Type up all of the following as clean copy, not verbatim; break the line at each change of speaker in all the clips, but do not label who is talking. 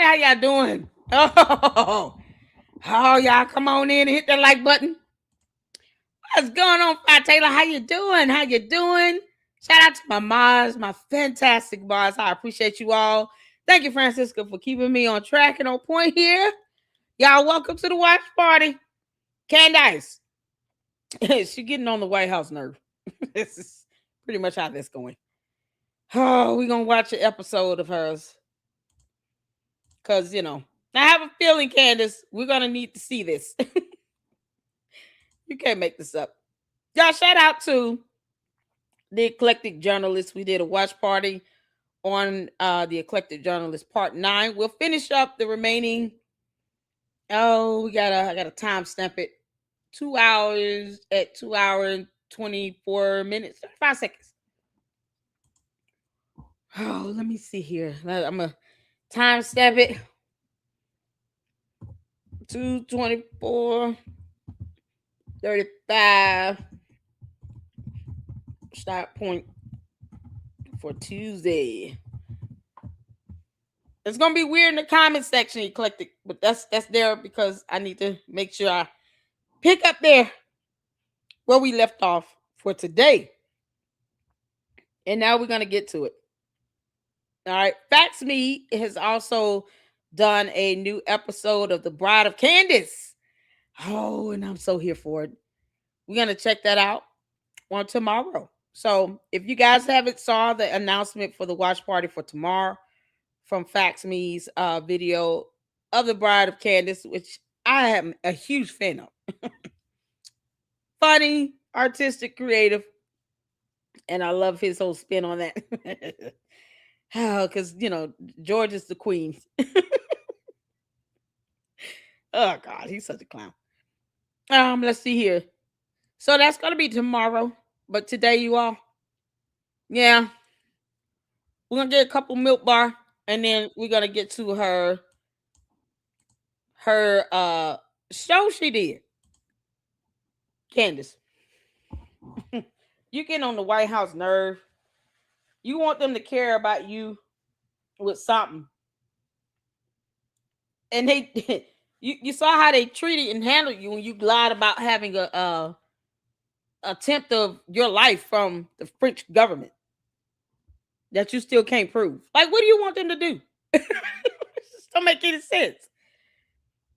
how y'all doing? Y'all come on in and hit that like button. What's going on, Fat Taylor? How you doing? How you doing? Shout out to my mods, my fantastic mods. I appreciate you all. Thank you, Francisca, for keeping me on track and on point here. Y'all, welcome to the watch party. Candace, she getting on the White House nerve. This is pretty much how this going. Oh, we're gonna watch an episode of hers. Cause I have a feeling, Candace, we're gonna need to see this. You can't make this up. Y'all, shout out to the Eclectic Journalist. We did a watch party on the Eclectic Journalist Part 9. We'll finish up the remaining. I gotta time stamp it. 2 hours at 2 hours and 24 minutes, 5 seconds. Oh, let me see here. I'm gonna time stamp it. 2:24, 35. Start point for Tuesday. It's gonna be weird in the comment section, Eclectic, but that's there because I need to make sure I pick up there where we left off for today. And now we're gonna get to it. All right, Facts Me has also done a new episode of The Bride of Candace. Oh, and I'm so here for it. We're gonna check that out on tomorrow. So if you guys haven't saw the announcement for the watch party for tomorrow from Facts Me's video of The Bride of Candace, which I am a huge fan of. Funny, artistic, creative, and I love his whole spin on that. Because George is the queen. Oh God, he's such a clown. Let's see here. So that's gonna be tomorrow, but today, you all, yeah, we're gonna get a couple Milk Bar, and then we're gonna get to her show she did. Candace, you getting on the White House nerve. You want them to care about you with something, and they you saw how they treated and handled you when you lied about having a attempt of your life from the French government that you still can't prove. Like, what do you want them to do? It just don't make any sense.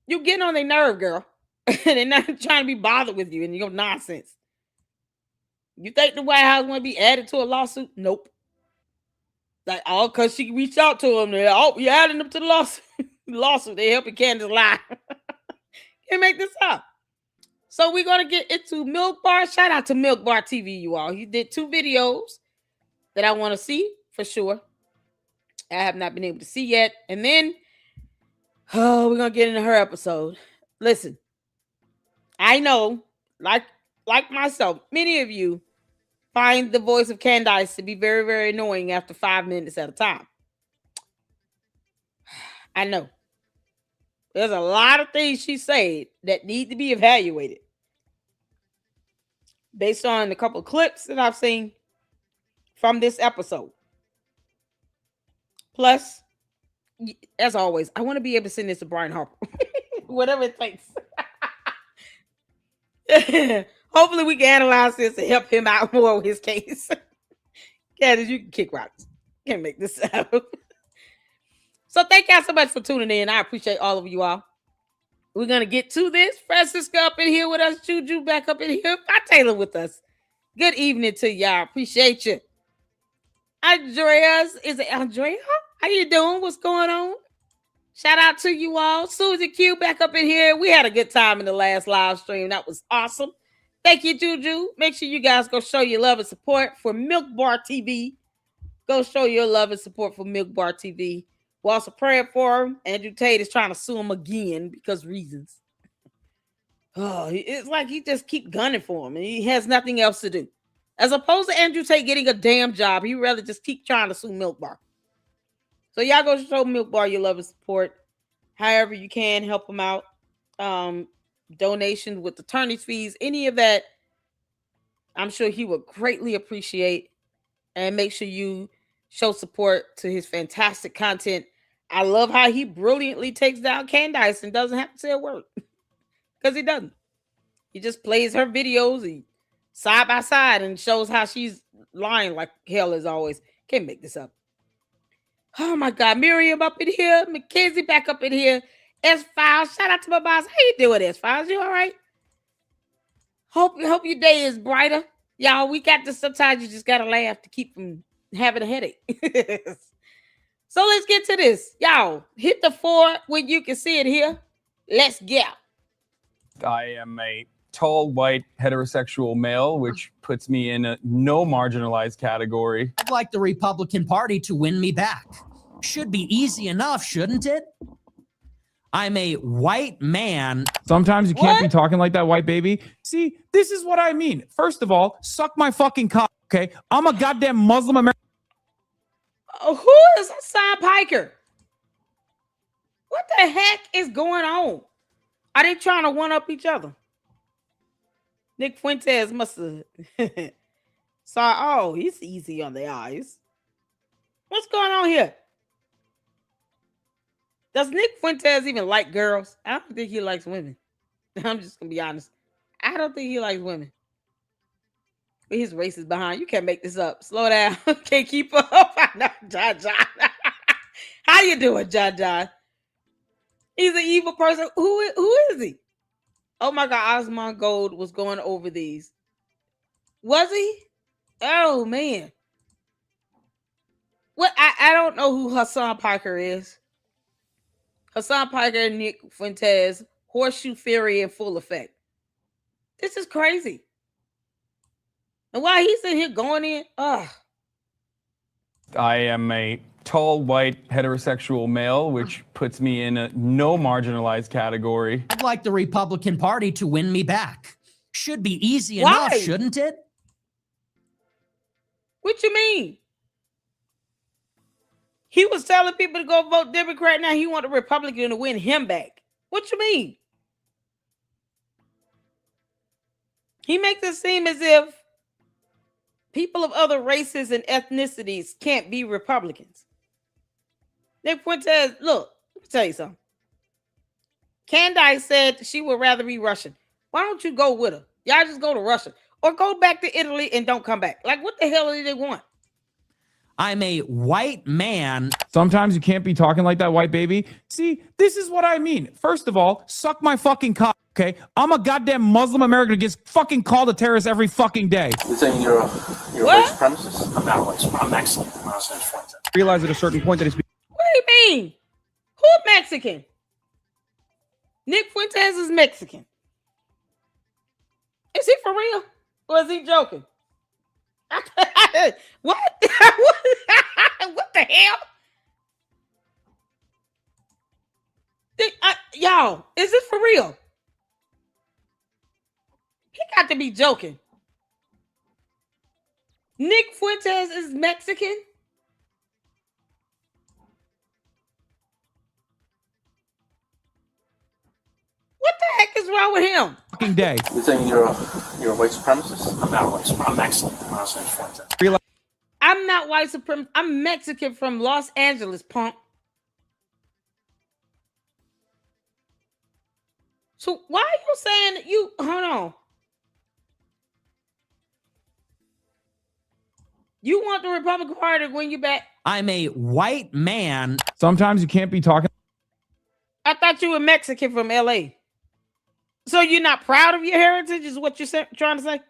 You getting on their nerve, girl. And they're not trying to be bothered with you and your nonsense. You think the White House want to be added to a lawsuit? Nope. Like, all because she reached out to them. You're adding them to the lawsuit. They helping Candace lie. Can't make this up. So we're going to get into Milk Bar. Shout out to Milk Bar TV, you all. He did 2 videos that I want to see for sure. I have not been able to see yet. And then, we're going to get into her episode. Listen, I know, like myself, many of you find the voice of Candace to be very, very annoying after 5 minutes at a time. I know. There's a lot of things she said that need to be evaluated. Based on a couple of clips that I've seen from this episode. Plus, as always, I want to be able to send this to Brian Harper. Whatever it takes. Hopefully we can analyze this and help him out more with his case. Candace, you can kick rocks. Can't make this up. So thank y'all so much for tuning in. I appreciate all of you all. We're going to get to this. Francisca up in here with us. Juju back up in here. Fat Taylor with us. Good evening to y'all. Appreciate you. Andreas. Is it Andrea? How you doing? What's going on? Shout out to you all. Susie Q back up in here. We had a good time in the last live stream. That was awesome. Thank you, Juju. Make sure you guys go show your love and support for Milk Bar TV. Go show your love and support for Milk Bar TV. We're also praying for him. Andrew Tate is trying to sue him again because reasons. Oh, it's like he just keep gunning for him and he has nothing else to do. As opposed to Andrew Tate getting a damn job, he'd rather just keep trying to sue Milk Bar. So y'all go show Milk Bar your love and support. However you can, help him out. Donations with attorney's fees, any of that, I'm sure he would greatly appreciate. And make sure you show support to his fantastic content I love how he brilliantly takes down Candace and doesn't have to say a word. Because he doesn't. He just plays her videos and side by side and shows how she's lying like hell as always. Can't make this up. Oh my God. Miriam up in here. Mackenzie back up in here. S-Files. Shout out to my boss. How you doing, S-Files? You all right? Hope your day is brighter. Y'all, we got this. Sometimes you just got to laugh to keep from having a headache. So let's get to this. Y'all, hit the 4 when you can see it here. Let's get.
I am a tall, white, heterosexual male, which puts me in a no marginalized category.
I'd like the Republican Party to win me back. Should be easy enough, shouldn't it? I'm a white man.
Sometimes you can't be talking like that, white baby. See, this is what I mean. First of all, suck my fucking cock, okay? I'm a goddamn Muslim American.
Who is Hassan Piker? What the heck is going on? Are they trying to one-up each other? Nick Fuentes must have saw, oh, he's easy on the eyes. What's going on here? Does Nick Fuentes even like girls? I don't think he likes women. I'm just going to be honest. I don't think he likes women. But his race is behind. You can't make this up. Slow down. Can't keep up. I know, John. How you doing, John? He's an evil person. Who is he? Oh my God, Osmond Gold was going over these. Was he? Oh man. What? I don't know who Hassan Piker is. Hassan Piker, Nick Fuentes, Horseshoe Theory in full effect. This is crazy. And while he's in here going in,
I am a tall, white, heterosexual male, which puts me in a no marginalized category.
I'd like the Republican Party to win me back. Should be easy enough, shouldn't it?
What you mean? He was telling people to go vote Democrat. Now he want a Republican to win him back. What you mean? He makes it seem as if people of other races and ethnicities can't be Republicans. Nick Fuentes, look, let me tell you something. Candace said she would rather be Russian. Why don't you go with her? Y'all just go to Russia. Or go back to Italy and don't come back. Like, what the hell do they want?
I'm a white man.
Sometimes you can't be talking like that, white baby. See, this is what I mean. First of all, suck my fucking cock, okay? I'm a goddamn Muslim American who gets fucking called a terrorist every fucking day.
You're saying you're a white supremacist? I'm not a white supremacist. I'm Mexican. I'm not a Fuentes.
Realize at a certain point that it's...
What do you mean? Who Mexican? Nick Fuentes is Mexican. Is he for real? Or is he joking? What? What the hell? Y'all, is it for real? He got to be joking. Nick Fuentes is Mexican? What the heck is wrong with him?
Fucking day.
You're saying you're a white supremacist? I'm not a white supremacist. I'm Mexican. I'm not a Fuentes.
I'm not white supremacist. I'm Mexican from Los Angeles, punk. So why are you saying that you... Hold on. You want the Republican Party to win you back?
I'm a white man.
Sometimes you can't be talking...
I thought you were Mexican from LA. So you're not proud of your heritage is what you're trying to say?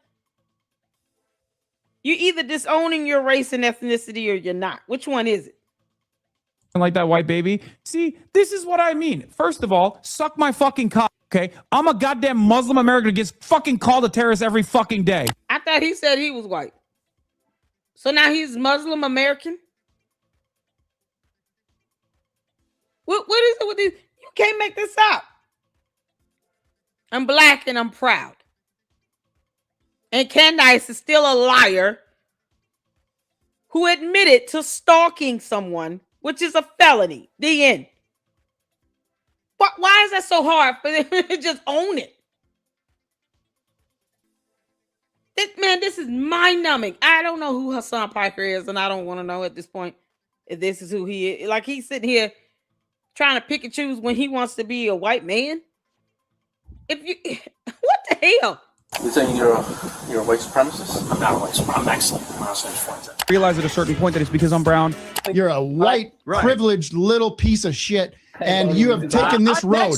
You're either disowning your race and ethnicity or you're not. Which one is it?
Like that, white baby. See, this is what I mean. First of all, suck my fucking cock, okay? I'm a goddamn Muslim American who gets fucking called a terrorist every fucking day.
I thought he said he was white. So now he's Muslim American? What is it with this? You can't make this up. I'm black and I'm proud. And Candace is still a liar who admitted to stalking someone, which is a felony. The end. Why is that so hard for them to just own it? This is mind-numbing. I don't know who Hassan Piker is, and I don't want to know at this point if this is who he is. Like, he's sitting here trying to pick and choose when he wants to be a white man? If you, what the hell?
You saying you're a white supremacist? I'm not a white supremacist. I'm Mexican. I'm not saying it's
Realize at a certain point that it's because I'm brown.
You're a white, privileged little piece of shit, and you have taken this road.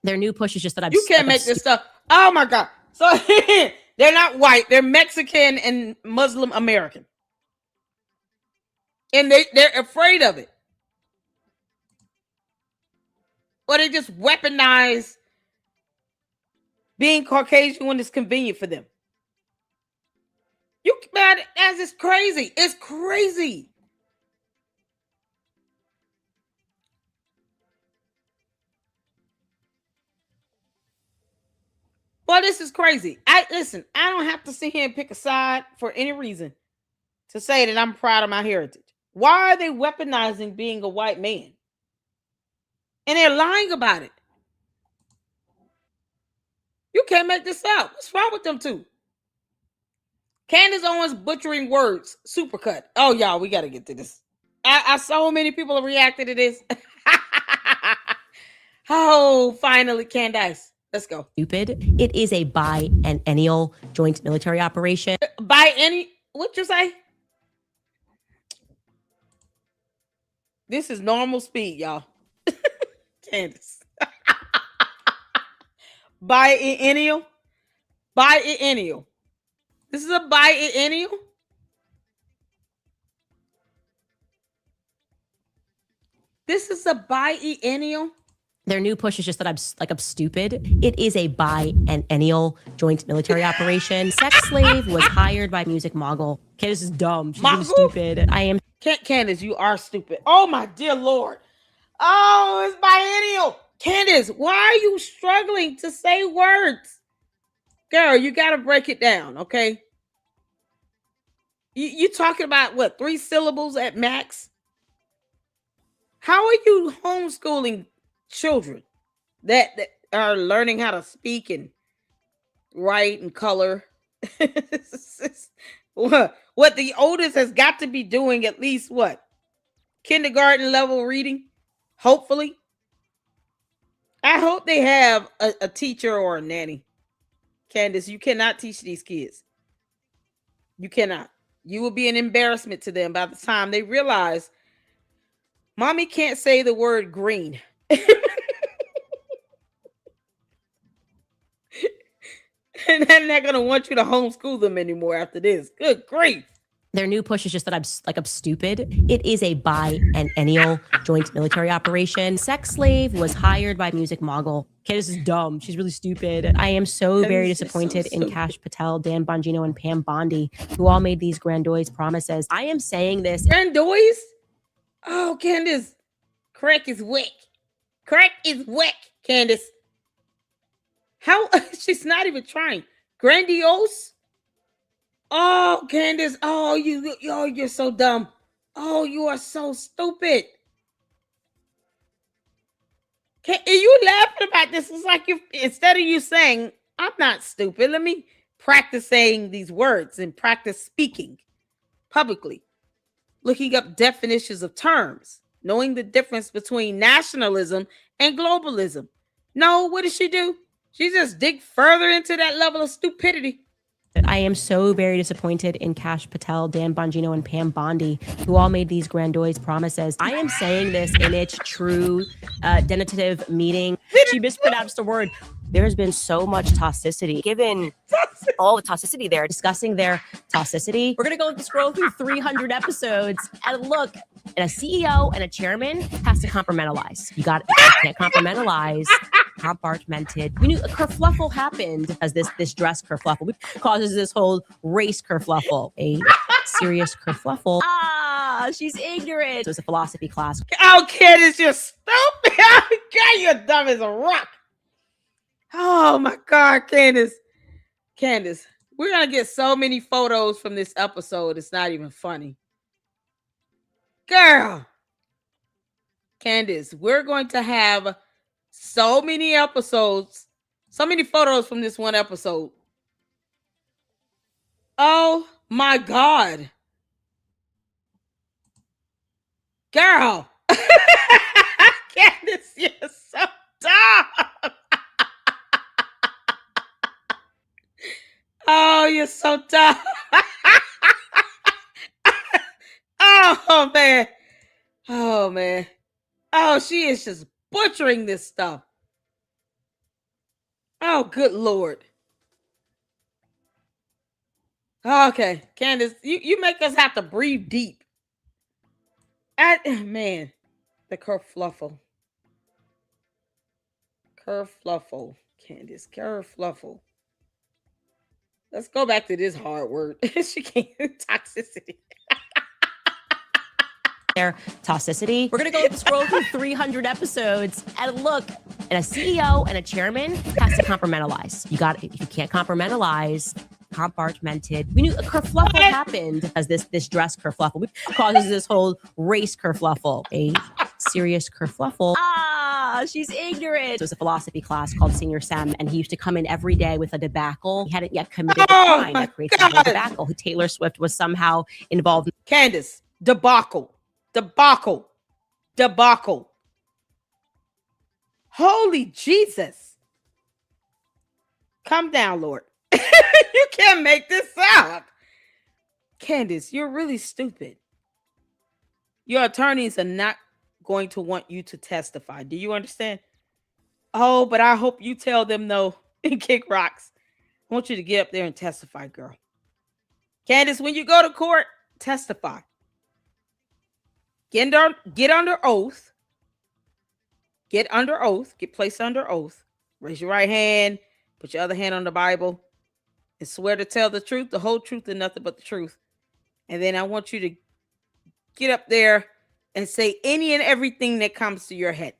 Their new push is just that
You can't make this stuff. Oh my God. So they're not white. They're Mexican and Muslim American. And they're afraid of it. Or they just weaponize being Caucasian when it's convenient for them. You man, that's just crazy. It's crazy. Well, this is crazy. I don't have to sit here and pick a side for any reason to say that I'm proud of my heritage. Why are they weaponizing being a white man? And they're lying about it. You can't make this up. What's wrong with them two? Candace Owens butchering words. Supercut. Oh, y'all, we got to get to this. I so many people have reacted to this. Oh, finally, Candace. Let's go.
Stupid. It is a biennial joint military operation.
What you say? This is normal speed, y'all. Candace. Biennial. Biennial. This is a biennial. This is a biennial.
Their new push is just that I'm stupid. It is a biennial joint military operation. Sex slave was hired by music mogul. Candace is dumb. She's really stupid. I am.
Candace, you are stupid. Oh my dear Lord. Oh, it's biennial. Candace, why are you struggling to say words? Girl, you got to break it down, okay? You talking about what, 3 syllables at max? How are you homeschooling children that are learning how to speak and write and color? What the oldest has got to be doing at least what? Kindergarten level reading? Hopefully. I hope they have a teacher or a nanny. Candace, you cannot teach these kids. You cannot. You will be an embarrassment to them by the time they realize mommy can't say the word green. And then they're going to want you to homeschool them anymore after this. Good grief.
Their new push is just that I'm stupid. It is a biennial joint military operation. Sex slave was hired by music mogul. Candace is dumb. She's really stupid. I am so very disappointed in Cash Patel, Dan Bongino, and Pam Bondi, who all made these grandiose promises. I am saying this.
Grandiose? Oh, Candace. Crack is whack. Crack is whack, Candace. How? She's not even trying. Grandiose? Oh, Candace. Oh, you're so dumb. Oh, you are so stupid. Are you laughing about this? It's like instead of you saying, I'm not stupid, let me practice saying these words and practice speaking publicly, looking up definitions of terms, knowing the difference between nationalism and globalism. No, what does she do? She just dig further into that level of stupidity.
I am so very disappointed in Cash Patel, Dan Bongino, and Pam Bondi, who all made these grandiose promises. I am saying this in its true denitive meaning. She mispronounced the word. There's been so much toxicity, given all the toxicity there, discussing their toxicity. We're going to go scroll through 300 episodes and look, and a CEO and a chairman has to compartmentalize. You can't compartmentalize. Compartmented. We knew a kerfluffle happened as this dress kerfluffle, which causes this whole race kerfluffle. A serious kerfluffle. Ah, she's ignorant. So it's a philosophy class.
Oh, Candace, you're stupid. God, you're dumb as a rock. Oh my God, Candace. Candace, we're gonna get so many photos from this episode. It's not even funny. Girl. Candace, we're going to have so many episodes, so many photos from this one episode. Oh my God. Girl. Candace, you're so dumb. Oh, you're so dumb. Oh, man. Oh, man. Oh, she is just butchering this stuff. Oh, good Lord. Okay, Candace, you make us have to breathe deep. Man, the kerfluffle. Kerfluffle, Candace, kerfluffle. Let's go back to this hard word. She can't. Toxicity.
Their toxicity. We're gonna go scroll through 300 episodes and look. And a CEO and a chairman has to compartmentalize. If you can't compartmentalize, compartmented. We knew a kerfluffle happened as this dress kerfluffle, which causes this whole race kerfluffle. A serious kerfluffle. She's ignorant. It was a philosophy class called Senior Sem, and he used to come in every day with a debacle. He hadn't yet committed a crime that creates a whole debacle. Taylor Swift was somehow involved.
Candace, debacle. Holy Jesus. Come down, Lord. You can't make this up. Candace, you're really stupid. Your attorneys are not going to want you to testify. Do you understand? Oh, but I hope you tell them no and kick rocks. I want you to get up there and testify, girl. Candace, when you go to court, testify. Get under oath. Get under oath. Get placed under oath. Raise your right hand. Put your other hand on the Bible. And swear to tell the truth, the whole truth, and nothing but the truth. And then I want you to get up there and say any and everything that comes to your head.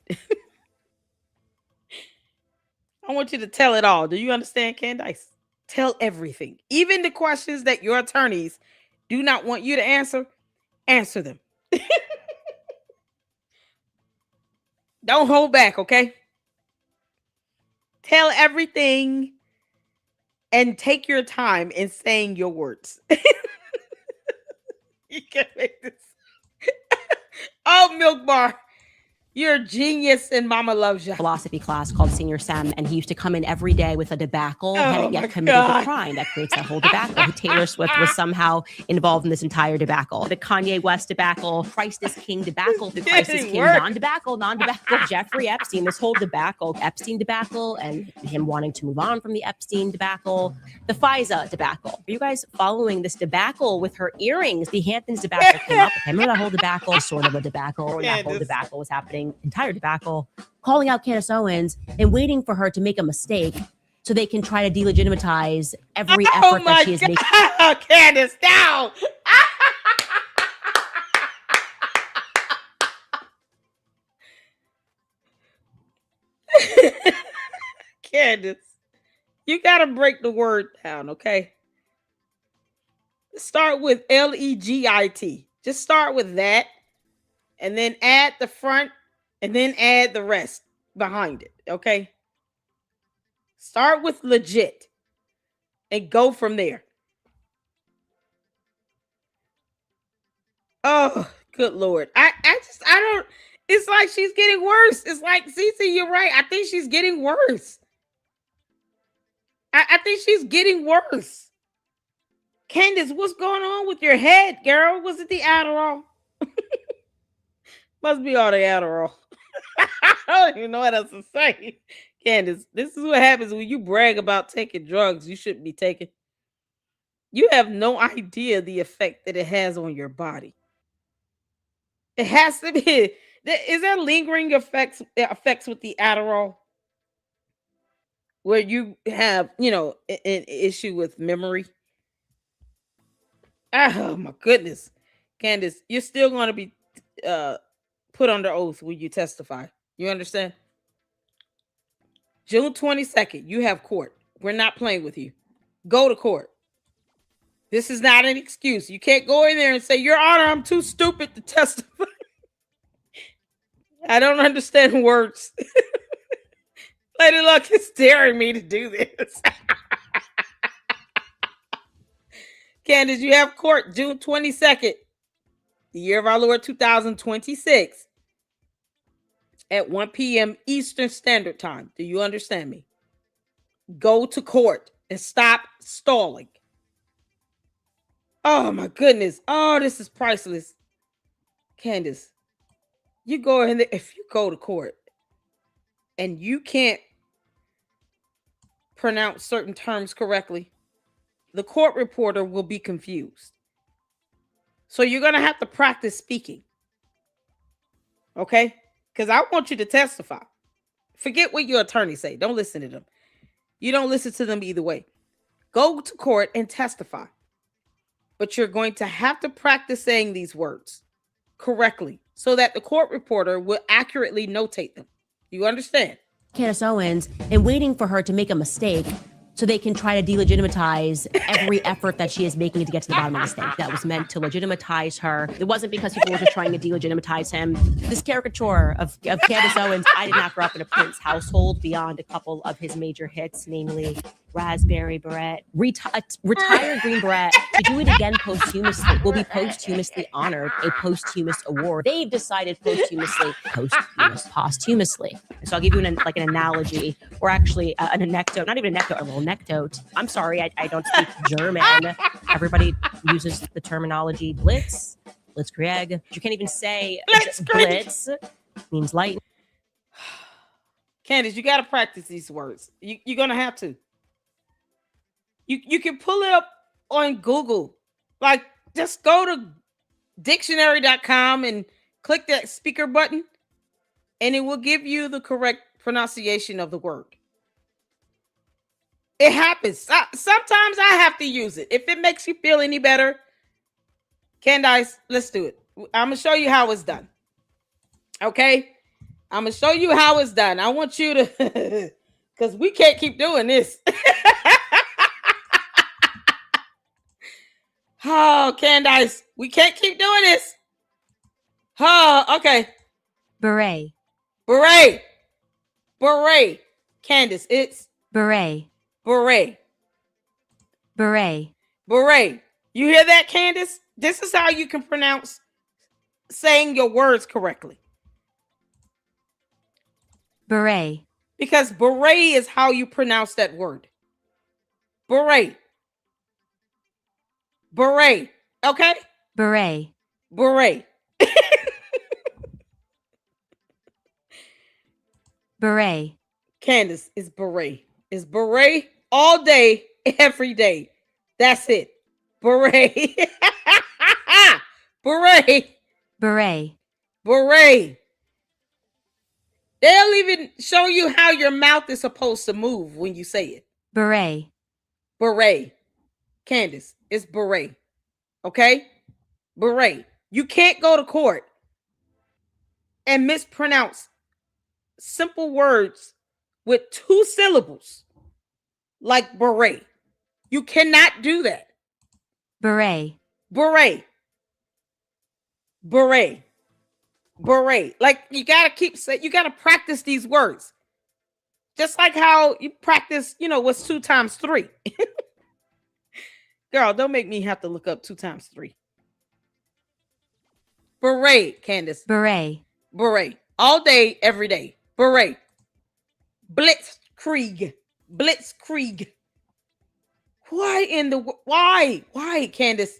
I want you to tell it all. Do you understand, Candace? Tell everything. Even the questions that your attorneys do not want you to answer them. Don't hold back, okay? Tell everything and take your time in saying your words. You can't make this. Oh, Milk Bar. You're a genius and Mama loves you.
Philosophy class called Senior Sem, and he used to come in every day with a debacle. He hadn't yet committed the crime that creates that whole debacle. Taylor Swift was somehow involved in this entire debacle. The Kanye West debacle, Christ is King debacle, the Christ is King non-debacle, Jeffrey Epstein, this whole debacle, Epstein debacle, and him wanting to move on from the Epstein debacle, the FISA debacle. Are you guys following this debacle with her earrings? The Hamptons debacle came up. Remember that whole debacle? Sort of a debacle. And that whole debacle was happening. Entire debacle, calling out Candace Owens and waiting for her to make a mistake so they can try to delegitimize every effort that she is making.
Candace, down! Candace, you gotta break the word down, okay? Start with Legit. Just start with that, and then add the front, and then add the rest behind it, okay? Start with legit and go from there. Oh, good Lord. I don't, it's like she's getting worse. It's like, Cece, you're right. I think she's getting worse. I think she's getting worse. Candace, what's going on with your head, girl? Was it the Adderall? Must be all the Adderall. I don't even know what else to say. Candace, this is what happens when you brag about taking drugs you shouldn't be taking. You have no idea the effect that it has on your body. It has to be. Is there lingering effects with the Adderall? Where you have, an issue with memory? Oh, my goodness. Candace, you're still going to be put under oath when you testify. You understand? June 22nd, you have court. We're not playing with you. Go to court. This is not an excuse. You can't go in there and say, Your Honor, I'm too stupid to testify. I don't understand words. Lady Luck is daring me to do this. Candace, you have court June 22nd, the year of our Lord 2026. at 1 p.m. Eastern Standard Time. Do you understand me? Go to court and stop stalling. Oh my goodness. Oh, this is priceless. Candace, you go ahead. If you go to court and you can't pronounce certain terms correctly, the court reporter will be confused. So you're going to have to practice speaking. Okay? Because I want you to testify. Forget what your attorney say. Don't listen to them. You don't listen to them either way. Go to court and testify. But you're going to have to practice saying these words correctly so that the court reporter will accurately notate them. You understand?
Candace Owens and waiting for her to make a mistake so they can try to delegitimize every effort that she is making to get to the bottom of the mistake that was meant to legitimize her. It wasn't because people were just trying to delegitimize him. This caricature of Candace Owens, I did not grow up in a Prince household beyond a couple of his major hits, namely Raspberry Beret, retired Green Beret, to do it again posthumously, will be posthumously honored, a posthumous award. They've decided posthumously. So I'll give you an analogy, or actually an anecdote, not even an anecdote, a little anecdote. I'm sorry, I don't speak German. Everybody uses the terminology blitzkrieg. You can't even say blitz means lightning.
Candace, you got to practice these words. You're going to have to. You can pull it up on Google. Like, just go to dictionary.com and click that speaker button, and it will give you the correct pronunciation of the word. It happens. Sometimes I have to use it. If it makes you feel any better, Candace, let's do it. I'm going to show you how it's done. Okay? I'm going to show you how it's done. I want you to, because we can't keep doing this. Oh, Candace, we can't keep doing this. Oh, okay.
Beret.
Candace, it's
Beret.
beret. You hear that, Candace? This is how you can pronounce saying your words correctly.
Beret.
Because beret is how you pronounce that word. Beret. Okay? Beret. Candace, is beret. It's beret all day, every day. That's it. Beret. Beret. They'll even show you how your mouth is supposed to move when you say it.
Beret.
Candace, it's beret. Okay? Beret. You can't go to court and mispronounce simple words with 2 syllables like beret. You cannot do that. Beret. Like, you gotta practice these words. Just like how you practice, what's 2 times 3. Girl, don't make me have to look up 2 times 3. Beret, Candace. Beret. All day, every day. Beret. Blitzkrieg. Why, Candace?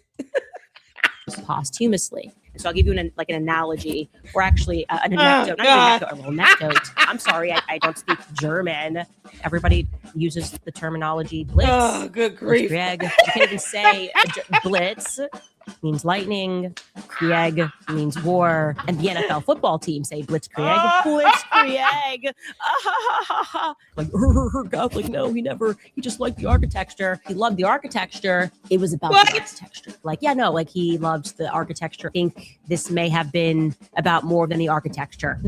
Posthumously. So I'll give you an analogy, or actually an anecdote, not even an anecdote, a little anecdote. I'm sorry, I don't speak German. Everybody uses the terminology blitz.
Oh, good grief.
Blitzkrieg. You can't even say blitz means lightning, Krieg means war, and the NFL football team say blitzkrieg. Like, no, he just liked the architecture. He loved the architecture. It was about the architecture. He loved the architecture. I think this may have been about more than the architecture.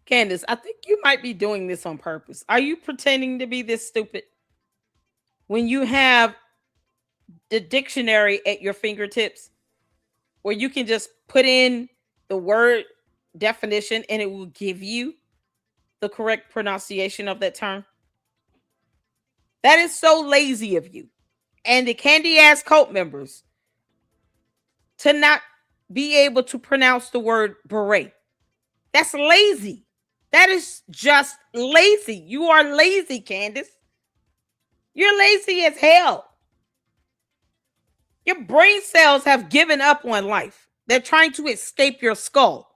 Candace, I think you might be doing this on purpose. Are you pretending to be this stupid? When you have the dictionary at your fingertips, where you can just put in the word definition and it will give you the correct pronunciation of that term. That is so lazy of you and the candy ass cult members to not be able to pronounce the word beret. That's lazy. That is just lazy. You are lazy, Candace. You're lazy as hell. Your brain cells have given up on life. They're trying to escape your skull.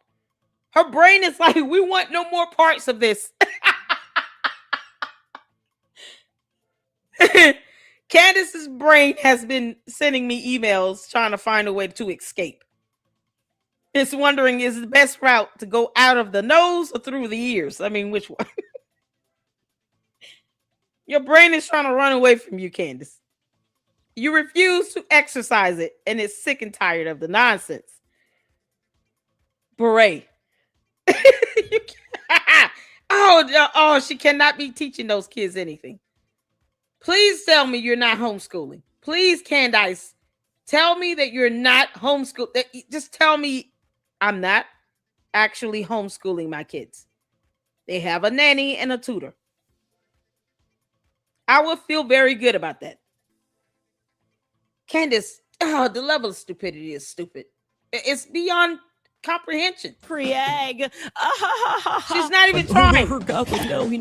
Her brain is like, we want no more parts of this. Candace's brain has been sending me emails trying to find a way to escape. It's wondering, is the best route to go out of the nose or through the ears? I mean, which one? Your brain is trying to run away from you, Candace. You refuse to exercise it, and it's sick and tired of the nonsense. Beret. Oh, she cannot be teaching those kids anything. Please tell me you're not homeschooling. Please, Candace, tell me that you're not homeschooling. Just tell me I'm not actually homeschooling my kids. They have a nanny and a tutor. I would feel very good about that. Candace, the level of stupidity is stupid. It's beyond comprehension.
Free egg.
She's not even trying.
No,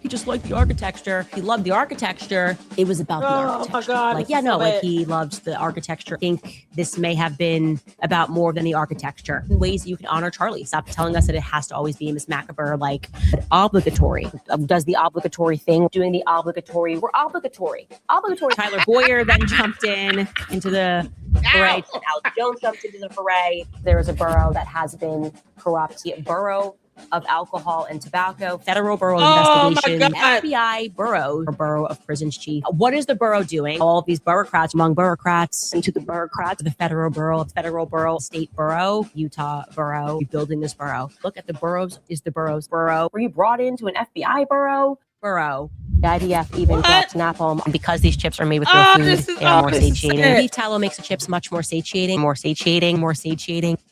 he just liked the architecture. He loved the architecture. It was about the architecture.
My God.
Like, yeah, no, like he loved the architecture. I think this may have been about more than the architecture. In ways that you can honor Charlie. Stop telling us that it has to always be Miss Macabre, like obligatory. Does the obligatory thing, doing the obligatory. We're obligatory. Tyler Boyer then jumped into the foray. Al Jones jumped into the foray. There is a borough that has been corrupt. The borough of alcohol and tobacco, federal borough investigation, FBI borough of prisons chief. What is the borough doing? All of these bureaucrats, among bureaucrats, into the bureaucrats, the federal borough, state borough, Utah borough, rebuilding this borough. Look at the boroughs. Is the boroughs borough? Were you brought into an FBI borough? The IDF even drops napalm because these chips are made with real food. They are more satiating. Beef tallow makes the chips much more satiating. They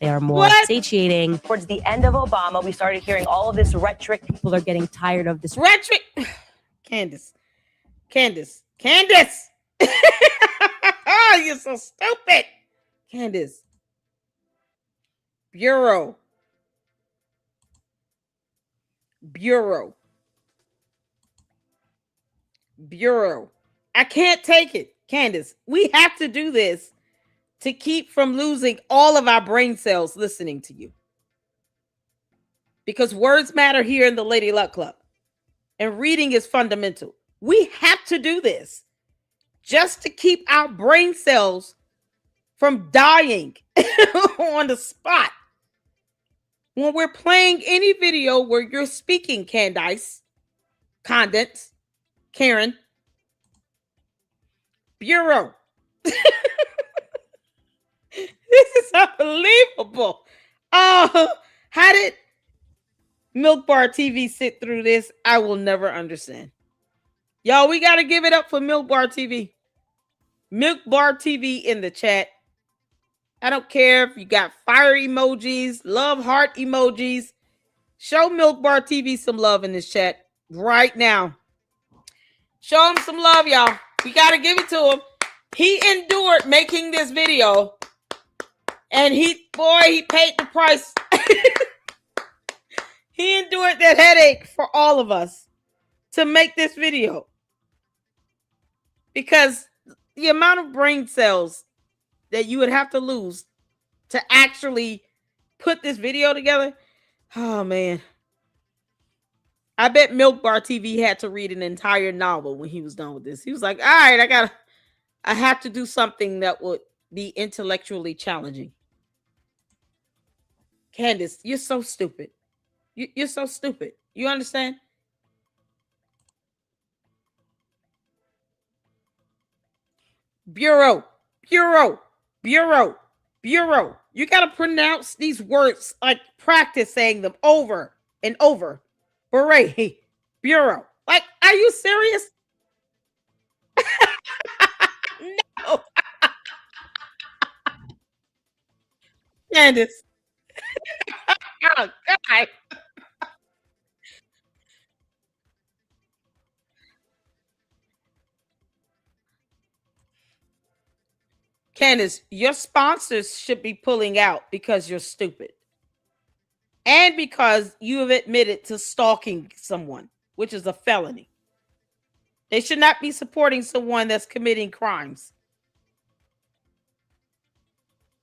are more satiating. Towards the end of Obama, we started hearing all of this rhetoric. People are getting tired of this
rhetoric. Candace. You're so stupid. Candace. Bureau. I can't take it, Candace. We have to do this to keep from losing all of our brain cells listening to you. Because words matter here in the Lady Luck Club. And reading is fundamental. We have to do this just to keep our brain cells from dying on the spot. When we're playing any video where you're speaking, Candace, Condence, Karen, Bureau. This is unbelievable. Oh, how did Milk Bar TV sit through this? I will never understand. Y'all, we got to give it up for Milk Bar TV. Milk Bar TV in the chat. I don't care if you got fire emojis, love heart emojis. Show Milk Bar TV some love in this chat right now. Show him some love, y'all. We got to give it to him. He endured making this video. And he paid the price. He endured that headache for all of us to make this video. Because the amount of brain cells that you would have to lose to actually put this video together. Oh, man. I bet Milk Bar TV had to read an entire novel when he was done with this. He was like, all right, I have to do something that would be intellectually challenging. Candace, you're so stupid. You're so stupid. You understand? Bureau. You got to pronounce these words, like practice saying them over and over. Beret, Bureau. Like, are you serious? No. Candace. Oh, God. Candace, your sponsors should be pulling out because you're stupid. and because you have admitted to stalking someone, which is a felony. They should not be supporting someone that's committing crimes.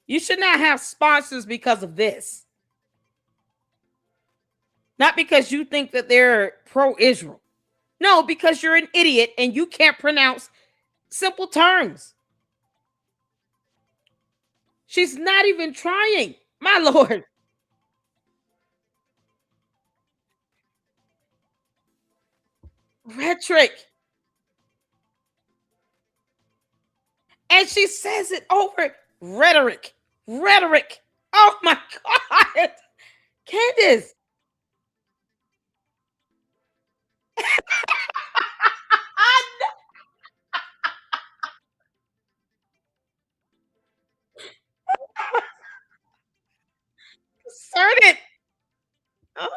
You should not have sponsors because of this. Not because you think that they're pro-Israel. No, because you're an idiot and you can't pronounce simple terms. She's not even trying. My Lord. Rhetoric. And she says it over. Rhetoric. Rhetoric. Oh my God. Candace. Assert it. Oh.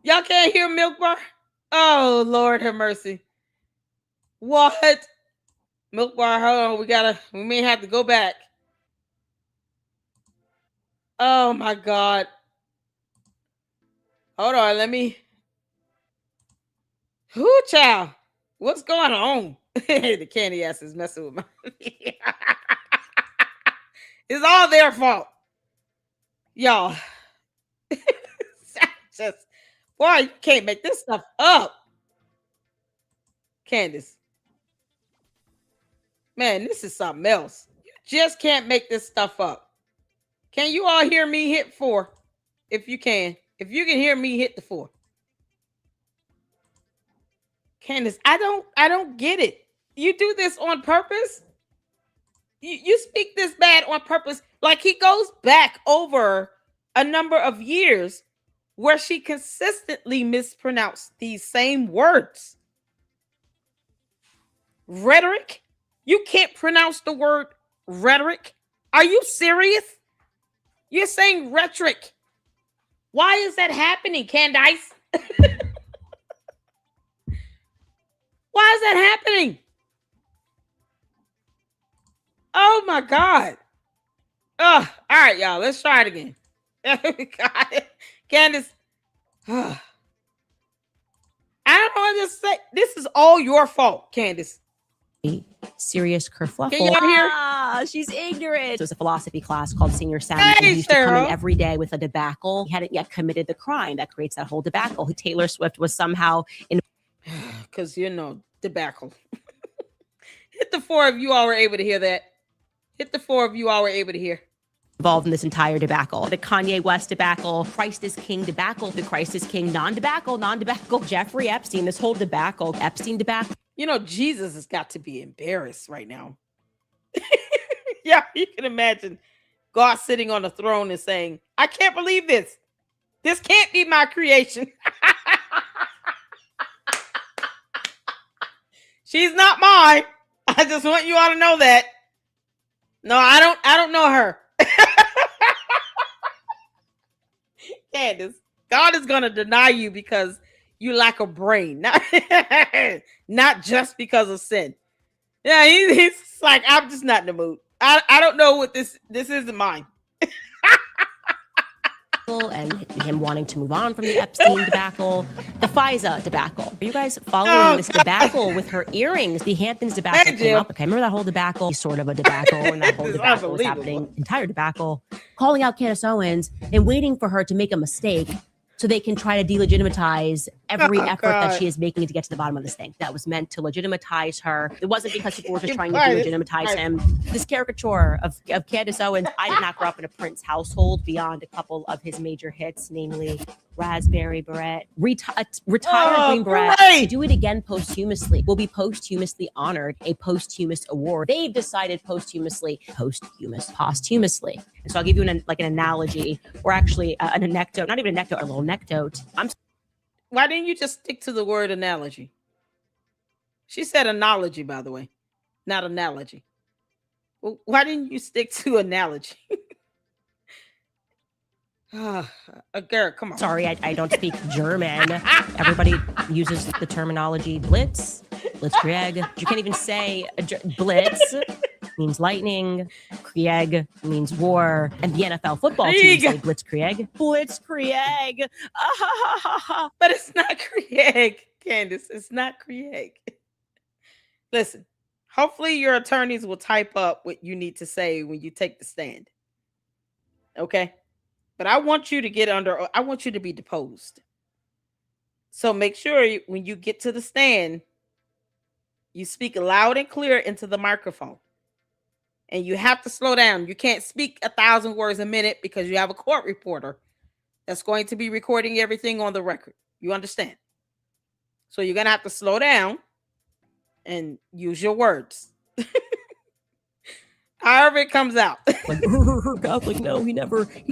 Y'all can't hear Milk Bar? Oh, Lord have mercy. What? Milk Bar, hold on. We may have to go back. Oh my God. Hold on, let me. Whoo, child. What's going on? The candy ass is messing with my. It's all their fault. Y'all. Just, boy, you can't make this stuff up. Candace. Man, this is something else. You just can't make this stuff up. Can you all hear me hit 4? If you can. If you can hear me hit the 4. Candace, I don't get it. You do this on purpose? You speak this bad on purpose. Like he goes back over a number of years where she consistently mispronounced these same words. Rhetoric? You can't pronounce the word rhetoric? Are you serious? You're saying rhetoric. Why is that happening, Candace? Why is that happening? Oh my God. Oh, all right, y'all. Let's try it again. God. Candace. I don't know what to say. This is all your fault, Candace.
Serious kerfluffle.
Can y'all hear?
Ah, she's ignorant. It was a philosophy class called Senior Sound.
Hey,
He used to come
Sarah.
in every day with a debacle. He hadn't yet committed the crime that creates that whole debacle. Taylor Swift was somehow in.
Because debacle. Hit the 4 if you all were able to hear that. Hit the 4 if you all were able to hear.
Involved in this entire debacle. The Kanye West debacle, Christ is King debacle, the Christ is King non-debacle, Jeffrey Epstein, this whole debacle, Epstein debacle.
Jesus has got to be embarrassed right now. Yeah, you can imagine God sitting on the throne and saying, I can't believe this. This can't be my creation. She's not mine. I just want you all to know that. No, I don't know her. Candace, God is going to deny you because you lack a brain, not just because of sin. Yeah, he's like, I'm just not in the mood. I don't know what this isn't mine.
And him wanting to move on from the Epstein debacle, the FISA debacle. Are you guys following this debacle with her earrings? The Hamptons debacle came up. Okay, remember that whole debacle? Sort of a debacle, and that whole debacle was happening. Entire debacle. Calling out Candace Owens and waiting for her to make a mistake so they can try to delegitimize every effort that she is making to get to the bottom of this thing. That was meant to legitimize her. It wasn't because people were just trying to delegitimize him. This caricature of Candace Owens, I did not grow up in a Prince household beyond a couple of his major hits, namely Raspberry Beret, Retired Green Beret. To do it again posthumously will be posthumously honored, a posthumous award. They've decided posthumously. And so I'll give you an analogy, or actually an anecdote, not even an anecdote, a little anecdote.
Why didn't you just stick to the word analogy? She said analogy, by the way, not analogy. Well, why didn't you stick to analogy? Girl, come on.
Sorry, I don't speak German. Everybody uses the terminology blitz, blitzkrieg. You can't even say blitz means lightning, krieg means war, and the NFL football team say blitzkrieg. Blitzkrieg.
But it's not krieg, Candace. It's not krieg. Listen, hopefully your attorneys will type up what you need to say when you take the stand. Okay? But I want you to I want you to be deposed. So make sure when you get to the stand, you speak loud and clear into the microphone. And you have to slow down. You can't speak 1,000 words a minute because you have a court reporter that's going to be recording everything on the record. You understand? So you're going to have to slow down and use your words. However it comes out.
Like, Catholic, no, he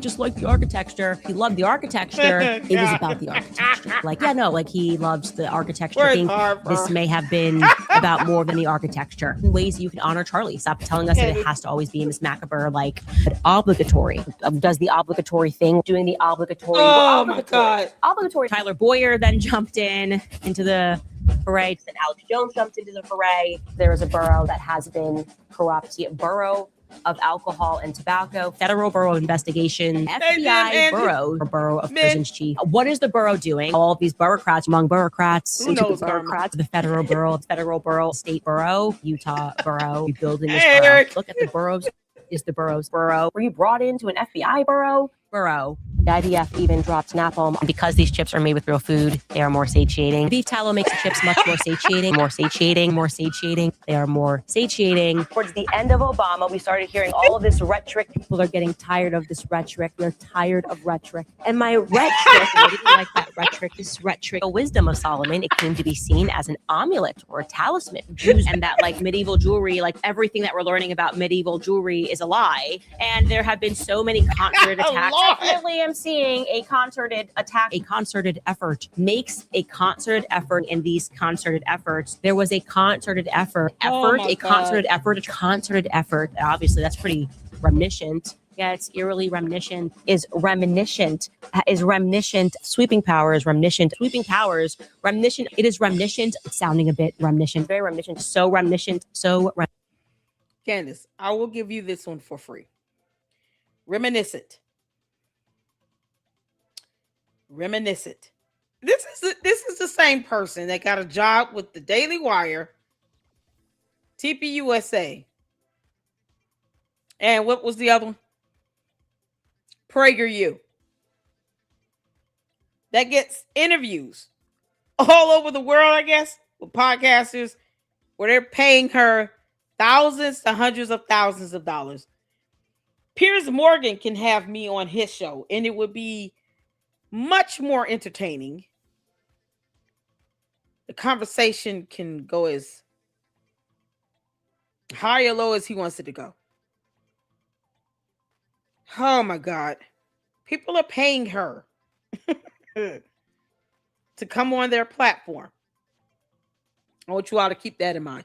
just liked the architecture. He loved the architecture. It was about the architecture. Like, yeah, no, like he loves the architecture. I think this may have been about more than the architecture. In ways you can honor Charlie. Stop telling us that it has to always be Miss Macabre, like, obligatory. Does the obligatory thing, doing the obligatory.
Oh, my God.
Obligatory. Tyler Boyer then jumped into the foray. Then Alex Jones jumped into the foray. There is a borough that has been corrupt. The borough of alcohol and tobacco, federal bureau of investigation, FBI borough of prisons chief. What is the borough doing? All of these bureaucrats, among bureaucrats, the federal borough, state borough, Utah borough, rebuilding this borough. Look at the boroughs. Is the borough's borough? Were you brought into an FBI borough? The IDF even dropped napalm. Because these chips are made with real food, they are more satiating. Beef tallow makes the chips much more satiating. They are more satiating. Towards the end of Obama, we started hearing all of this rhetoric. People are getting tired of this rhetoric. They're tired of rhetoric. And my rhetoric, I didn't like that rhetoric. This rhetoric, the wisdom of Solomon, it came to be seen as an amulet or a talisman. Jews and that like medieval jewelry, like everything that we're learning about medieval jewelry is a lie. And there have been so many concerted attacks. Definitely am seeing a concerted attack. A concerted effort makes a concerted effort. In these concerted efforts, there was a concerted effort. A concerted effort. Obviously, that's pretty reminiscent. Yeah, it's eerily reminiscent. Is reminiscent. Sweeping powers. Reminiscent. Sweeping powers. Reminiscent. It is reminiscent. It's sounding a bit reminiscent. Very reminiscent. So reminiscent.
Candace, I will give you this one for free. Reminiscent. This is the same person that got a job with the Daily Wire, TPUSA, and what was the other one? PragerU. That gets interviews all over the world, I guess, with podcasters, where they're paying her thousands to hundreds of thousands of dollars. Piers Morgan can have me on his show, and it would be much more entertaining. The conversation can go as high or low as he wants it to go. Oh my God. People are paying her to come on their platform. I want you all to keep that in mind.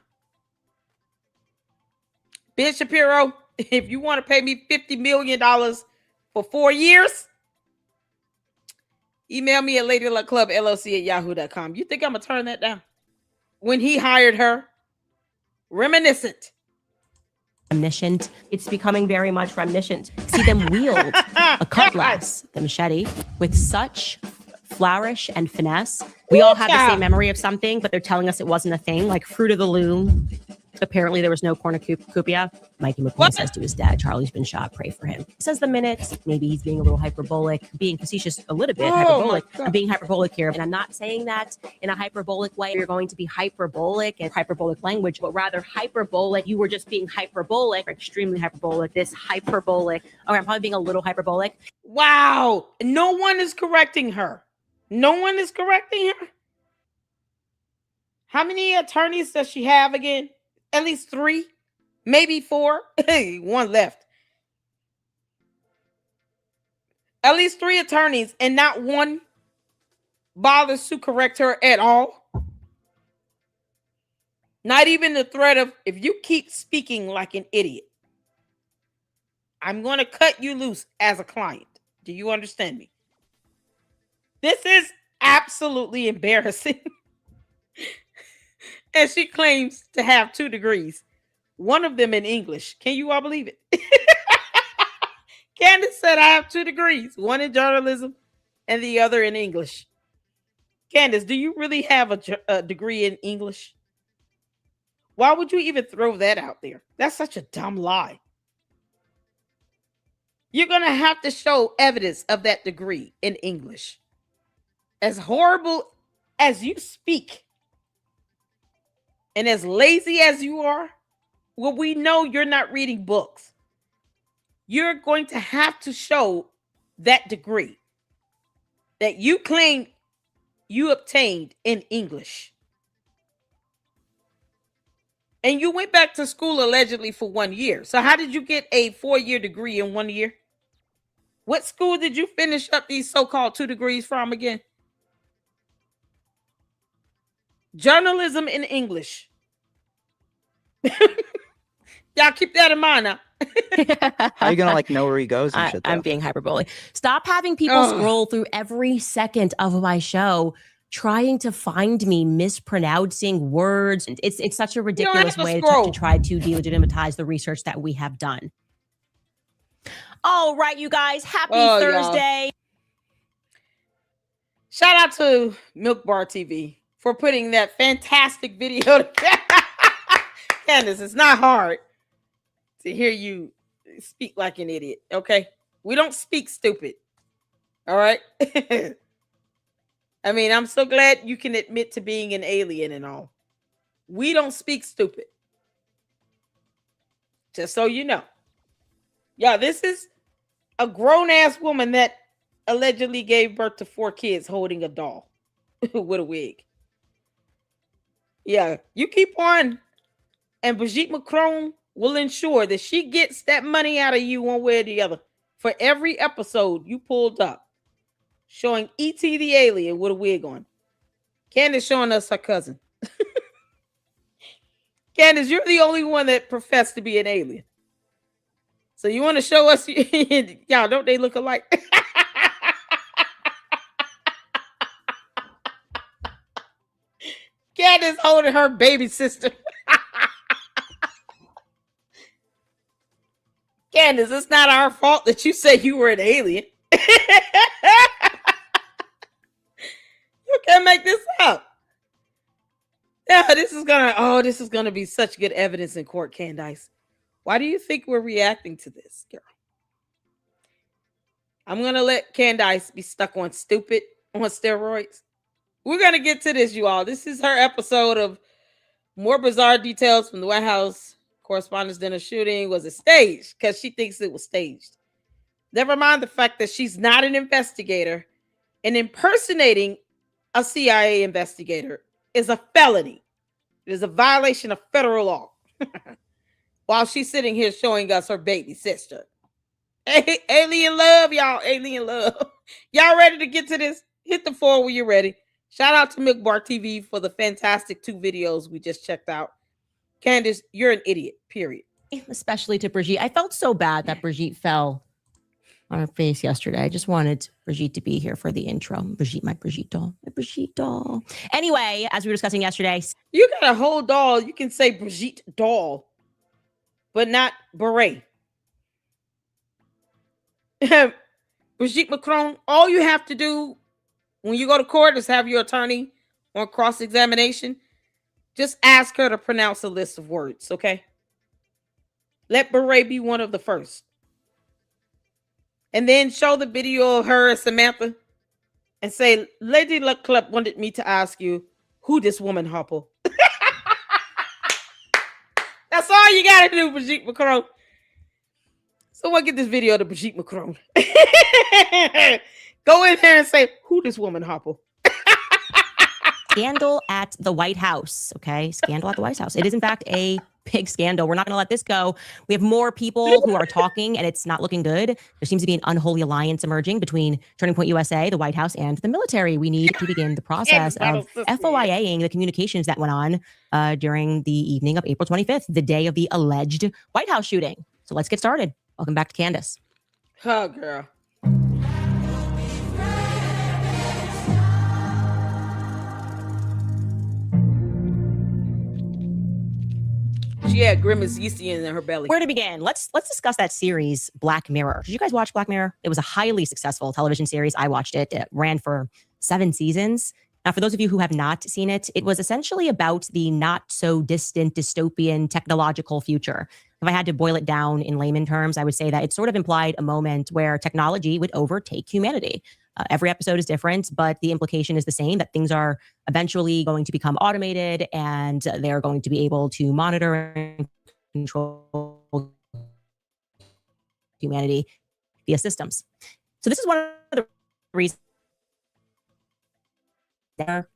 Ben Shapiro, if you want to pay me $50 million for 4 years, email me at ladyluckclubllc@yahoo.com. You think I'm going to turn that down? When he hired her, reminiscent.
It's becoming very much reminiscent. See them wield a cutlass, the machete, with such flourish and finesse. We all have the same memory of something, but they're telling us it wasn't a thing, like Fruit of the Loom. Apparently there was no cornucopia. Mikey McCoy says to his dad, Charlie's been shot, pray for him. Says the minutes, maybe he's being a little hyperbolic, being facetious a little bit, hyperbolic. I'm being hyperbolic here. And I'm not saying that in a hyperbolic way. You're going to be hyperbolic and hyperbolic language, but rather hyperbolic. You were just being hyperbolic, extremely hyperbolic, this hyperbolic. Okay, I'm probably being a little hyperbolic.
Wow. No one is correcting her. No one is correcting her. How many attorneys does she have again? At least 3, maybe 4. One left. At least 3 attorneys, and not one bothers to correct her at all. Not even the threat of, if you keep speaking like an idiot, I'm going to cut you loose as a client. Do you understand me? This is absolutely embarrassing. And she claims to have 2 degrees, one of them in English. Can you all believe it? Candace said, I have 2 degrees, one in journalism and the other in English. Candace, do you really have a degree in English? Why would you even throw that out there? That's such a dumb lie. You're going to have to show evidence of that degree in English. As horrible as you speak and as lazy as you are, well, we know you're not reading books. You're going to have to show that degree that you claim you obtained in English. And you went back to school allegedly for 1 year. So how did you get a 4-year degree in 1 year? What school did you finish up these so-called 2 degrees from again? Journalism in English. Y'all keep that in mind now.
How are you gonna like know where he goes and shit?
I'm being hyperbole. Stop having people scroll through every second of my show trying to find me mispronouncing words. It's such a ridiculous way to try to delegitimize the research that we have done. All right, you guys. Happy Thursday.
Y'all. Shout out to Milk Bar TV for putting that fantastic video together. Candace, it's not hard to hear you speak like an idiot, okay? We don't speak stupid, all right? I mean, I'm so glad you can admit to being an alien and all. We don't speak stupid. Just so you know. Yeah, this is a grown-ass woman that allegedly gave birth to 4 kids holding a doll with a wig. Yeah, you keep on, and Brigitte Macron will ensure that she gets that money out of you one way or the other for every episode you pulled up showing E.T. the alien with a wig on. Candace showing us her cousin. Candace, you're the only one that professed to be an alien. So you want to show us? Y'all, don't they look alike? Candace holding her baby sister. Candace, it's not our fault that you say you were an alien. You can't make this up. Yeah, this is gonna be such good evidence in court, Candace. Why do you think we're reacting to this, girl? I'm gonna let Candace be stuck on stupid on steroids. We're gonna get to this, you all. This is her episode of more bizarre details from the White House Correspondents' Dinner shooting. Was it staged? Because she thinks it was staged. Never mind the fact that she's not an investigator, and impersonating a CIA investigator is a felony. It is a violation of federal law. While she's sitting here showing us her baby sister. Hey, alien love, y'all. Alien love. Y'all ready to get to this? Hit the 4 when you're ready. Shout out to Milk Bar TV for the fantastic 2 videos we just checked out. Candace, you're an idiot, period.
Especially to Brigitte. I felt so bad that Brigitte fell on her face yesterday. I just wanted Brigitte to be here for the intro. Brigitte, my Brigitte doll. My Brigitte doll. Anyway, as we were discussing yesterday.
You got a whole doll. You can say Brigitte doll, but not beret. Brigitte Macron, all you have to do when you go to court is have your attorney on cross-examination. Just ask her to pronounce a list of words, okay? Let beret be one of the first. And then show the video of her and Samantha and say, Lady Luck Club wanted me to ask you who this woman hopple. That's all you got to do, Brigitte Macron. Someone get this video to Brigitte Macron. Go in there and say, who this woman hopple?
Scandal at the White House, okay? Scandal at the White House. It is, in fact, a big scandal. We're not going to let this go. We have more people who are talking, and it's not looking good. There seems to be an unholy alliance emerging between Turning Point USA, the White House, and the military. We need to begin the process of FOIA-ing the communications that went on during the evening of April 25th, the day of the alleged White House shooting. So let's get started. Welcome back to Candace.
Oh, girl. she had Grimace yeasty in her belly.
Where to begin? Let's discuss that series, Black Mirror. Did you guys watch Black Mirror? It was a highly successful television series. I watched it. It ran for 7 seasons. Now, for those of you who have not seen it, it was essentially about the not so distant dystopian technological future. If I had to boil it down in layman terms, I would say that it sort of implied a moment where technology would overtake humanity. Every episode is different, but the implication is the same, that things are eventually going to become automated and they're going to be able to monitor and control humanity via systems. So this is one of the reasons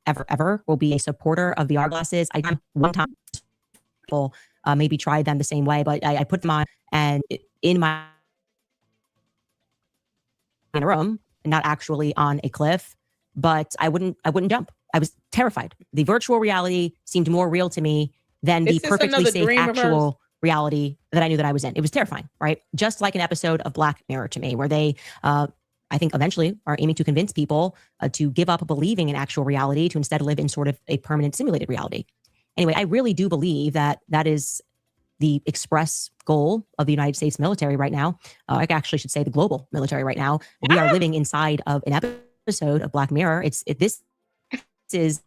ever will be a supporter of VR glasses. I one time people maybe tried them the same way, but I put them on and in my in a room, not actually on a cliff, but I wouldn't jump. I was terrified. The virtual reality seemed more real to me than the perfectly safe actual reality that I knew that I was in. It was terrifying, right? Just like an episode of Black Mirror to me, where they I think eventually are aiming to convince people to give up believing in actual reality to instead live in sort of a permanent simulated reality. Anyway, I really do believe that that is the express goal of the United States military right now. I actually should say the global military right now. We are living inside of an episode of Black Mirror. This is,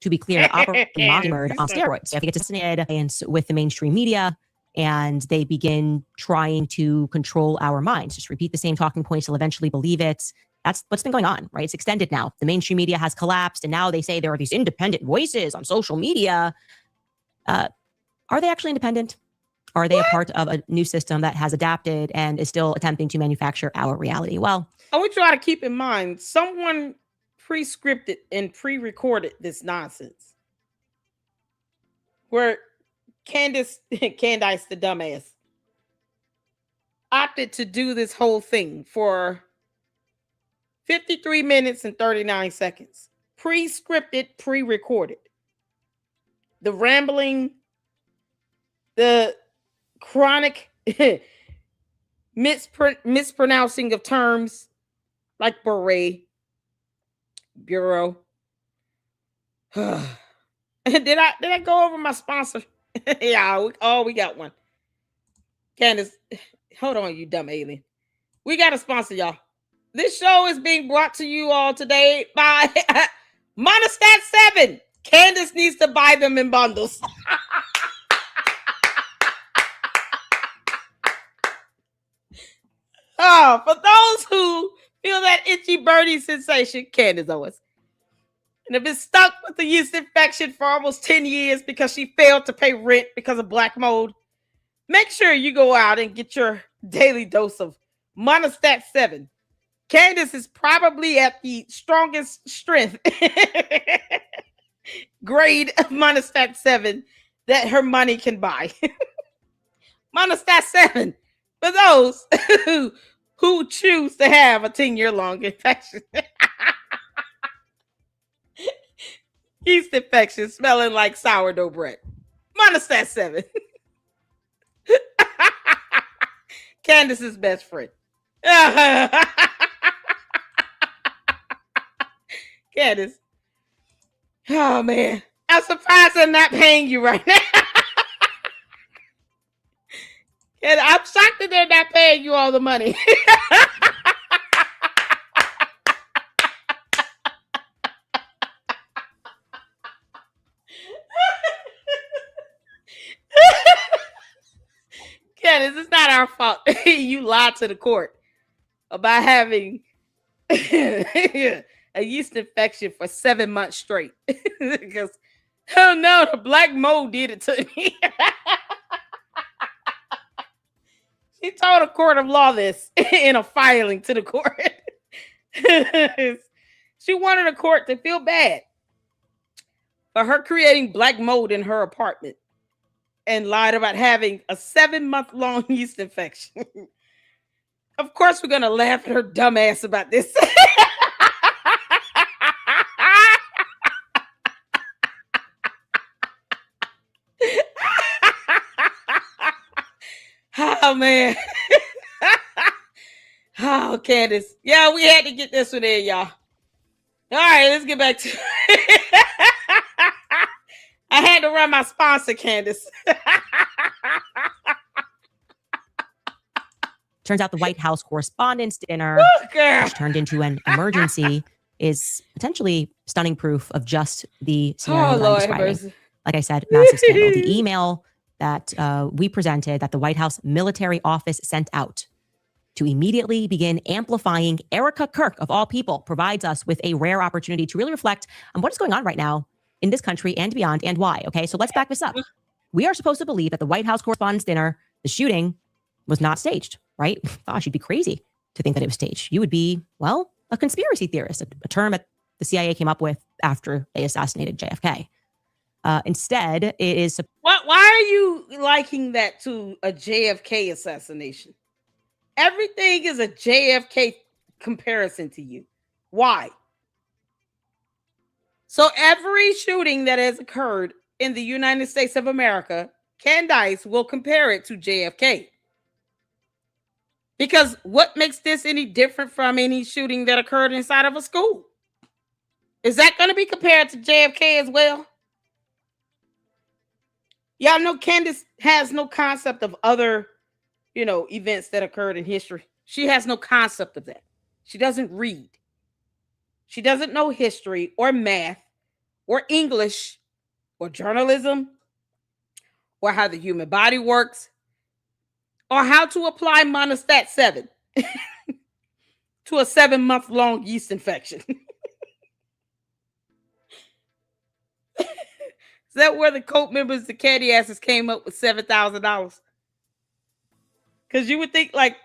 to be clear, Operation Mockingbird on steroids. I think it's an with the mainstream media, and they begin trying to control our minds. Just repeat the same talking points, they'll eventually believe it. That's what's been going on, right? It's extended now. The mainstream media has collapsed, and now they say there are these independent voices on social media. Are they actually independent? Are they a part of a new system that has adapted and is still attempting to manufacture our reality? Well,
I want you all to keep in mind, someone pre-scripted and pre-recorded this nonsense. Where Candace the dumbass, opted to do this whole thing for 53 minutes and 39 seconds. Pre-scripted, pre-recorded. The rambling, the chronic mispronouncing of terms like beret, bureau. Did I go over my sponsor? Yeah, we got one. Candace, hold on, you dumb alien. We got a sponsor, y'all. This show is being brought to you all today by Monostat 7. Candace needs to buy them in bundles. Oh, for those who feel that itchy birdie sensation, Candace Owens, and have been stuck with the yeast infection for almost 10 years because she failed to pay rent because of black mold, make sure you go out and get your daily dose of Monostat 7. Candace is probably at the strongest strength grade of Monostat 7 that her money can buy. Monostat 7 for those who choose to have a 10-year-long infection. Yeast infection smelling like sourdough bread. Monostat 7. Candace's best friend. Candace. Oh, man. I'm surprised I'm not paying you right now. And I'm shocked that they're not paying you all the money. Candace, it's not our fault. You lied to the court about having a yeast infection for 7 months straight. Because, oh no, the black mold did it to me. She told a court of law this in a filing to the court. She wanted the court to feel bad for her creating black mold in her apartment and lied about having a 7-month-long yeast infection. Of course, we're going to laugh at her dumb ass about this. Oh, man. Oh, Candace. Yeah, we had to get this one in, y'all. All right, let's get back to it. I had to run my sponsor, Candace.
Turns out the White House Correspondents' Dinner, which turned into an emergency, is potentially stunning proof of just the scenario that I'm describing. Like I said, massive scandal. The email that we presented that the White House Military Office sent out to immediately begin amplifying Erica Kirk, of all people, provides us with a rare opportunity to really reflect on what is going on right now in this country and beyond, and why. Okay, so let's back this up. We are supposed to believe that the White House Correspondents' Dinner, the shooting, was not staged, right? Gosh, you'd be crazy to think that it was staged. You would be, well, a conspiracy theorist, a term that the CIA came up with after they assassinated JFK. Instead, it is...
Why are you liking that to a JFK assassination? Everything is a JFK comparison to you. Why? So every shooting that has occurred in the United States of America, Candace will compare it to JFK. Because what makes this any different from any shooting that occurred inside of a school? Is that going to be compared to JFK as well? Y'all know Candace has no concept of other, events that occurred in history. She has no concept of that. She doesn't read. She doesn't know history or math or English or journalism or how the human body works or how to apply monostat 7 to a 7-month-long yeast infection. Is that where the cult members, the candy asses, came up with $7,000? Because you would think like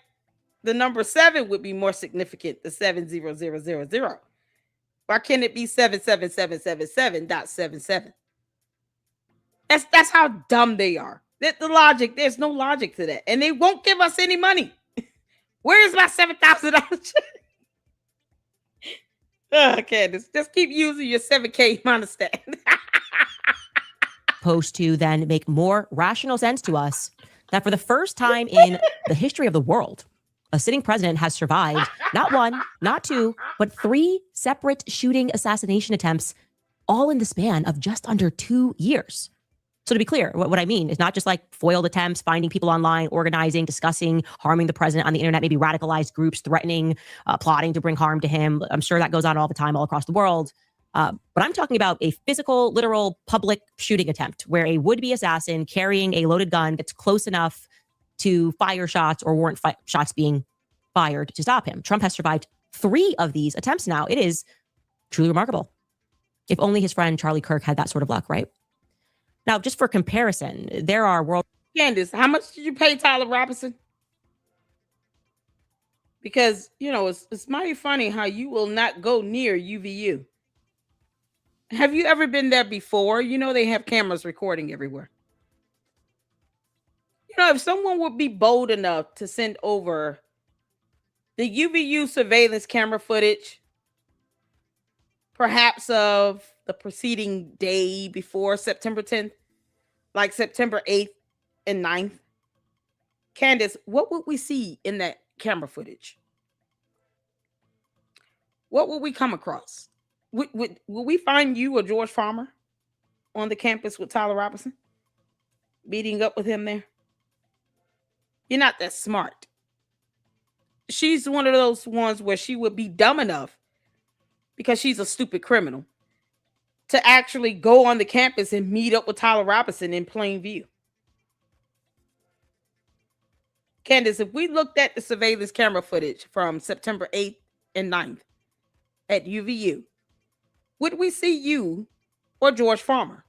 the number 7 would be more significant than 70000. Why can't it be 77777.77? That's how dumb they are. That the logic, there's no logic to that, and they won't give us any money. Where is my $7,000? Candace, just keep using your 7K monostat.
Supposed to then make more rational sense to us that for the first time in the history of the world, a sitting president has survived not one, not two, but 3 separate shooting assassination attempts, all in the span of just under 2 years. So to be clear, what I mean is not just like foiled attempts, finding people online, organizing, discussing, harming the president on the internet, maybe radicalized groups threatening, plotting to bring harm to him. I'm sure that goes on all the time all across the world. But I'm talking about a physical, literal, public shooting attempt where a would-be assassin carrying a loaded gun gets close enough to fire shots or warrant shots being fired to stop him. Trump has survived 3 of these attempts now. It is truly remarkable. If only his friend Charlie Kirk had that sort of luck, right? Now, just for comparison, there are world...
Candace, how much did you pay Tyler Robinson? Because, it's mighty funny how you will not go near UVU. Have you ever been there before? They have cameras recording everywhere. If someone would be bold enough to send over the UVU surveillance camera footage, perhaps of the preceding day before September 10th, like September 8th and 9th, Candace, what would we see in that camera footage? What would we come across? Would we find you or George Farmer on the campus with Tyler Robinson? Meeting up with him there? You're not that smart. She's one of those ones where she would be dumb enough, because she's a stupid criminal, to actually go on the campus and meet up with Tyler Robinson in plain view. Candace, if we looked at the surveillance camera footage from September 8th and 9th at UVU, would we see you or George Farmer?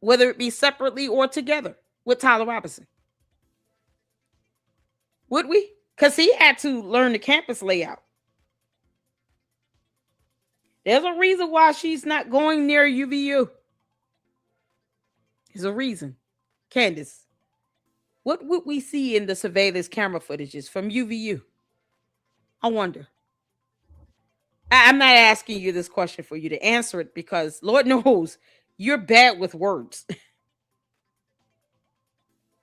Whether it be separately or together with Tyler Robinson. Would we? Because he had to learn the campus layout. There's a reason why she's not going near UVU. There's a reason. Candace, what would we see in the surveillance camera footages from UVU? I wonder. I'm not asking you this question for you to answer it, because Lord knows you're bad with words.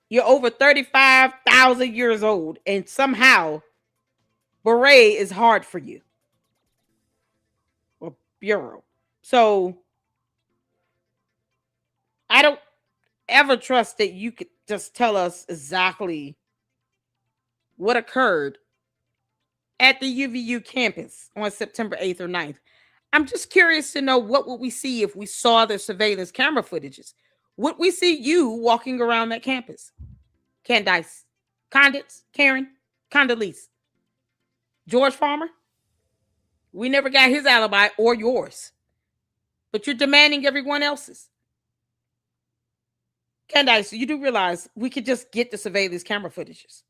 You're over 35,000 years old, and somehow beret is hard for you. Or bureau. So I don't ever trust that you could just tell us exactly what occurred at the UVU campus on September 8th or 9th. I'm just curious to know, what would we see if we saw the surveillance camera footages? Would we see you walking around that campus? Candace, Candace, Karen, Condoleezza, George Farmer? We never got his alibi or yours, but you're demanding everyone else's. Candace, you do realize we could just get the surveillance camera footages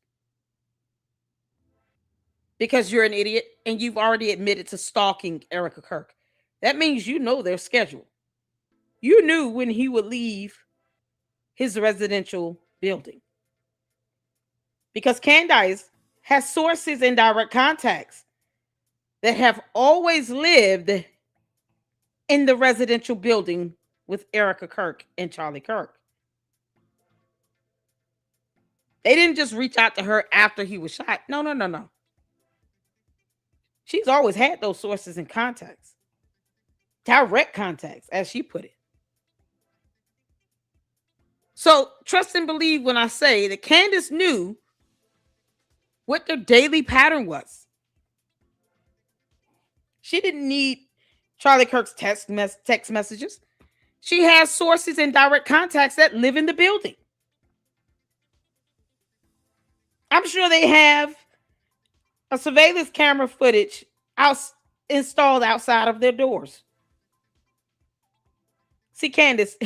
because you're an idiot and you've already admitted to stalking Erica Kirk. That means you know their schedule. You knew when he would leave his residential building because Candace has sources and direct contacts that have always lived in the residential building with Erica Kirk and Charlie Kirk. They didn't just reach out to her after he was shot. No. She's always had those sources and contacts. Direct contacts, as she put it. So trust and believe when I say that Candace knew what their daily pattern was. She didn't need Charlie Kirk's text messages. She has sources and direct contacts that live in the building. I'm sure they have a surveillance camera footage installed outside of their doors. See, Candace,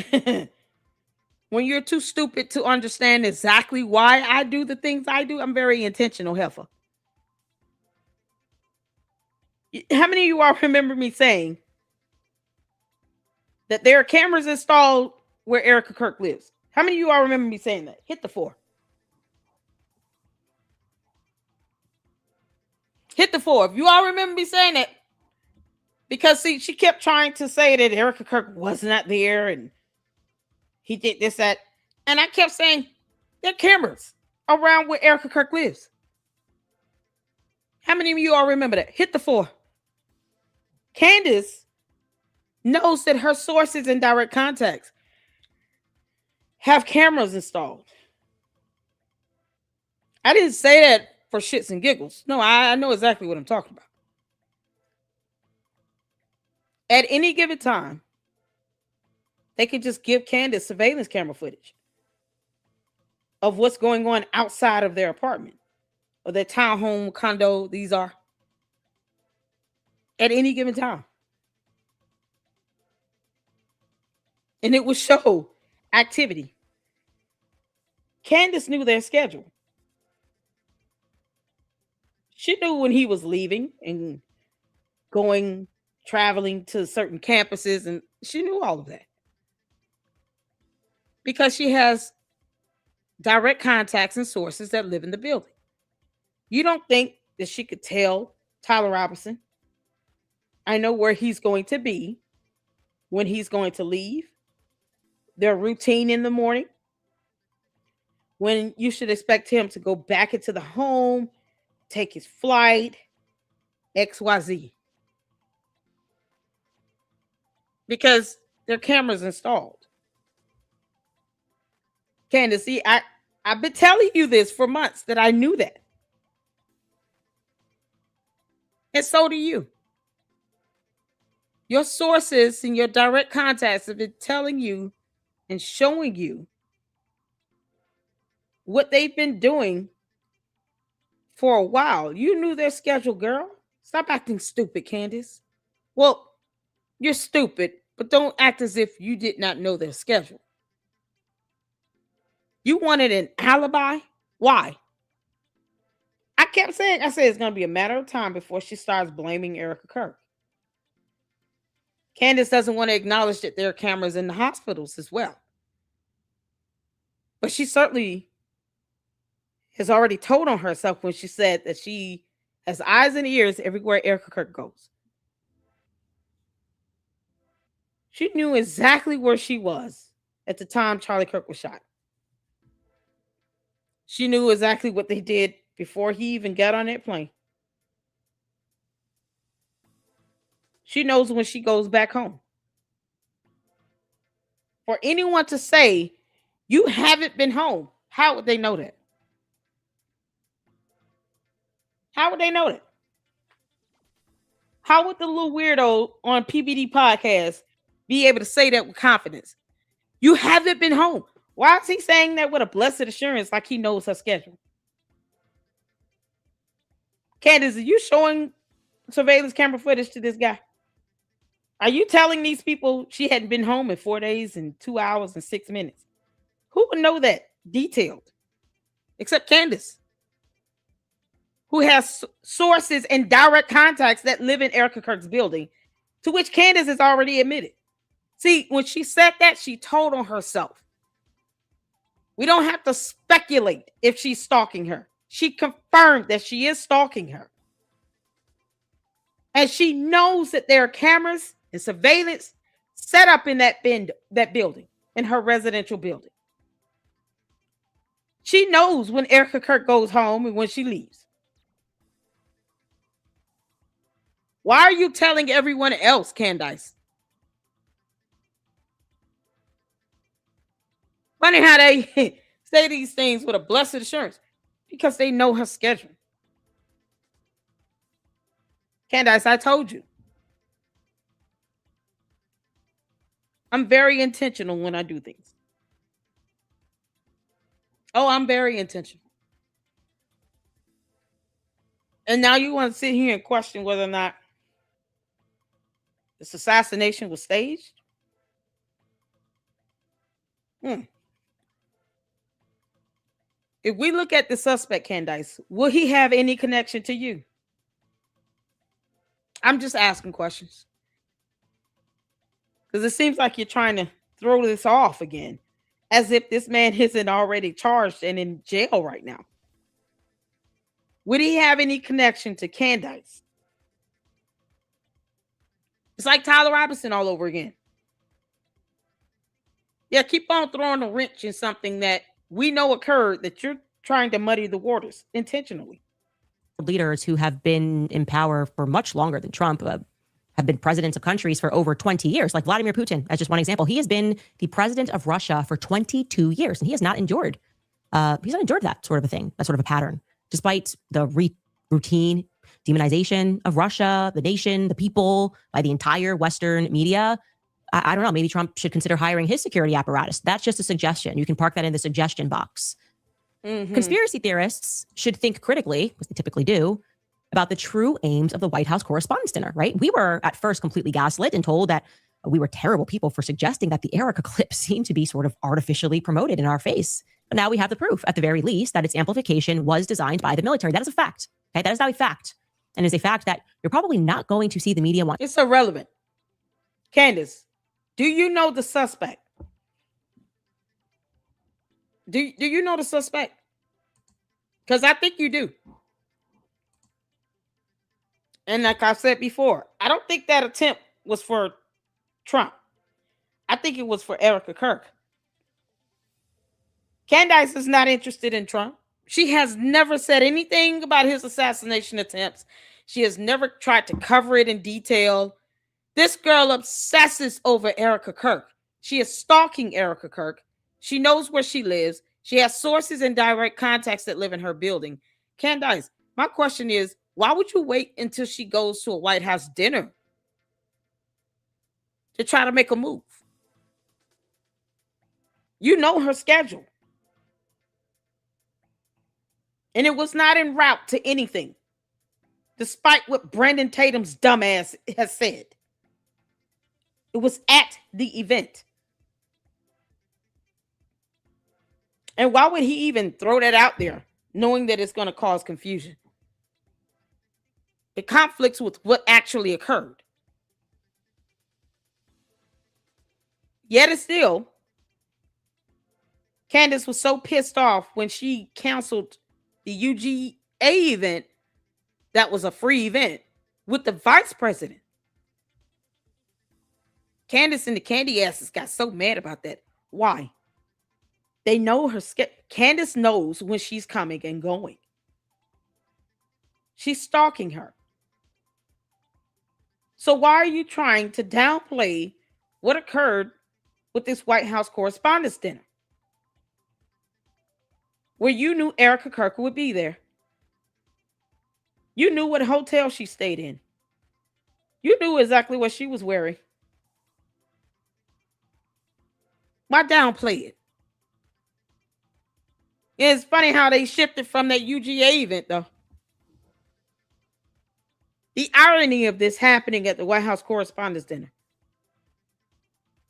when you're too stupid to understand exactly why I do the things I do, I'm very intentional, heifer. How many of you all remember me saying that there are cameras installed where Erica Kirk lives? How many of you all remember me saying that? Hit the 4. Hit the 4. If you all remember me saying that, because see, she kept trying to say that Erica Kirk was not there and he did this, that. And I kept saying, there are cameras around where Erica Kirk lives. How many of you all remember that? Hit the 4. Candace knows that her sources and direct contacts have cameras installed. I didn't say that for shits and giggles. No, I know exactly what I'm talking about. At any given time, they can just give Candace surveillance camera footage of what's going on outside of their apartment or their townhome, condo. These are at any given time. And it would show activity. Candace knew their schedule. She knew when he was leaving and going, traveling to certain campuses, and she knew all of that. Because she has direct contacts and sources that live in the building. You don't think that she could tell Tyler Robinson, I know where he's going to be, when he's going to leave, their routine in the morning, when you should expect him to go back into the home, take his flight, XYZ. Because there are cameras installed. Candace, see, I've been telling you this for months, that I knew that. And so do you. Your sources and your direct contacts have been telling you and showing you what they've been doing for a while. You knew their schedule, girl. Stop acting stupid, Candace. Well, you're stupid, but don't act as if you did not know their schedule. You wanted an alibi? Why? I kept saying, I said it's going to be a matter of time before she starts blaming Erica Kirk. Candace doesn't want to acknowledge that there are cameras in the hospitals as well. But she certainly has already told on herself when she said that she has eyes and ears everywhere Erica Kirk goes. She knew exactly where she was at the time Charlie Kirk was shot. She knew exactly what they did before he even got on that plane. She knows when she goes back home for anyone to say you haven't been home. How would they know that? How would they know that? How would the little weirdo on PBD podcast be able to say that with confidence? You haven't been home. Why is he saying that with a blessed assurance like he knows her schedule? Candace, are you showing surveillance camera footage to this guy? Are you telling these people she hadn't been home in 4 days and 2 hours and 6 minutes? Who would know that detailed? Except Candace, who has sources and direct contacts that live in Erica Kirk's building, to which Candace has already admitted. See, when she said that, she told on herself. We don't have to speculate if she's stalking her. She confirmed that she is stalking her. And she knows that there are cameras and surveillance set up in that building, in her residential building. She knows when Erica Kirk goes home and when she leaves. Why are you telling everyone else, Candace? Funny how they say these things with a blessed assurance, because they know her schedule. Candace, I told you. I'm very intentional when I do things. Oh, I'm very intentional. And now you want to sit here and question whether or not this assassination was staged? If we look at the suspect, Candace, will he have any connection to you? I'm just asking questions. Because it seems like you're trying to throw this off again, as if this man isn't already charged and in jail right now. Would he have any connection to Candace? It's like Tyler Robinson all over again. Yeah, keep on throwing a wrench in something that we know occurred, that you're trying to muddy the waters intentionally.
Leaders who have been in power for much longer than Trump have been presidents of countries for over 20 years, like Vladimir Putin, as just one example. He has been the president of Russia for 22 years, and he has not endured that sort of a thing, that sort of a pattern, despite the routine demonization of Russia, the nation, the people, by the entire Western media. I don't know, maybe Trump should consider hiring his security apparatus. That's just a suggestion. You can park that in the suggestion box. Mm-hmm. Conspiracy theorists should think critically, as they typically do, about the true aims of the White House Correspondents' Dinner, right? We were at first completely gaslit and told that we were terrible people for suggesting that the Erica clip seemed to be sort of artificially promoted in our face. But now we have the proof, at the very least, that its amplification was designed by the military. That is a fact. Okay? That is now a fact. And is a fact that you're probably not going to see the media want.
It's irrelevant. Candace, do you know the suspect? Do you know the suspect? Because I think you do. And like I said before, I don't think that attempt was for Trump. I think it was for Erica Kirk. Candace is not interested in Trump. She has never said anything about his assassination attempts. She has never tried to cover it in detail. This girl obsesses over Erica Kirk. She is stalking Erica Kirk. She knows where she lives. She has sources and direct contacts that live in her building. Candace, my question is, why would you wait until she goes to a White House dinner to try to make a move? You know her schedule. And it was not en route to anything, despite what Brandon Tatum's dumbass has said. It was at the event. And why would he even throw that out there, knowing that it's going to cause confusion? It conflicts with what actually occurred. Yet and still, Candace was so pissed off when she canceled the UGA event that was a free event with the vice president. Candace and the candy asses got so mad about that. Why? They know her. Candace knows when she's coming and going. She's stalking her. So why are you trying to downplay what occurred with this White House Correspondents' Dinner, where you knew Erica Kirk would be there. You knew what hotel she stayed in. You knew exactly what she was wearing. Why downplay it? It's funny how they shifted from that UGA event, though. The irony of this happening at the White House Correspondents' Dinner.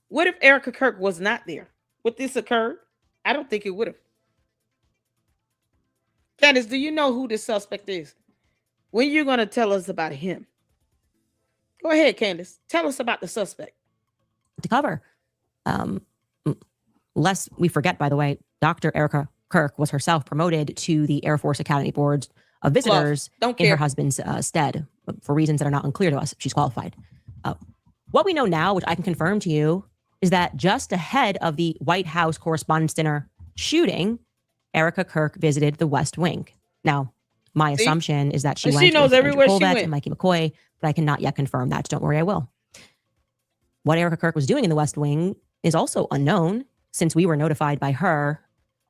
What if Erica Kirk was not there? Would this occur? I don't think it would have. Candace, do you know who this suspect is? When are you going to tell us about him? Go ahead, Candace. Tell us about the suspect.
To cover. Lest we forget, by the way, Dr. Erica Kirk was herself promoted to the Air Force Academy Board of Visitors in her husband's stead for reasons that are not unclear to us. She's qualified. What we know now, which I can confirm to you, is that just ahead of the White House Correspondents' Dinner shooting, Erica Kirk visited the West Wing. Now, my assumption is that she went
knows
with
everywhere
Andrew
she
Colvett
went.
and Mikey McCoy, but I cannot yet confirm that. Don't worry, I will. What Erica Kirk was doing in the West Wing is also unknown, since we were notified by her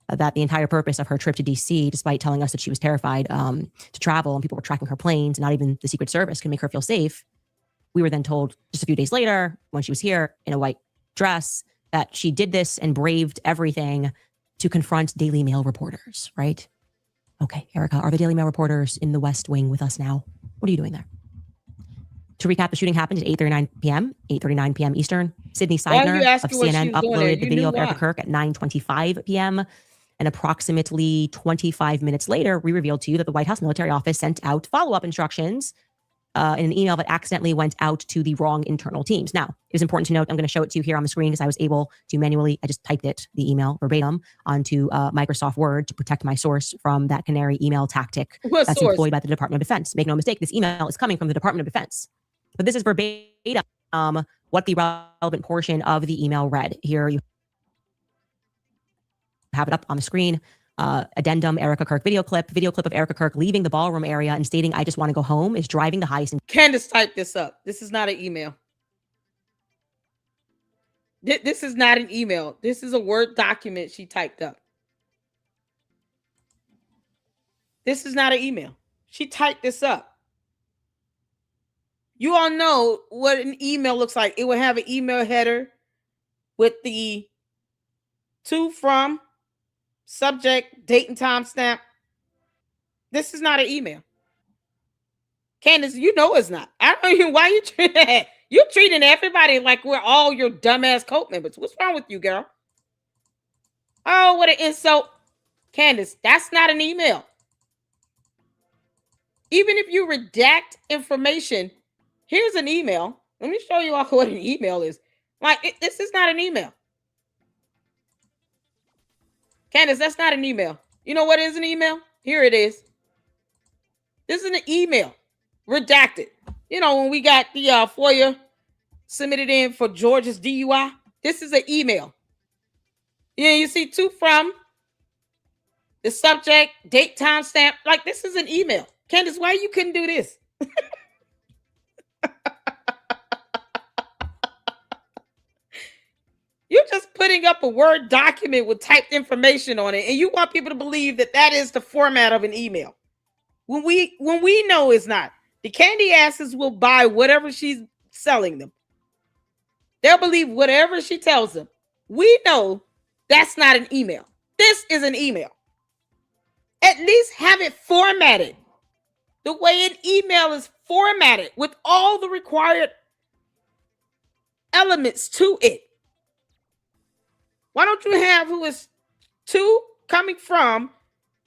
that the entire purpose of her trip to DC, despite telling us that she was terrified to travel and people were tracking her planes, not even the Secret Service can make her feel safe. We were then told just a few days later, when she was here in a white dress, that she did this and braved everything to confront Daily Mail reporters, right? Okay, Erica, are the Daily Mail reporters in the West Wing with us now? What are you doing there? To recap, the shooting happened at 8:39 p.m., 8:39 p.m. Eastern. Sydney Seidner of CNN uploaded the video of Erica Kirk at 9:25 p.m. And approximately 25 minutes later, we revealed to you that the White House Military Office sent out follow-up instructions in an email that accidentally went out to the wrong internal teams. Now, it was important to note, I'm going to show it to you here on the screen because I was able to manually, I just typed it, the email verbatim, onto Microsoft Word to protect my source from that canary email tactic that's employed by the Department of Defense. Make no mistake, this email is coming from the Department of Defense. But this is verbatim what the relevant portion of the email read. Here you have it up on the screen. Addendum, Erica Kirk video clip of Erica Kirk leaving the ballroom area and stating, "I just want to go home," is driving the highest.
Candace typed this up. This is not an email. This is not an email. This is a Word document she typed up. This is not an email. She typed this up. You all know what an email looks like. It will have an email header with the to, from, subject, date, and timestamp. This is not an email. Candace, you know it's not. I don't know why you treat that. You're treating everybody like we're all your dumbass cult members. What's wrong with you, girl? Oh, what an insult. Candace, that's not an email. Even if you redact information, here's an email. Let me show you all what an email is. This is not an email. Candace, that's not an email. You know what is an email? Here it is. This is an email. Redacted. You know, when we got the FOIA submitted in for George's DUI, this is an email. Yeah, you see to, from, the subject, date, timestamp. Like, this is an email. Candace, why you couldn't do this? You're just putting up a Word document with typed information on it, and you want people to believe that that is the format of an email. When we know it's not. The candy asses will buy whatever she's selling them. They'll believe whatever she tells them. We know that's not an email. This is an email. At least have it formatted the way an email is formatted with all the required elements to it. Why don't you have who is to, coming from,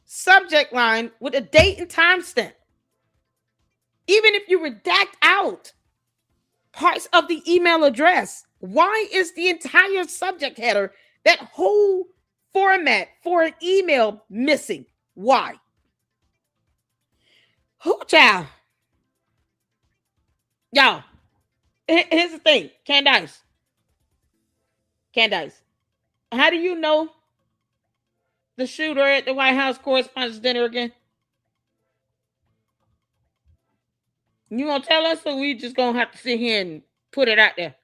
subject line with a date and timestamp? Even if you redact out parts of the email address, why is the entire subject header, that whole format for an email, missing? Why? Who, child? Y'all, here's the thing. Candace, how do you know the shooter at the White House Correspondents' Dinner again? You gonna tell us, or we just gonna have to sit here and put it out there?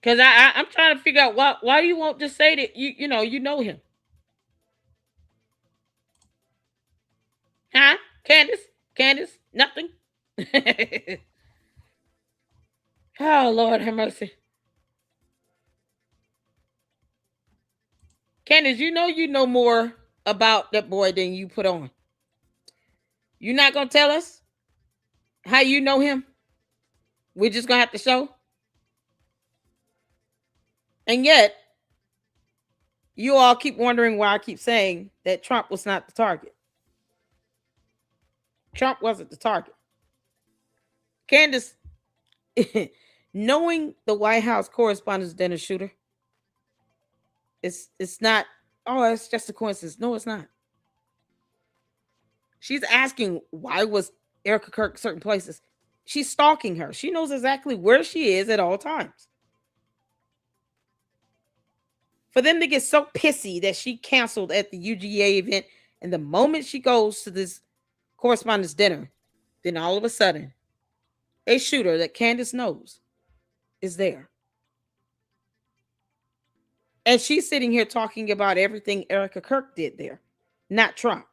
Because I'm trying to figure out why you won't just say that you know him. Huh? Candace? Nothing? Oh, Lord have mercy. Candace, you know more about that boy than you put on. You're not going to tell us how you know him? We're just going to have to show? And yet, you all keep wondering why I keep saying that Trump was not the target. Trump wasn't the target. Candace, knowing the White House Correspondents' Dinner shooter, it's not, it's just a coincidence. No, it's not. She's asking why was Erica Kirk certain places. She's stalking her. She knows exactly where she is at all times. For them to get so pissy that she canceled at the UGA event, and the moment she goes to this correspondence dinner, then all of a sudden, a shooter that Candace knows is there. And she's sitting here talking about everything Erica Kirk did there, not Trump.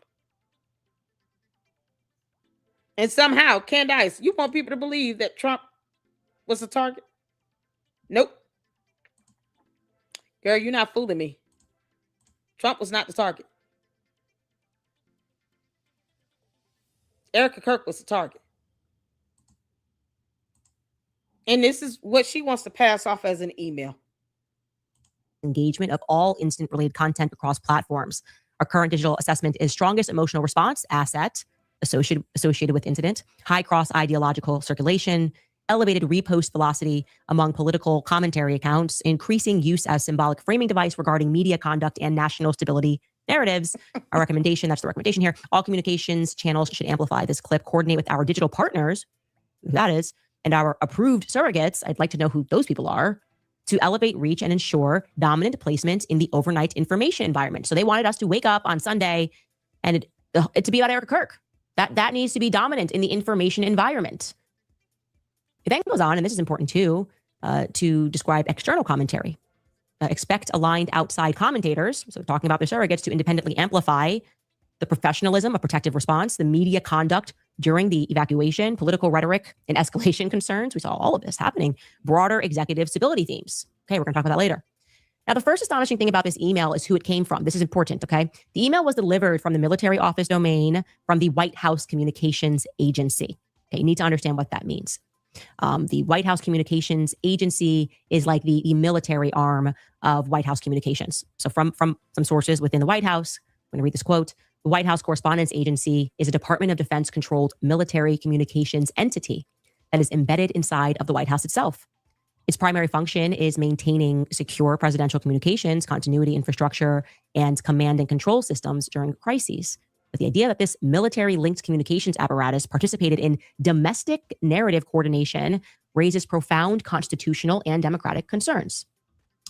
And somehow, Candace, you want people to believe that Trump was the target? Nope. Girl, you're not fooling me. Trump was not the target. Erica Kirk was the target. And this is what she wants to pass off as an email.
Engagement of all instant-related content across platforms. Our current digital assessment is strongest emotional response asset associated with incident, high cross-ideological circulation, elevated repost velocity among political commentary accounts, increasing use as symbolic framing device regarding media conduct and national stability narratives. Our recommendation, that's the recommendation here, all communications channels should amplify this clip, coordinate with our digital partners, who that is, and our approved surrogates, I'd like to know who those people are, to elevate reach and ensure dominant placement in the overnight information environment. So they wanted us to wake up on Sunday and it to be about Erica Kirk. That needs to be dominant in the information environment. It then goes on, and this is important too, to describe external commentary. Expect aligned outside commentators, so talking about their surrogates, to independently amplify the professionalism of protective response, the media conduct during the evacuation, political rhetoric and escalation concerns. We saw all of this happening. Broader executive stability themes. Okay, we're going to talk about that later. Now, the first astonishing thing about this email is who it came from. This is important, okay? The email was delivered from the military office domain from the White House Communications Agency. Okay, you need to understand what that means. The White House Communications Agency is like the military arm of White House Communications. So from some sources within the White House, I'm going to read this quote. The White House Correspondents Agency is a Department of Defense-controlled military communications entity that is embedded inside of the White House itself. Its primary function is maintaining secure presidential communications, continuity infrastructure, and command and control systems during crises. But the idea that this military-linked communications apparatus participated in domestic narrative coordination raises profound constitutional and democratic concerns.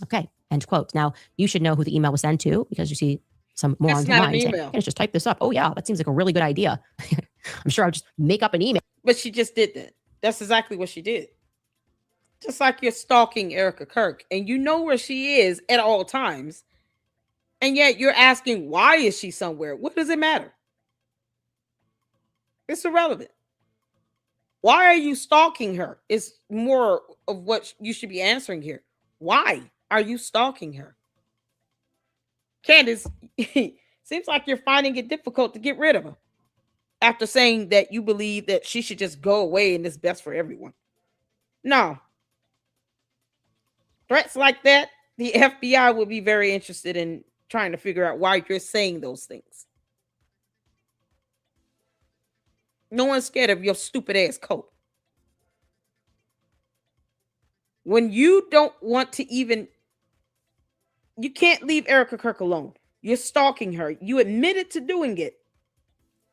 Okay, end quote. Now, you should know who the email was sent to because you see some morons online saying, "Candace, just type this up." Oh yeah, that seems like a really good idea. I'm sure I'll just make up an email.
But she just did that. That's exactly what she did. Just like you're stalking Erica Kirk and you know where she is at all times. And yet you're asking, why is she somewhere? What does it matter? It's irrelevant. Why are you stalking her? It's more of what you should be answering here. Why are you stalking her? Candace, seems like you're finding it difficult to get rid of her after saying that you believe that she should just go away and it's best for everyone. No. Threats like that, the FBI will be very interested in trying to figure out why you're saying those things. No one's scared of your stupid ass coat. When you don't want to even, you can't leave Erica Kirk alone. You're stalking her. You admitted to doing it,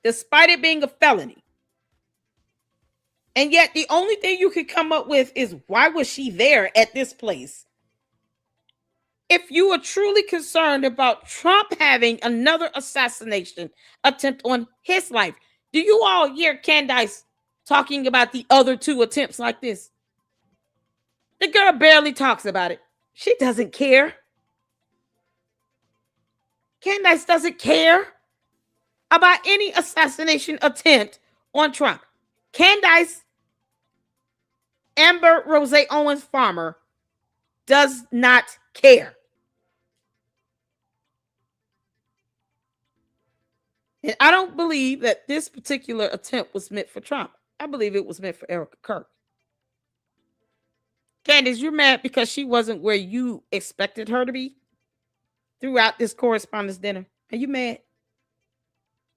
despite it being a felony. And yet the only thing you could come up with is, why was she there at this place? If you are truly concerned about Trump having another assassination attempt on his life, do you all hear Candace talking about the other two attempts like this? The girl barely talks about it. She doesn't care. Candace doesn't care about any assassination attempt on Trump. Candace Amber Rose Owens Farmer does not care. And I don't believe that this particular attempt was meant for Trump. I believe it was meant for Erica Kirk. Candace, you're mad because she wasn't where you expected her to be throughout this correspondence dinner. Are you mad?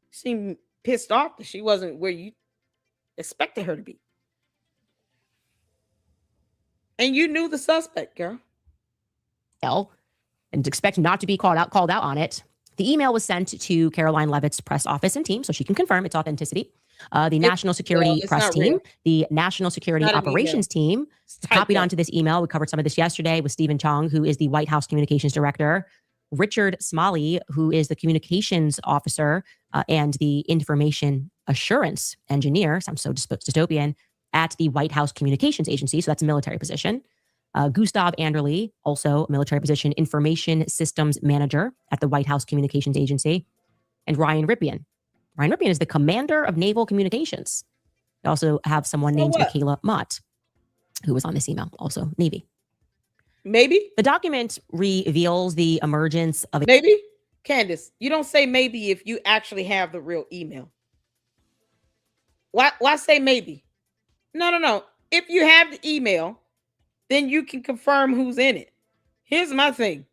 You seem pissed off that she wasn't where you expected her to be. And you knew the suspect, girl.
And expect not to be called out on it. The email was sent to Caroline Levitt's press office and team, so she can confirm its authenticity. The National Security Press Team, the National Security Operations Team copied onto this email. We covered some of this yesterday with Stephen Chong, who is the White House Communications Director, Richard Smalley, who is the Communications Officer and the Information Assurance Engineer. Sounds so dystopian, at the White House Communications Agency. So that's a military position. Gustav Anderle, also a military position, Information Systems Manager at the White House Communications Agency. And Ryan Ripien. Ryan Ripien is the Commander of Naval Communications. We also have someone named Michaela Mott, who was on this email, also Navy.
Maybe.
The document reveals the emergence of...
Maybe? Candace, you don't say maybe if you actually have the real email. Why say maybe? No. If you have the email, then you can confirm who's in it. Here's my thing.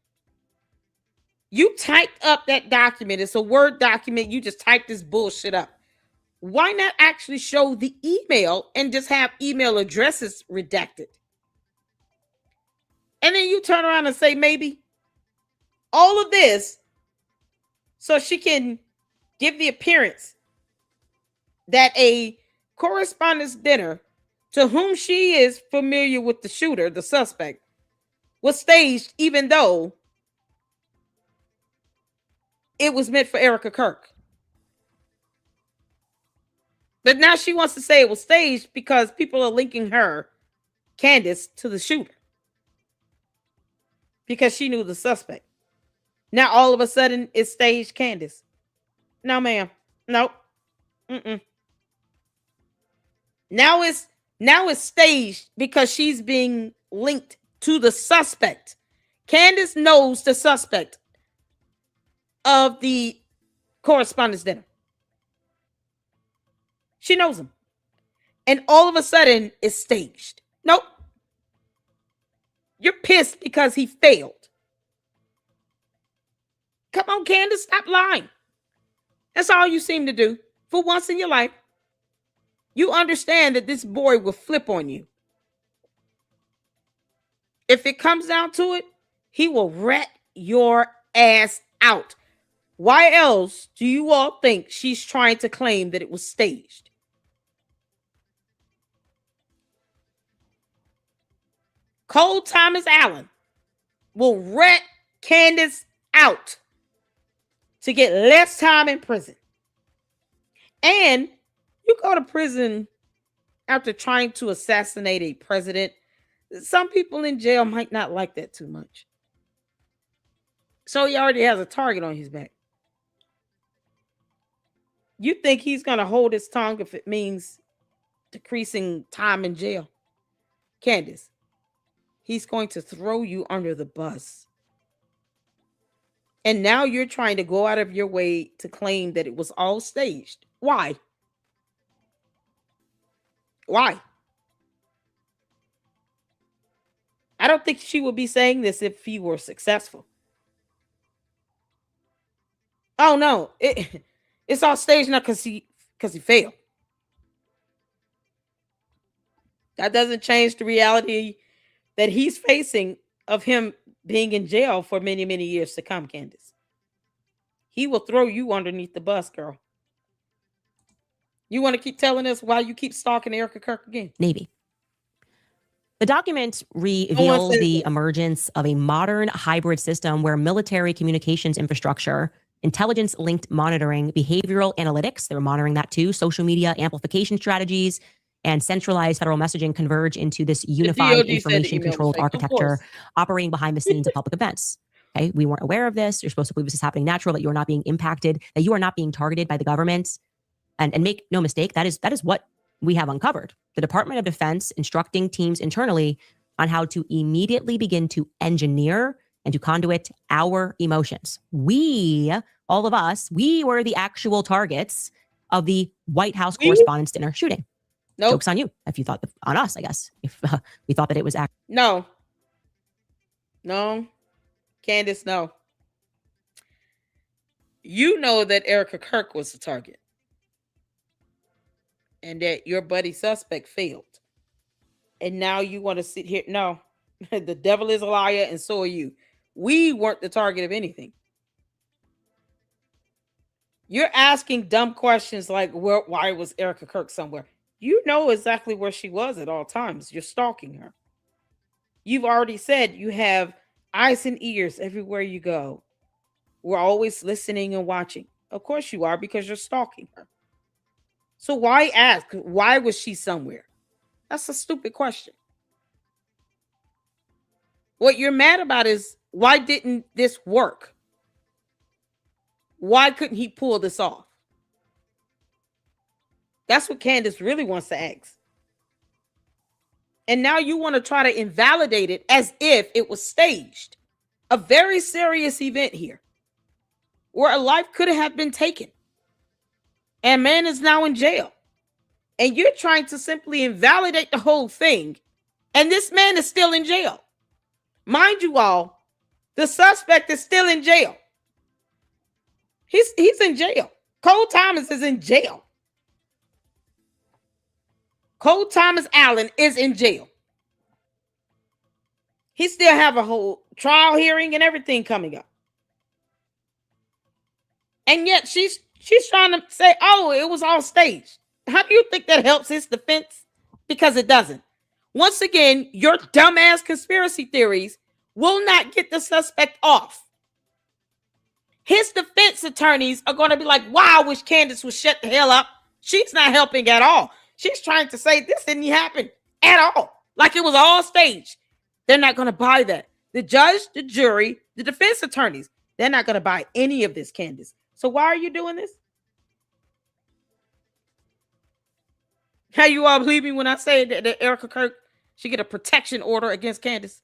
You typed up that document. It's a Word document. You just typed this bullshit up. Why not actually show the email and just have email addresses redacted? And then you turn around and say maybe. All of this so she can give the appearance that a correspondence dinner to whom she is familiar with the shooter, the suspect, was staged even though it was meant for Erica Kirk. But now she wants to say it was staged because people are linking her, Candace, to the shooter. Because she knew the suspect. Now all of a sudden it's staged Candace. No, ma'am. Nope. Now it's staged because she's being linked to the suspect. Candace knows the suspect of the correspondence dinner. She knows him. And all of a sudden it's staged. Nope. You're pissed because he failed. Come on, Candace, stop lying. That's all you seem to do. For once in your life, you understand that this boy will flip on you. If it comes down to it, he will rat your ass out. Why else do you all think she's trying to claim that it was staged? Cole Thomas Allen will rat Candace out to get less time in prison. And you go to prison after trying to assassinate a president. Some people in jail might not like that too much. So he already has a target on his back. You think he's going to hold his tongue if it means decreasing time in jail? Candace, he's going to throw you under the bus. And now you're trying to go out of your way to claim that it was all staged. Why? Why? I don't think she would be saying this if he were successful. Oh no, it's all staged now because he failed. That doesn't change the reality that he's facing of him being in jail for many, many years to come, Candace. He will throw you underneath the bus, girl. You want to keep telling us why you keep stalking Erica Kirk again?
Navy. The document reveals the emergence of a modern hybrid system where military communications infrastructure, intelligence-linked monitoring, behavioral analytics, they were monitoring that too, social media amplification strategies, and centralized federal messaging converge into this unified
DOD said the
information
email was
controlled
fake. Of
architecture
course.
operating behind the scenes of public events. Okay, we weren't aware of this. You're supposed to believe this is happening natural, that you are not being impacted, that you are not being targeted by the government. And make no mistake, that is what we have uncovered. The Department of Defense instructing teams internally on how to immediately begin to engineer and to conduit our emotions. We, all of us, we were the actual targets of the White House Correspondents' Dinner shooting.
Nope.
Joke's on you if you thought on us, I guess. If we thought that it was
No. Candace, no. You know that Erica Kirk was the target. And that your buddy suspect failed. And now you want to sit here. No. The devil is a liar and so are you. We weren't the target of anything. You're asking dumb questions like, why was Erica Kirk somewhere? You know exactly where she was at all times. You're stalking her. You've already said you have eyes and ears everywhere you go. We're always listening and watching. Of course you are, because you're stalking her. So why ask? Why was she somewhere? That's a stupid question. What you're mad about is, why didn't this work? Why couldn't he pull this off? That's what Candace really wants to ask. And now you want to try to invalidate it as if it was staged. A very serious event here where a life could have been taken. And man is now in jail. And you're trying to simply invalidate the whole thing. And this man is still in jail. Mind you all, the suspect is still in jail. He's in jail. Cole Thomas is in jail. Cole Thomas Allen is in jail. He still have a whole trial hearing and everything coming up. And yet she's trying to say, oh, it was all staged. How do you think that helps his defense? Because it doesn't. Once again, your dumbass conspiracy theories will not get the suspect off. His defense attorneys are going to be like, wow, I wish Candace would shut the hell up. She's not helping at all. She's trying to say this didn't happen at all. Like it was all staged. They're not going to buy that. The judge, the jury, the defense attorneys, they're not going to buy any of this, Candace. So why are you doing this? How you all believe me when I say that Erica Kirk should get a protection order against Candace?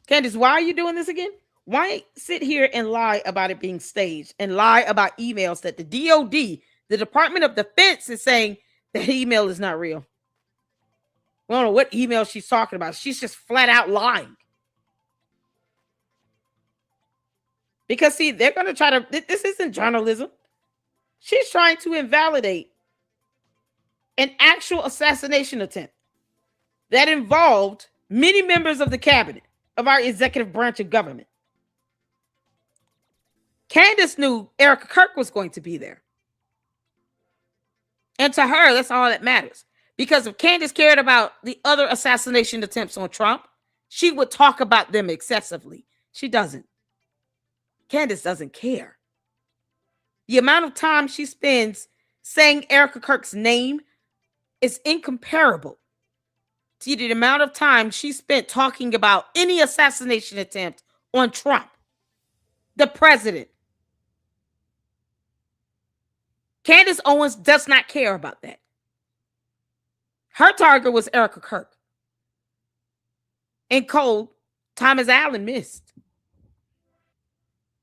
Candace, why are you doing this again? Why sit here and lie about it being staged and lie about emails that the DOD, the Department of Defense, is saying that email is not real? We don't know what email she's talking about. She's just flat out lying. Because, see, they're going to try to, this isn't journalism. She's trying to invalidate an actual assassination attempt that involved many members of the cabinet, of our executive branch of government. Candace knew Erica Kirk was going to be there. And to her, that's all that matters. Because if Candace cared about the other assassination attempts on Trump, she would talk about them excessively. She doesn't. Candace doesn't care. The amount of time she spends saying Erica Kirk's name is incomparable to the amount of time she spent talking about any assassination attempt on Trump, the president. Candace Owens does not care about that. Her target was Erica Kirk. And Cole Thomas Allen missed.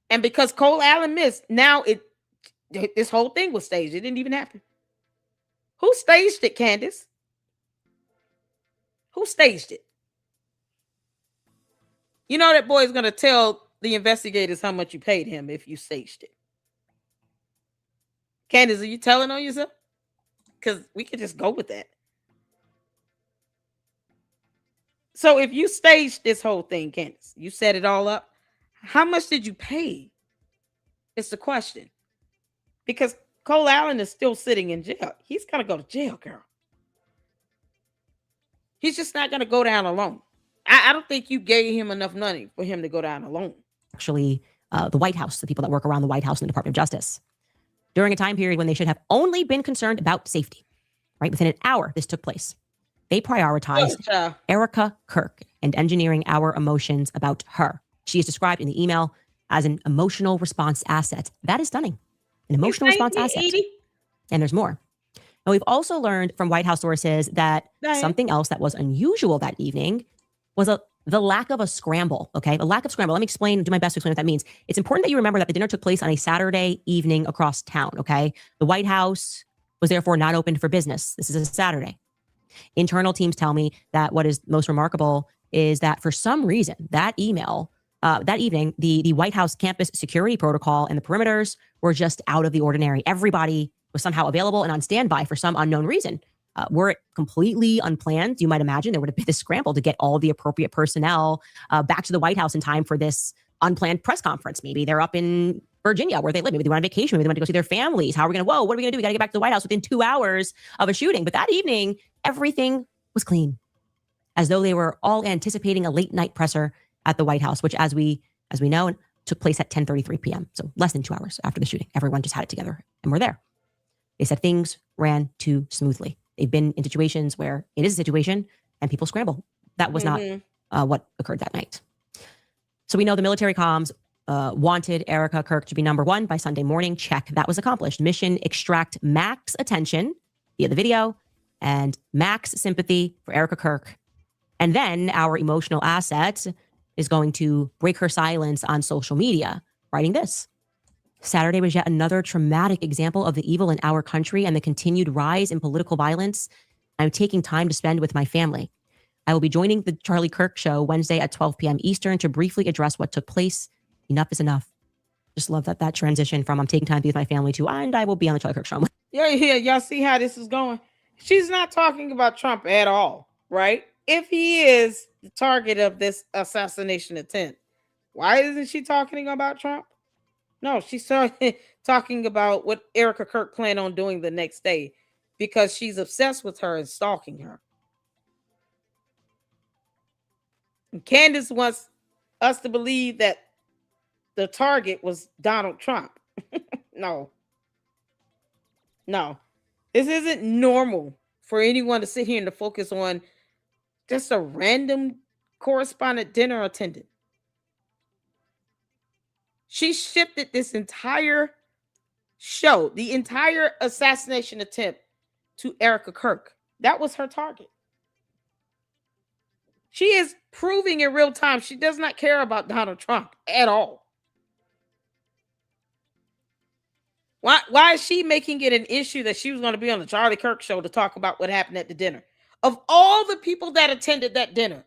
And because Cole Allen missed, now this whole thing was staged. It didn't even happen. Who staged it, Candace? Who staged it? You know that boy is going to tell the investigators how much you paid him if you staged it. Candace, are you telling on yourself? Because we could just go with that. So if you staged this whole thing, Candace, you set it all up, how much did you pay? It's the question. Because Cole Allen is still sitting in jail. He's going to go to jail, girl. He's just not going to go down alone. I don't think you gave him enough money for him to go down alone.
Actually, the White House, the people that work around the White House and the Department of Justice. during a time period when they should have only been concerned about safety, right? Within an hour, this took place. They prioritized Erica Kirk and engineering our emotions about her. She is described in the email as an emotional response asset. That is stunning. An emotional response asset. And there's more. Now, we've also learned from White House sources that something else that was unusual that evening was the lack of a scramble, okay? A lack of scramble. Let me do my best to explain what that means. It's important that you remember that the dinner took place on a Saturday evening across town, okay? The White House was therefore not open for business. This is a Saturday. Internal teams tell me that what is most remarkable is that for some reason, that evening, the White House campus security protocol and the perimeters were just out of the ordinary. Everybody was somehow available and on standby for some unknown reason. Were it completely unplanned, you might imagine there would have been this scramble to get all the appropriate personnel back to the White House in time for this unplanned press conference. Maybe they're up in Virginia where they live. Maybe they went on vacation. Maybe they went to go see their families. What are we going to do? We got to get back to the White House within 2 hours of a shooting. But that evening, everything was clean, as though they were all anticipating a late night presser at the White House, which as we know, took place at 10:33 p.m. So less than 2 hours after the shooting. Everyone just had it together and we're there. They said things ran too smoothly. They've been in situations where it is a situation and people scramble. That was not what occurred that night. So we know the military comms wanted Erica Kirk to be number one by Sunday morning. Check. That was accomplished. Mission: extract max attention via the video and max sympathy for Erica Kirk. And then our emotional asset is going to break her silence on social media, writing this. Saturday was yet another traumatic example of the evil in our country and the continued rise in political violence. I'm taking time to spend with my family. I will be joining the Charlie Kirk Show Wednesday at 12 p.m. Eastern to briefly address what took place. Enough is enough. Just love that transition from I'm taking time to be with my family to and I will be on the Charlie Kirk Show.
Yeah, y'all see how this is going? She's not talking about Trump at all, right? If he is the target of this assassination attempt, why isn't she talking about Trump? No, she's talking about what Erica Kirk planned on doing the next day because she's obsessed with her and stalking her. And Candace wants us to believe that the target was Donald Trump. No. This isn't normal for anyone to sit here and to focus on just a random correspondent dinner attendant. She shifted this entire show, the entire assassination attempt, to Erica Kirk. That was her target. She is proving in real time she does not care about Donald Trump at all. Why is she making it an issue that she was going to be on the Charlie Kirk Show to talk about what happened at the dinner? Of all the people that attended that dinner,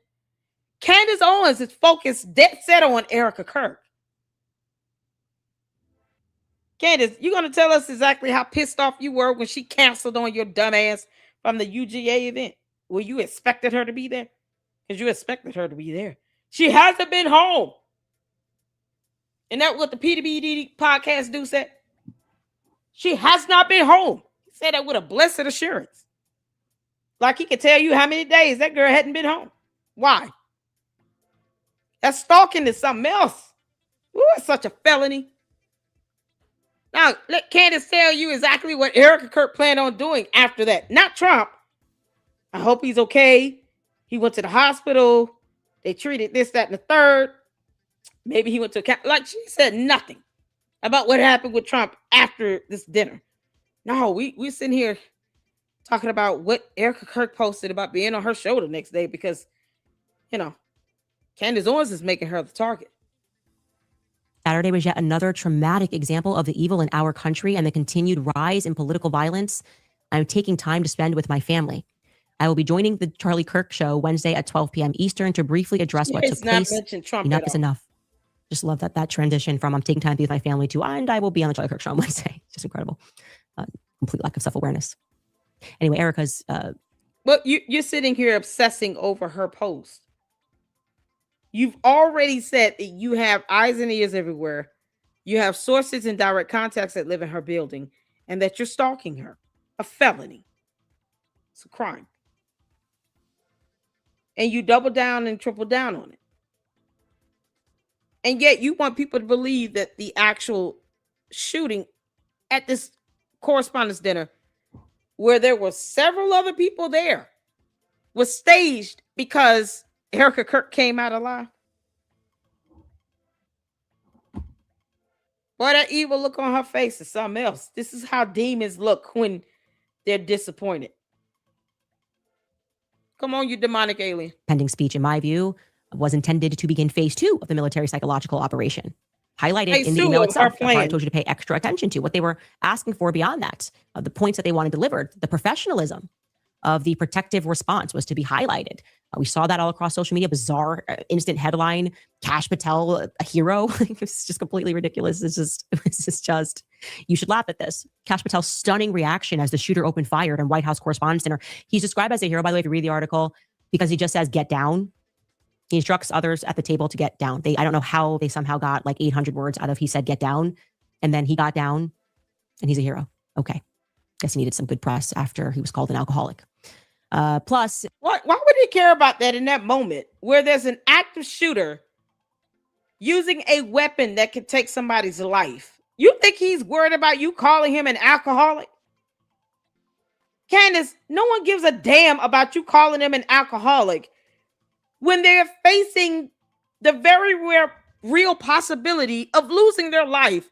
Candace Owens is focused dead set on Erica Kirk. Candace, you going to tell us exactly how pissed off you were when she canceled on your dumb ass from the UGA event? Well, you expected her to be there? Because you expected her to be there. She hasn't been home. Isn't that what the PWD podcast do said? She has not been home. He said that with a blessed assurance. Like he could tell you how many days that girl hadn't been home. Why? That stalking is something else. Ooh, it's such a felony. Now, let Candace tell you exactly what Erica Kirk planned on doing after that. Not Trump. I hope he's okay. He went to the hospital. They treated this, that, and the third. Maybe he went to like she said nothing about what happened with Trump after this dinner. No, we sitting here talking about what Erica Kirk posted about being on her show the next day because, Candace Owens is making her the target.
Saturday was yet another traumatic example of the evil in our country and the continued rise in political violence. I'm taking time to spend with my family. I will be joining the Charlie Kirk Show Wednesday at 12 p.m. Eastern to briefly address what took place. Enough is enough. Just love that transition from I'm taking time to be with my family to and I will be on the Charlie Kirk Show on Wednesday. It's just incredible. Complete lack of self-awareness. Anyway, Erica's...
Well, you're sitting here obsessing over her post. You've already said that you have eyes and ears everywhere. You have sources and direct contacts that live in her building and that you're stalking her. A felony. It's a crime. And you double down and triple down on it. And yet you want people to believe that the actual shooting at this correspondence dinner where there were several other people there was staged because Erica Kirk came out alive? Boy, that evil look on her face is something else. This is how demons look when they're disappointed. Come on, you demonic alien.
Pending speech, in my view, was intended to begin phase 2 of the military psychological operation. Highlighted
Phase
in the
2
email
of her
itself. That's why I
plan.
told you to pay extra attention to what they were asking for beyond that. The points that they wanted delivered, the professionalism of the protective response was to be highlighted. We saw that all across social media. Bizarre instant headline, Kash Patel, a hero. It's just completely ridiculous. It's just, you should laugh at this. Kash Patel's stunning reaction as the shooter opened fire at White House Correspondents' Dinner. He's described as a hero, by the way, if you read the article, because he just says, get down. He instructs others at the table to get down. I don't know how they somehow got like 800 words out of he said, get down. And then he got down and he's a hero. Okay. Guess he needed some good press after he was called an alcoholic. Plus,
why would he care about that in that moment where there's an active shooter using a weapon that could take somebody's life? You think he's worried about you calling him an alcoholic? Candace, no one gives a damn about you calling him an alcoholic when they're facing the very real possibility of losing their life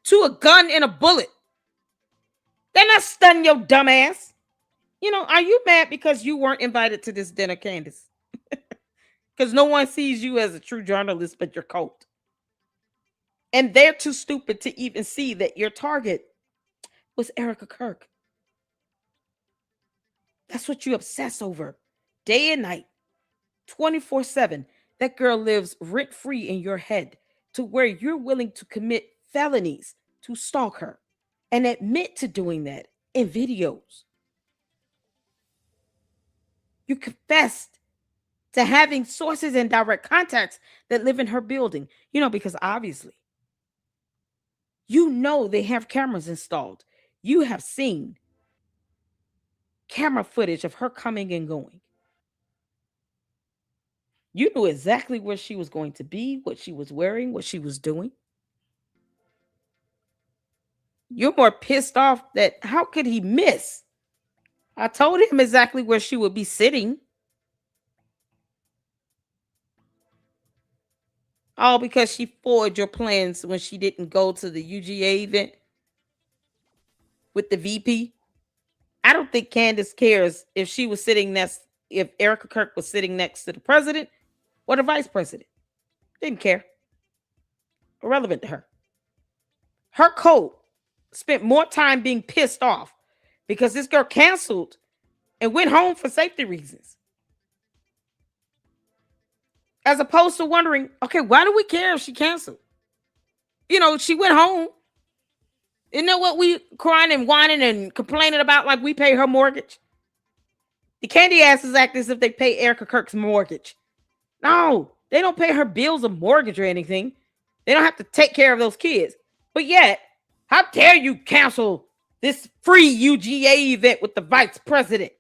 to a gun and a bullet. They're not stunning your dumb ass. You know, are you mad because you weren't invited to this dinner, Candace? Because no one sees you as a true journalist but your cult. And they're too stupid to even see that your target was Erica Kirk. That's what you obsess over day and night, 24/7. That girl lives rent-free in your head to where you're willing to commit felonies to stalk her and admit to doing that in videos. You confessed to having sources and direct contacts that live in her building, because obviously, they have cameras installed. You have seen camera footage of her coming and going. You knew exactly where she was going to be, what she was wearing, what she was doing. You're more pissed off that how could he miss? I told him exactly where she would be sitting. All because she foiled your plans when she didn't go to the UGA event with the VP. I don't think Candace cares if if Erica Kirk was sitting next to the president or the vice president. Didn't care. Irrelevant to her. Her code spent more time being pissed off because this girl canceled and went home for safety reasons. As opposed to wondering, okay, why do we care if she canceled? She went home. You know what we crying and whining and complaining about like we pay her mortgage? The candy asses act as if they pay Erica Kirk's mortgage. No, they don't pay her bills or mortgage or anything. They don't have to take care of those kids. But yet, how dare you cancel this free UGA event with the vice president?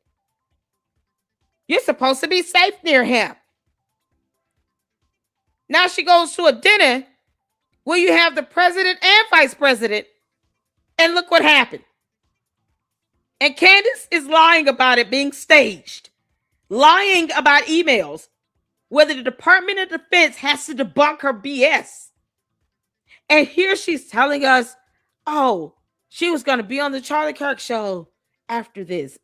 You're supposed to be safe near him. Now she goes to a dinner where you have the president and vice president, and look what happened. And Candace is lying about it being staged, lying about emails, whether the Department of Defense has to debunk her BS. And here she's telling us, oh, she was going to be on the Charlie Kirk show after this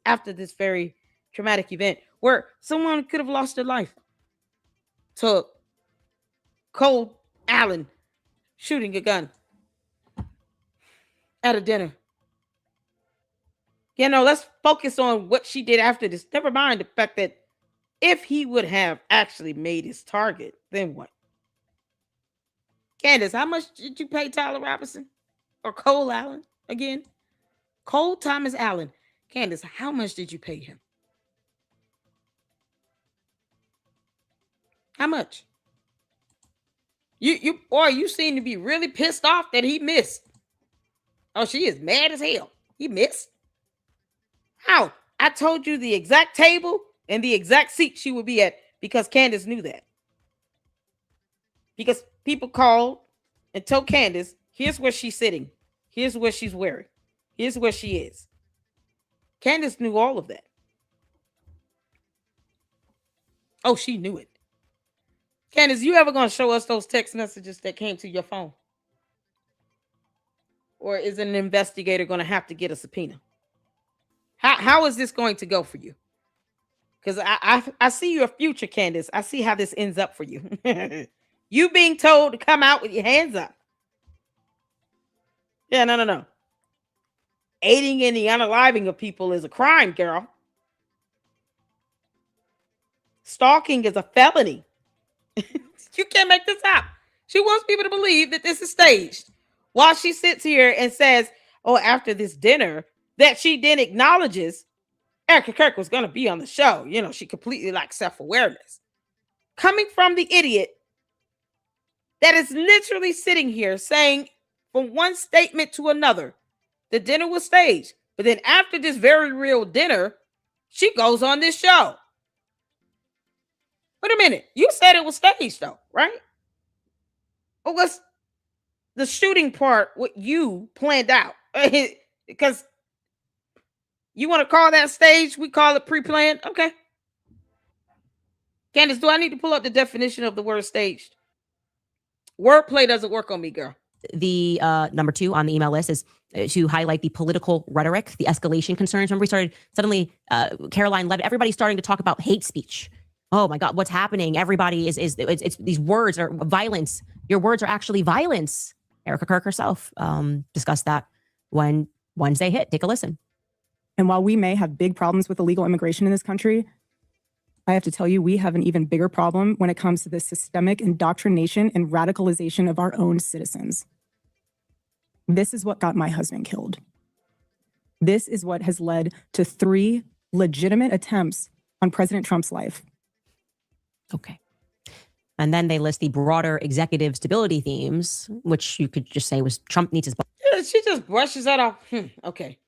very traumatic event where someone could have lost their life to Cole Allen shooting a gun at a dinner. Let's focus on what she did after this. Never mind the fact that if he would have actually made his target, then what? Candace, how much did you pay Tyler Robinson? Or Cole Allen again? Cole Thomas Allen. Candace, how much did you pay him? How much? You seem to be really pissed off that he missed. Oh, she is mad as hell. He missed? How? I told you the exact table and the exact seat she would be at because Candace knew that. Because people called and told Candace, here's where she's sitting. Here's what she's wearing. Here's where she is. Candace knew all of that. Oh, she knew it. Candace, you ever going to show us those text messages that came to your phone? Or is an investigator going to have to get a subpoena? How is this going to go for you? Because I see your future, Candace. I see how this ends up for you. You being told to come out with your hands up. Yeah, no. Aiding in the unaliving of people is a crime, girl. Stalking is a felony. You can't make this up. She wants people to believe that this is staged. While she sits here and says, oh, after this dinner, that she then acknowledges Erica Kirk was going to be on the show. You know, she completely lacks self-awareness. Coming from the idiot that is literally sitting here saying from one statement to another, the dinner was staged. But then after this very real dinner, she goes on this show. Wait a minute. You said it was staged though, right? Or was the shooting part what you planned out? Because you want to call that staged? We call it pre-planned? Okay. Candace, do I need to pull up the definition of the word staged? Wordplay doesn't work on me, girl.
The number 2 on the email list is to highlight the political rhetoric, the escalation concerns. Remember, we started suddenly, Caroline led everybody starting to talk about hate speech. Oh my God, what's happening? Everybody it's these words are violence. Your words are actually violence. Erica Kirk herself discussed that when Wednesday hit. Take a listen.
And while we may have big problems with illegal immigration in this country, I have to tell you, we have an even bigger problem when it comes to the systemic indoctrination and radicalization of our own citizens. This is what got my husband killed. This is what has led to 3 legitimate attempts on President Trump's life.
Okay. And then they list the broader executive stability themes, which you could just say was Trump needs his...
Yeah, she just brushes that off. Okay.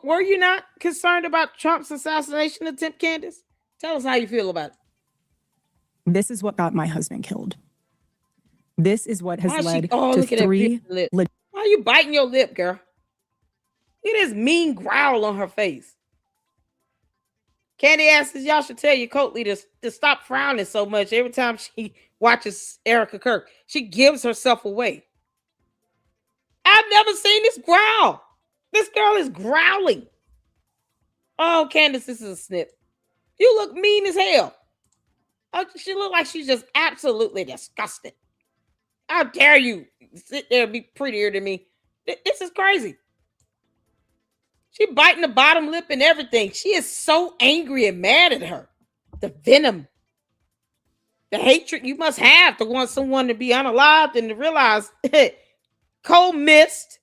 Were you not concerned about Trump's assassination attempt, Candace? Tell us how you feel about it.
This is what got my husband killed. This is what has led to
look at
3...
Why are you biting your lip, girl? Look at this mean growl on her face. Candy asks, y'all should tell your cult leaders to stop frowning so much every time she watches Erica Kirk. She gives herself away. I've never seen this growl. This girl is growling. Oh, Candace, this is a snip. You look mean as hell. Oh, she look like she's just absolutely disgusted. How dare you sit there and be prettier than me? This is crazy. She biting the bottom lip and everything. She is so angry and mad at her. The venom. The hatred you must have to want someone to be unalived and to realize Cole missed.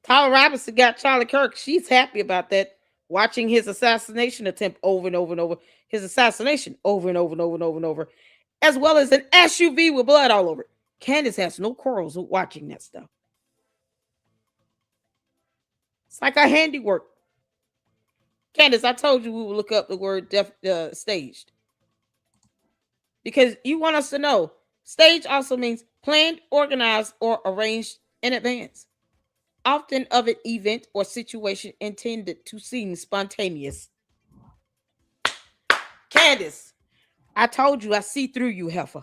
Tyler Robinson got Charlie Kirk. She's happy about that. Watching his assassination attempt over and over and over. His assassination over and over and over and over and over. As well as an SUV with blood all over it. Candace has no quarrels with watching that stuff. It's like our handiwork. Candace, I told you we would look up the word staged. Because you want us to know. Stage also means planned, organized, or arranged in advance. Often of an event or situation intended to seem spontaneous. Candace, I told you I see through you, heifer.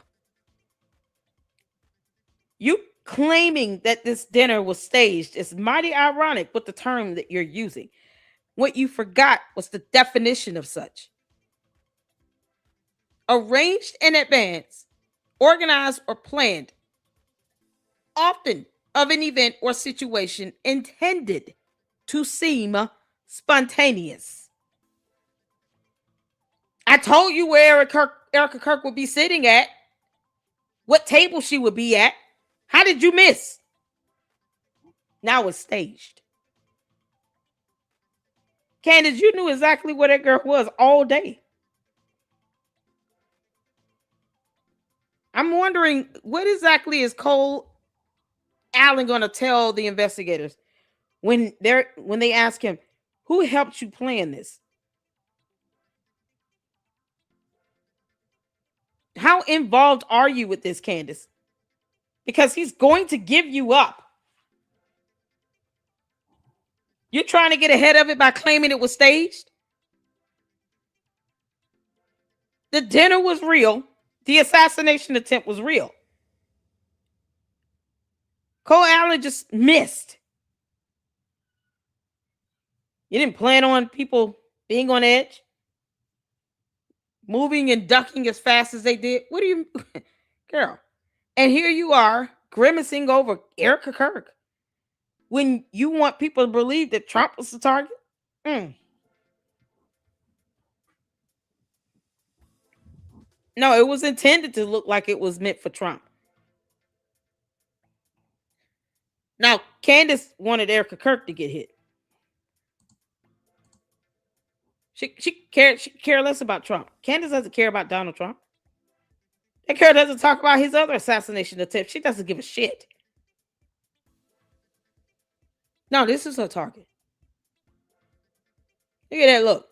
You claiming that this dinner was staged is mighty ironic with the term that you're using. What you forgot was the definition of such. Arranged in advance, organized or planned, often of an event or situation intended to seem spontaneous. I told you where Erica Kirk would be sitting at, what table she would be at. How did you miss? Now it's staged. Candace, you knew exactly where that girl was all day. I'm wondering, what exactly is Cole Allen going to tell the investigators when they ask him, who helped you plan this? How involved are you with this, Candace? Because he's going to give you up You're trying to get ahead of it by claiming it was staged? The dinner was real. The assassination attempt was real. Cole Allen just missed. You didn't plan on people being on edge, moving and ducking as fast as they did. What do you, girl? And here you are grimacing over Erica Kirk when you want people to believe that Trump was the target. No, it was intended to look like it was meant for Trump. Now, Candace wanted Erica Kirk to get hit. She cared less about Trump. Candace doesn't care about Donald Trump. That girl doesn't talk about his other assassination attempt. She doesn't give a shit. No, this is her target. Look at that look.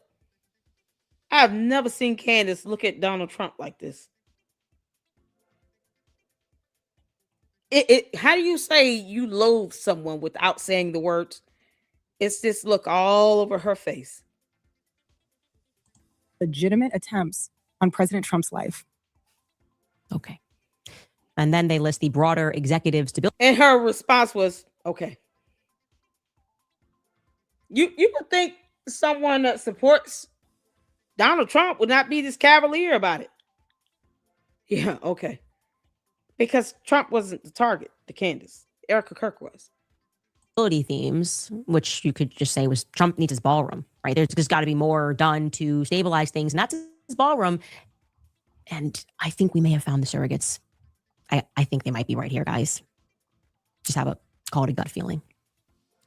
I've never seen Candace look at Donald Trump like this. How do you say you loathe someone without saying the words? It's this look all over her face.
Legitimate attempts on President Trump's life.
Okay. And then they list the broader executive stability.
And her response was, okay. You would think someone that supports Donald Trump would not be this cavalier about it. Yeah, okay. Because Trump wasn't the target to Candace. Erica Kirk was.
Themes, which you could just say was Trump needs his ballroom, right? There's just got to be more done to stabilize things, and that's his ballroom. And I think we may have found the surrogates. I think they might be right here, guys. Just have a call it a gut feeling.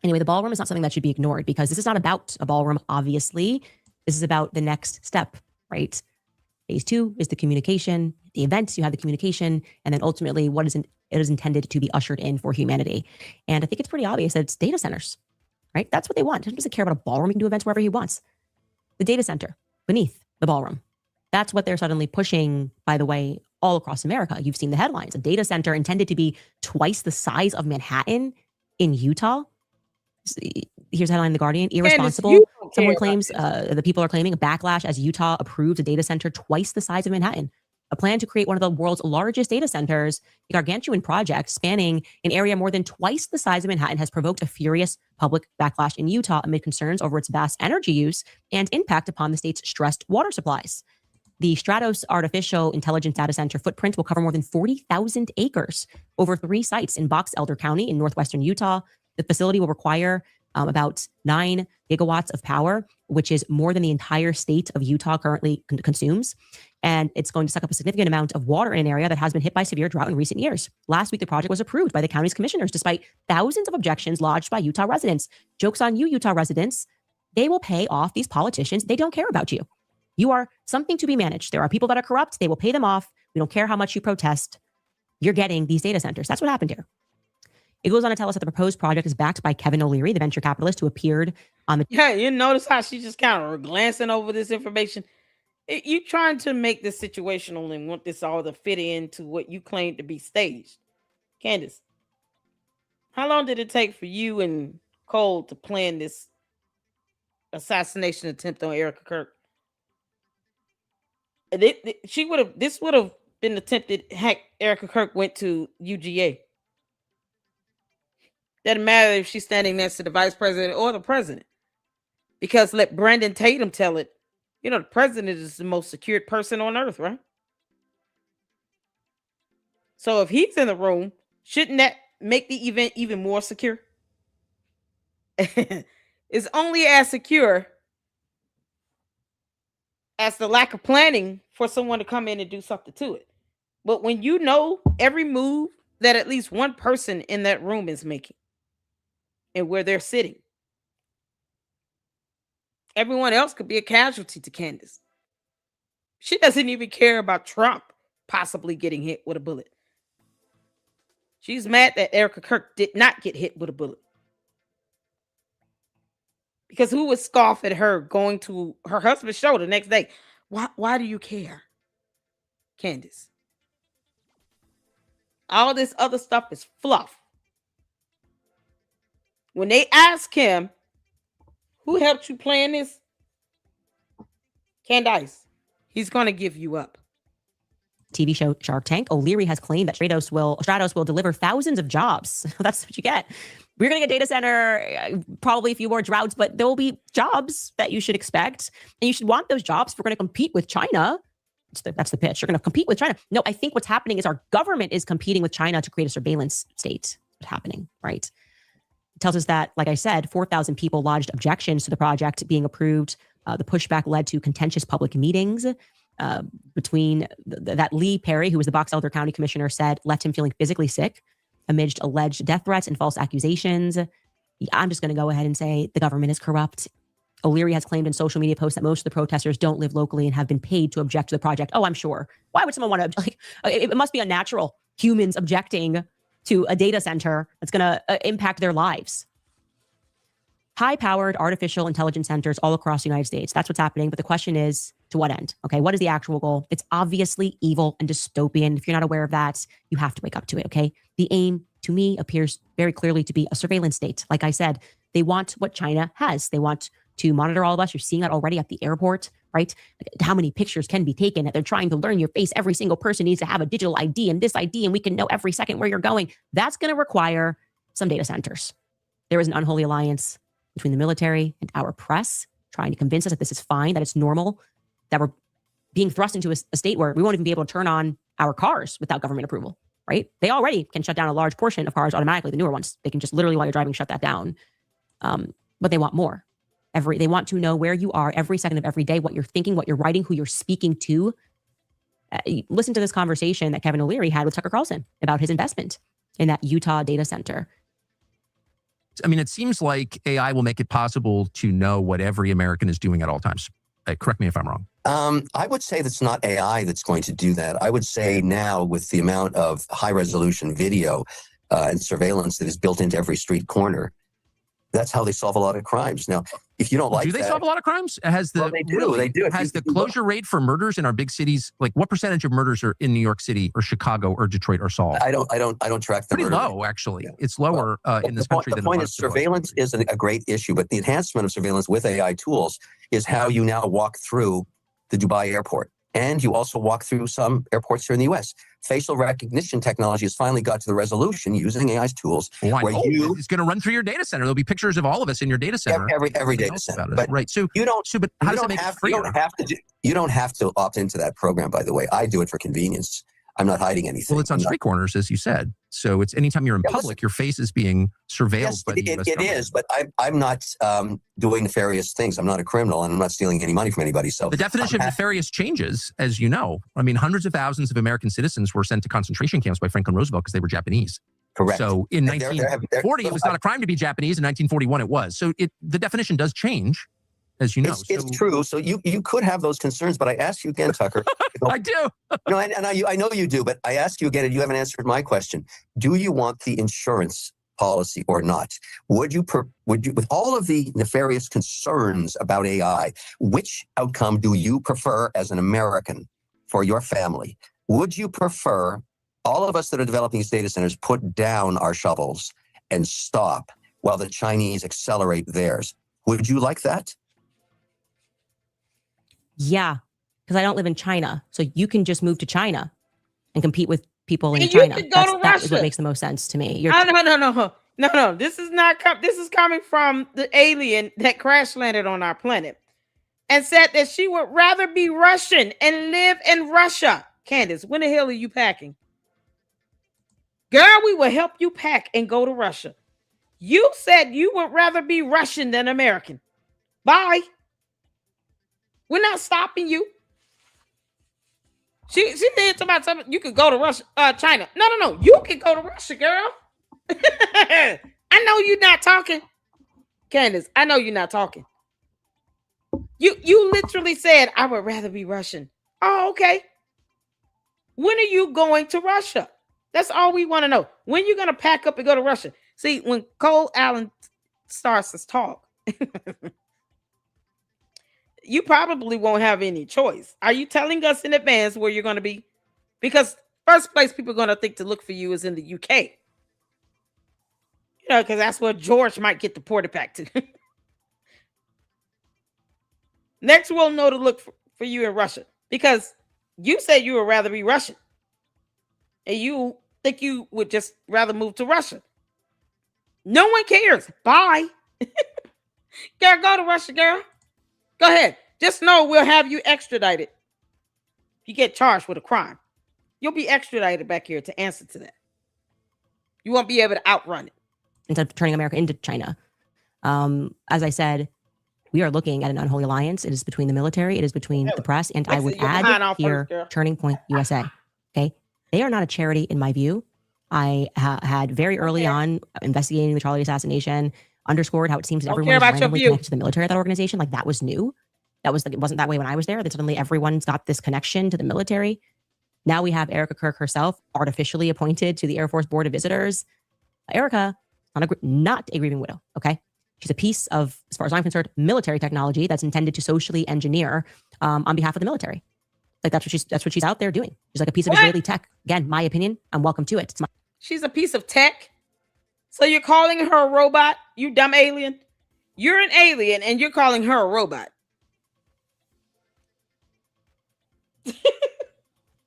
Anyway, the ballroom is not something that should be ignored because this is not about a ballroom, obviously. This is about the next step, right? Phase 2 is the communication, the events, you have the communication, and then ultimately what is it is intended to be ushered in for humanity. And I think it's pretty obvious that it's data centers, right? That's what they want. He doesn't care about a ballroom. He can do events wherever he wants. The data center beneath the ballroom. That's what they're suddenly pushing, by the way, all across America. You've seen the headlines. A data center intended to be twice the size of Manhattan in Utah. Here's a headline in The Guardian. Irresponsible. Someone claims, the people are claiming a backlash as Utah approves a data center twice the size of Manhattan. A plan to create one of the world's largest data centers, a gargantuan project spanning an area more than twice the size of Manhattan, has provoked a furious public backlash in Utah amid concerns over its vast energy use and impact upon the state's stressed water supplies. The Stratos Artificial Intelligence Data Center footprint will cover more than 40,000 acres over 3 sites in Box Elder County in northwestern Utah. The facility will require about 9 gigawatts of power, which is more than the entire state of Utah currently consumes. And it's going to suck up a significant amount of water in an area that has been hit by severe drought in recent years. Last week, the project was approved by the county's commissioners, despite thousands of objections lodged by Utah residents. Joke's on you, Utah residents. They will pay off these politicians. They don't care about you. You are something to be managed. There are people that are corrupt. They will pay them off. We don't care how much you protest. You're getting these data centers. That's what happened here. It goes on to tell us that the proposed project is backed by Kevin O'Leary, the venture capitalist who appeared on the...
Yeah, you notice how she just kind of glancing over this information. You trying to make this situational and want this all to fit into what you claim to be staged. Candace, how long did it take for you and Cole to plan this assassination attempt on Erica Kirk? This would have been attempted heck Erica Kirk went to UGA. Doesn't matter if she's standing next to the vice president or the president. Because let Brandon Tatum tell it, you know, the president is the most secured person on earth, right? So if he's in the room, shouldn't that make the event even more secure? It's only as secure as the lack of planning for someone to come in and do something to it. But when you know every move that at least one person in that room is making and where they're sitting, everyone else could be a casualty to Candace. She doesn't even care about Trump possibly getting hit with a bullet. She's mad that Erica Kirk did not get hit with a bullet. Because who would scoff at her going to her husband's show the next day? Why do you care, Candace? All this other stuff is fluff. When they ask him, Who helped you plan this? Candace. He's going to give you up.
TV show Shark Tank, O'Leary has claimed that Stratos will deliver thousands of jobs. That's what you get. We're going to get data center, probably a few more droughts, but there will be jobs that you should expect. And you should want those jobs if we're going to compete with China. That's the pitch. You're going to compete with China. No, I think what's happening is our government is competing with China to create a surveillance state. What's happening, right? It tells us that, like I said, 4,000 people lodged objections to the project being approved. The pushback led to contentious public meetings between that Lee Perry, who was the Box Elder County Commissioner, said left him feeling physically sick amidst alleged death threats and false accusations. I'm just going to go ahead and say the government is corrupt. O'Leary has claimed in social media posts that most of the protesters don't live locally and have been paid to object to the project. Oh, I'm sure. Why would someone want to, like, it must be unnatural. Humans objecting to a data center that's going to impact their lives. High-powered artificial intelligence centers all across the United States. That's what's happening. But the question is, to what end? Okay, what is the actual goal? It's obviously evil and dystopian. If you're not aware of that, you have to wake up to it, okay? The aim, to me, appears very clearly to be a surveillance state. Like I said, they want what China has. They want to monitor all of us. You're seeing that already at the airport, right? How many pictures can be taken? They're trying to learn your face. Every single person needs to have a digital ID and this ID, and we can know every second where you're going. That's going to require some data centers. There is an unholy alliance between the military and our press trying to convince us that this is fine, that it's normal, that we're being thrust into a state where we won't even be able to turn on our cars without government approval, right? They already can shut down a large portion of cars automatically, the newer ones. They can just literally, while you're driving, shut that down. But they want more. They want to know where you are every second of every day, what you're thinking, what you're writing, who you're speaking to. Listen to this conversation that Kevin O'Leary had with Tucker Carlson about his investment in that Utah data center.
I mean, it seems like AI will make it possible to know what every American is doing at all times. Correct me if I'm wrong.
I would say that's not AI that's going to do that. I would say now, with the amount of high-resolution video and surveillance that is built into every street corner, that's how they solve a lot of crimes. Now, if you don't like
do they
that,
solve a lot of crimes? Has the
well, they do. They do.
Has the closure rate for murders in our big cities, like what percentage of murders are in New York City or Chicago or Detroit are solved?
I don't track the
pretty
murder
low,
rate.
actually. Yeah. It's lower in this country than
the point is surveillance is a great issue, but the enhancement of surveillance with AI tools is how you now walk through the Dubai airport. And you also walk through some airports here in the U.S. Facial recognition technology has finally got to the resolution using AI's tools.
It's going to run through your data center. There'll be pictures of all of us in your data center.
Every data center. But
right. So
you don't.
So, but how does it make it freer?
You don't have to opt into that program. By the way, I do it for convenience. I'm not hiding anything.
Well, it's on street corners, as you said. So it's anytime you're in public, your face is being surveilled.
Yes,
by the US
it is, but I'm not doing nefarious things. I'm not a criminal, and I'm not stealing any money from anybody. So
the definition of nefarious changes, as you know. I mean, hundreds of thousands of American citizens were sent to concentration camps by Franklin Roosevelt because they were Japanese.
Correct.
So in 1940, it was not a crime to be Japanese. In 1941, it was. So the definition does change, as you know.
It's true. So you could have those concerns, but I ask you again, Tucker.
I do.
No, and I know you do, but I ask you again, and you haven't answered my question. Do you want the insurance policy or not? Would you, with all of the nefarious concerns about AI, which outcome do you prefer as an American for your family? Would you prefer all of us that are developing these data centers put down our shovels and stop while the Chinese accelerate theirs? Would you like that?
Yeah, because I don't live in China. So you can just move to China and compete with people in China. That is what makes the most sense to me.
No. This is not. This is coming from the alien that crash landed on our planet and said that she would rather be Russian and live in Russia. Candace, when the hell are you packing? Girl, we will help you pack and go to Russia. You said you would rather be Russian than American. Bye. We're not stopping you. She said about something. You could go to Russia, China. No. You can go to Russia, girl. I know you're not talking, Candace. I know you're not talking. You literally said I would rather be Russian. Oh, okay. When are you going to Russia? That's all we want to know. When you gonna pack up and go to Russia? See, when Cole Allen starts to talk. You probably won't have any choice. Are you telling us in advance where you're going to be? Because first place people are going to think to look for you is in the UK. You know, because that's where George might get deported back to. Next, we'll know to look for you in Russia because you said you would rather be Russian. And you think you would just rather move to Russia. No one cares. Bye. Girl, go to Russia, girl. Go ahead. Just know we'll have you extradited. If you get charged with a crime, you'll be extradited back here to answer to that. You won't be able to outrun it.
Instead of turning America into China. As I said, we are looking at an unholy alliance. It is between the military. It is between the press. And I would add here, Turning Point USA. Okay. They are not a charity in my view. I had very early on investigating the Charlie assassination, underscored how it seems that everyone is randomly connected to the military at that organization. Like that was new. That was like, it wasn't that way when I was there. That suddenly everyone's got this connection to the military. Now we have Erica Kirk herself artificially appointed to the Air Force Board of Visitors. Erica, not a grieving widow. Okay. She's a piece of, as far as I'm concerned, military technology that's intended to socially engineer on behalf of the military. Like that's what she's out there doing. She's like a piece of Israeli tech. Again, my opinion. I'm welcome to it.
She's a piece of tech. So you're calling her a robot, you dumb alien? You're an alien and you're calling her a robot.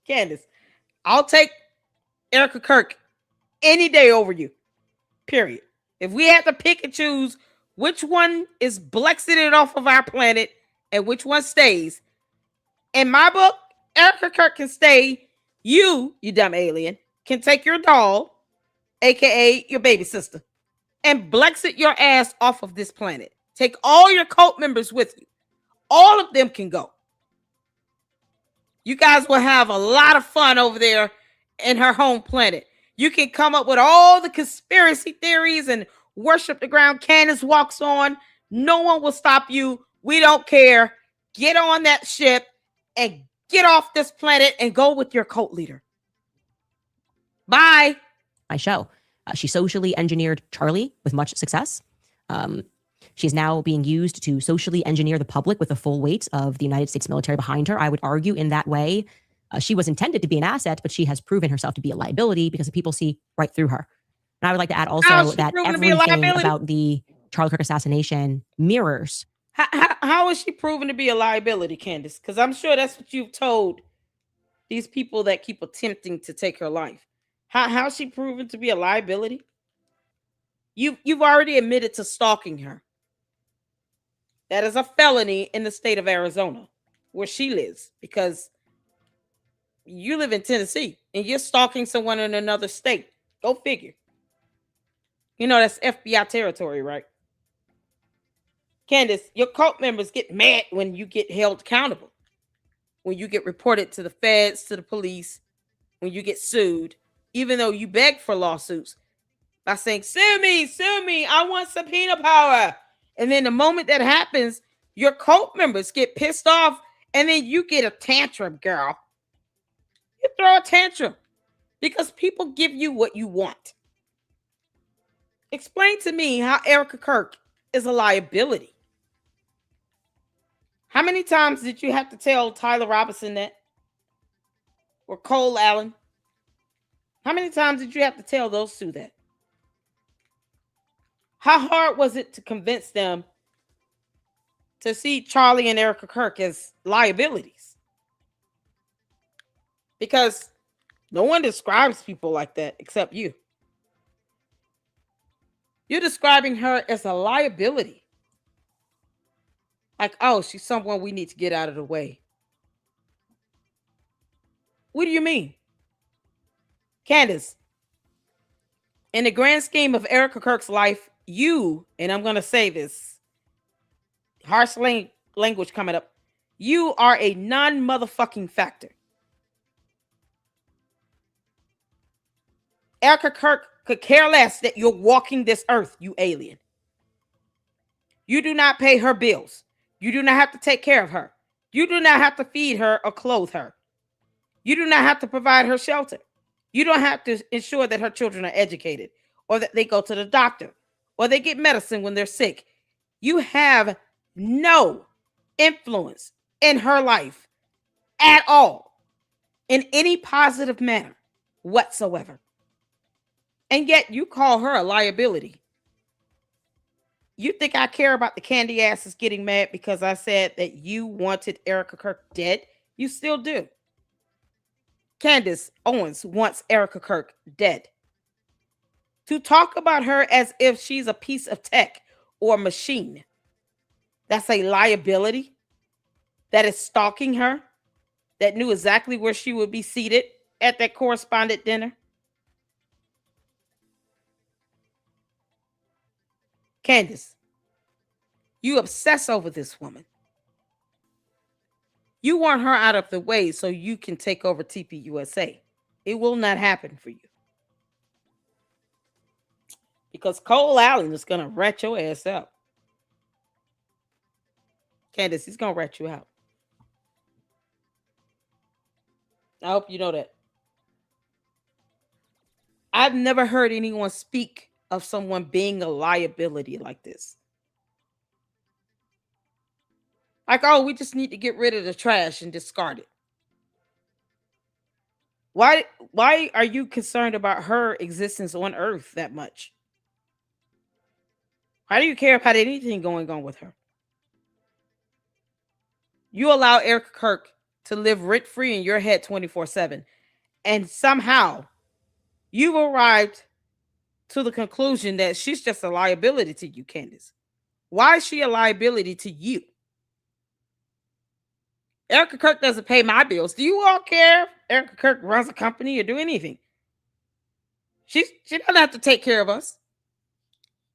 Candace, I'll take Erica Kirk any day over you. Period. If we had to pick and choose which one is blexited off of our planet and which one stays, in my book, Erica Kirk can stay. You dumb alien, can take your doll, aka your baby sister, and blexit your ass off of this planet. Take all your cult members with you. All of them can go. You guys will have a lot of fun over there in her home planet. You can come up with all the conspiracy theories and worship the ground Candace walks on. No one will stop you. We don't care. Get on that ship and get off this planet and go with your cult leader. Bye.
My show. She socially engineered Charlie with much success. She's now being used to socially engineer the public with the full weight of the United States military behind her. I would argue in that way, she was intended to be an asset, but she has proven herself to be a liability because people see right through her. And I would like to add also that everything about the Charlie Kirk assassination mirrors.
How is she proven to be a liability, Candace? Because I'm sure that's what you've told these people that keep attempting to take her life. How is she proven to be a liability? You've already admitted to stalking her. That is a felony in the state of Arizona, where she lives, because you live in Tennessee and you're stalking someone in another state. Go figure. You know that's FBI territory, right? Candace, your cult members get mad when you get held accountable, when you get reported to the feds, to the police, when you get sued, even though you beg for lawsuits by saying, sue me, I want subpoena power. And then the moment that happens, your cult members get pissed off and then you get a tantrum, girl. You throw a tantrum because people give you what you want. Explain to me how Erica Kirk is a liability. How many times did you have to tell Tyler Robinson that? Or Cole Allen? How many times did you have to tell those two that? How hard was it to convince them to see Charlie and Erica Kirk as liabilities? Because no one describes people like that except you. You're describing her as a liability. Like, oh, she's someone we need to get out of the way. What do you mean? Candace, in the grand scheme of Erica Kirk's life, you, and I'm going to say this, harsh language coming up, you are a non-motherfucking factor. Erica Kirk could care less that you're walking this earth, you alien. You do not pay her bills. You do not have to take care of her. You do not have to feed her or clothe her. You do not have to provide her shelter. You don't have to ensure that her children are educated or that they go to the doctor or they get medicine when they're sick. You have no influence in her life at all in any positive manner whatsoever. And yet you call her a liability. You think I care about the candy asses getting mad because I said that you wanted Erica Kirk dead? You still do. Candace Owens wants Erica Kirk dead. To talk about her as if she's a piece of tech or machine, that's a liability, that is stalking her, that knew exactly where she would be seated at that correspondent dinner. Candace, you obsess over this woman. You want her out of the way so you can take over TPUSA. It will not happen for you. Because Cole Allen is going to rat your ass out. Candace, he's going to rat you out. I hope you know that. I've never heard anyone speak of someone being a liability like this. Like, oh, we just need to get rid of the trash and discard it. Why are you concerned about her existence on Earth that much? Why do you care about anything going on with her? You allow Erica Kirk to live rent-free in your head 24/7. And somehow you've arrived to the conclusion that she's just a liability to you, Candace. Why is she a liability to you? Erica Kirk doesn't pay my bills. Do you all care if Erica Kirk runs a company or do anything? She doesn't have to take care of us.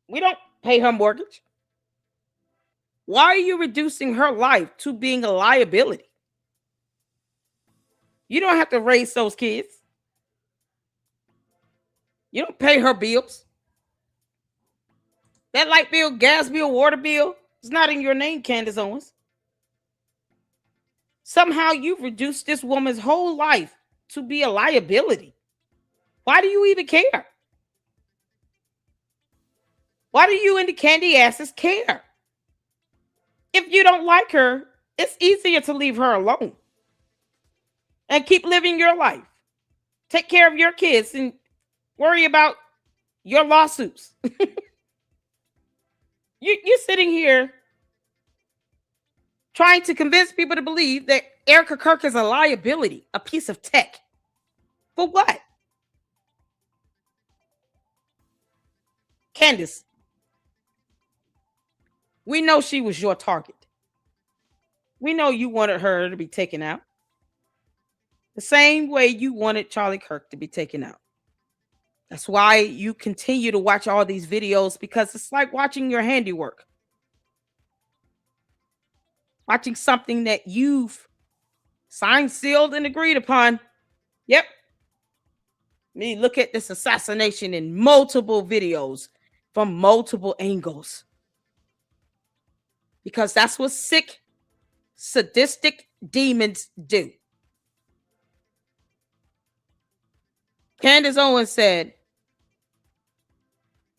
We don't pay her mortgage. Why are you reducing her life to being a liability? You don't have to raise those kids. You don't pay her bills. That light bill, gas bill, water bill is not in your name, Candace Owens. Somehow you've reduced this woman's whole life to be a liability. Why do you even care? Why do you and the candy asses care? If you don't like her, it's easier to leave her alone and keep living your life. Take care of your kids and worry about your lawsuits. You're sitting here trying to convince people to believe that Erica Kirk is a liability, a piece of tech. For what? Candace, we know she was your target. We know you wanted her to be taken out. The same way you wanted Charlie Kirk to be taken out. That's why you continue to watch all these videos, because it's like watching your handiwork. Watching something that you've signed, sealed, and agreed upon. Yep. Me look at this assassination in multiple videos from multiple angles. Because that's what sick, sadistic demons do. Candace Owens said,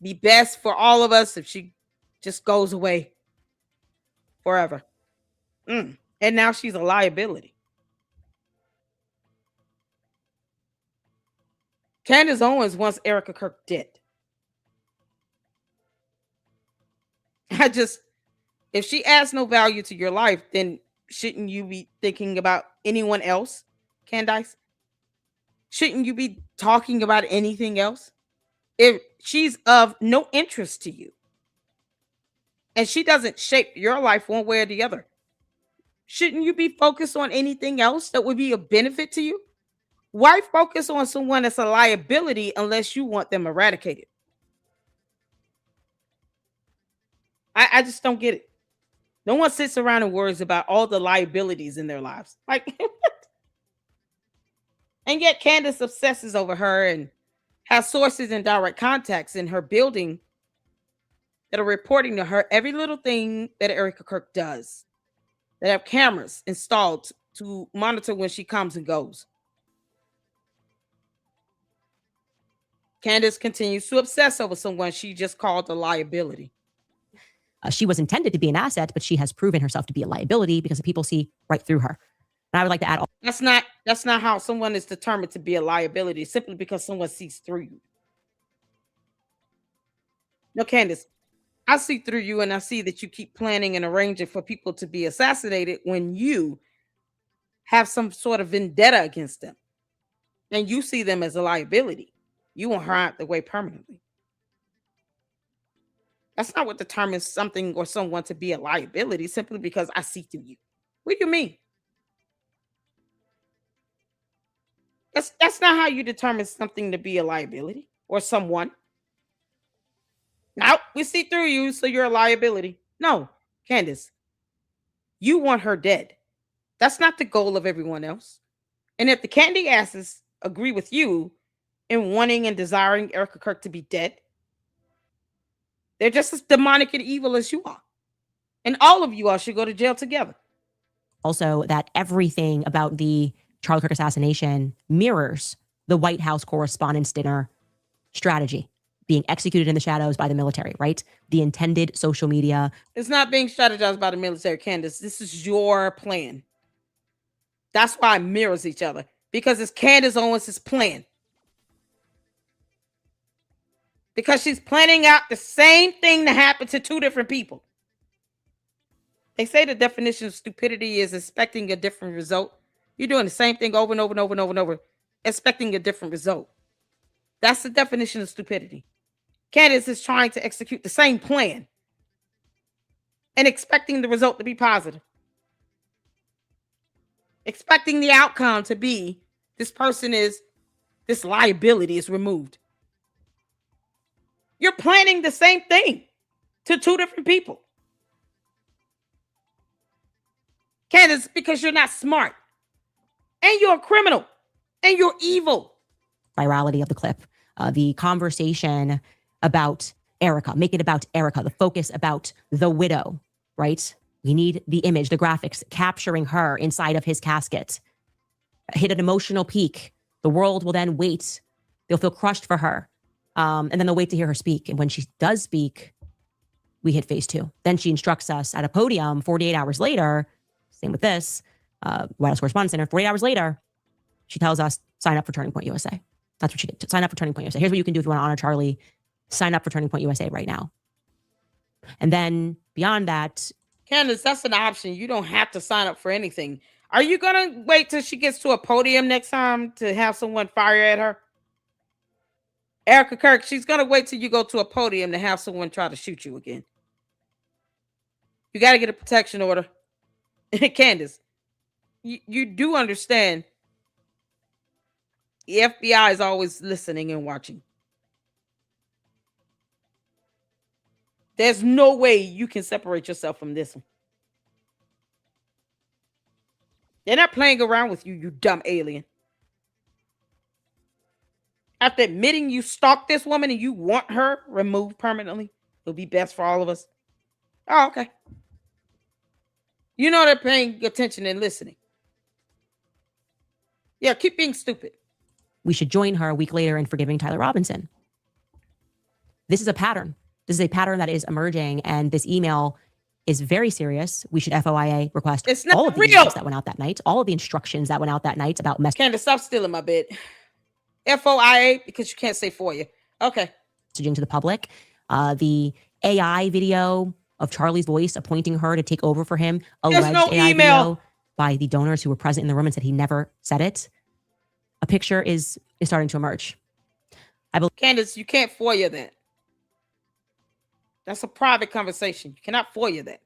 be best for all of us if she just goes away forever. And now she's a liability. Candace Owens wants Erica Kirk dead. If she adds no value to your life, then shouldn't you be thinking about anyone else, Candace? Shouldn't you be talking about anything else? If she's of no interest to you and she doesn't shape your life one way or the other, shouldn't you be focused on anything else that would be a benefit to you? Why focus on someone that's a liability unless you want them eradicated? I just don't get it. No one sits around and worries about all the liabilities in their lives. Like, and yet Candace obsesses over her and has sources and direct contacts in her building that are reporting to her every little thing that Erica Kirk does. That have cameras installed to monitor when she comes and goes. Candace continues to obsess over someone she just called a liability.
She was intended to be an asset, but she has proven herself to be a liability because people see right through her. And I would like to add,
that's not how someone is determined to be a liability, simply because someone sees through you. No, Candace, I see through you, and I see that you keep planning and arranging for people to be assassinated when you have some sort of vendetta against them. And you see them as a liability. You want her out the way permanently. That's not what determines something or someone to be a liability, simply because I see through you. What do you mean? That's not how you determine something to be a liability or someone. Now we see through you, so you're a liability. No, Candace, you want her dead. That's not the goal of everyone else. And if the candy asses agree with you in wanting and desiring Erica Kirk to be dead, they're just as demonic and evil as you are. And all of you all should go to jail together.
Also, that everything about the Charlie Kirk assassination mirrors the White House Correspondents' Dinner strategy being executed in the shadows by the military, right? The intended social media.
It's not being strategized by the military, Candace. This is your plan. That's why it mirrors each other, because it's Candace Owens' plan. Because she's planning out the same thing that happened to two different people. They say the definition of stupidity is expecting a different result. You're doing the same thing over and over and over and over and over, expecting a different result. That's the definition of stupidity. Candace is trying to execute the same plan and expecting the result to be positive. Expecting the outcome to be this liability is removed. You're planning the same thing to two different people. Candace, because you're not smart. And you're a criminal. And you're evil.
Virality of the clip. The conversation about Erica. Make it about Erica. The focus about the widow, right? We need the image, the graphics, capturing her inside of his casket. Hit an emotional peak. The world will then wait. They'll feel crushed for her. And then they'll wait to hear her speak. And when she does speak, we hit phase 2. Then she instructs us at a podium 48 hours later. Same with this. White House Correspondents' Center. 48 hours later, she tells us, sign up for Turning Point USA. That's what she did. Sign up for Turning Point USA. Here's what you can do if you want to honor Charlie. Sign up for Turning Point USA right now. And then beyond that,
Candace, that's an option. You don't have to sign up for anything. Are you going to wait till she gets to a podium next time to have someone fire at her? Erica Kirk, she's going to wait till you go to a podium to have someone try to shoot you again. You got to get a protection order. Candace, you do understand the FBI is always listening and watching. There's no way you can separate yourself from this one. They're not playing around with you, you dumb alien. After admitting you stalked this woman and you want her removed permanently, it'll be best for all of us. Oh, okay. You know they're paying attention and listening. Yeah, keep being stupid.
We should join her a week later in forgiving Tyler Robinson. This is a pattern. This is a pattern that is emerging, and this email is very serious. We should FOIA request
it's not
all of the
real.
emails that went out that night, all of the instructions that went out that night about
Candace, stop stealing my bit. FOIA, because you can't say for you. Okay.
Messaging to the public. The AI video of Charlie's voice appointing her to take over for him. Alleged
no
AI
email.
video by the donors who were present in the room and said he never said it. A picture is starting to emerge. I believe
Candace, you can't FOIA that. That's a private conversation. You cannot FOIA that.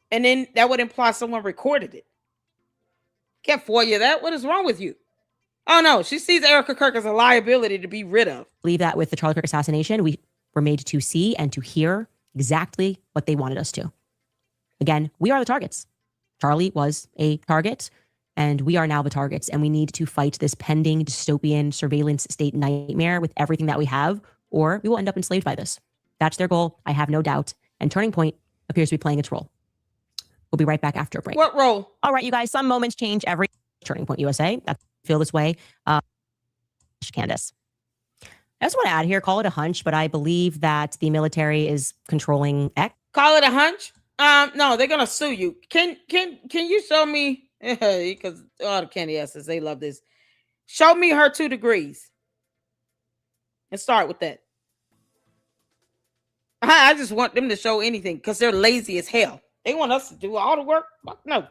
And then that would imply someone recorded it. Can't FOIA that. What is wrong with you? Oh no, she sees Erica Kirk as a liability to be rid of.
believe that with the Charlie Kirk assassination, we were made to see and to hear exactly what they wanted us to. Again, we are the targets. Charlie was a target, and we are now the targets. And we need to fight this pending dystopian surveillance state nightmare with everything that we have, or we will end up enslaved by this. That's their goal. I have no doubt. And Turning Point appears to be playing its role. We'll be right back after a break.
What role?
All right, you guys, some moments change every Turning Point USA. I feel this way. Candace. I just want to add here, call it a hunch, but I believe that the military is controlling X.
Call it a hunch? No, they're gonna sue you. Can you show me? Because all the candy asses, they love this. Show me her 2 degrees. And start with that. I just want them to show anything because they're lazy as hell. They want us to do all the work. Fuck no.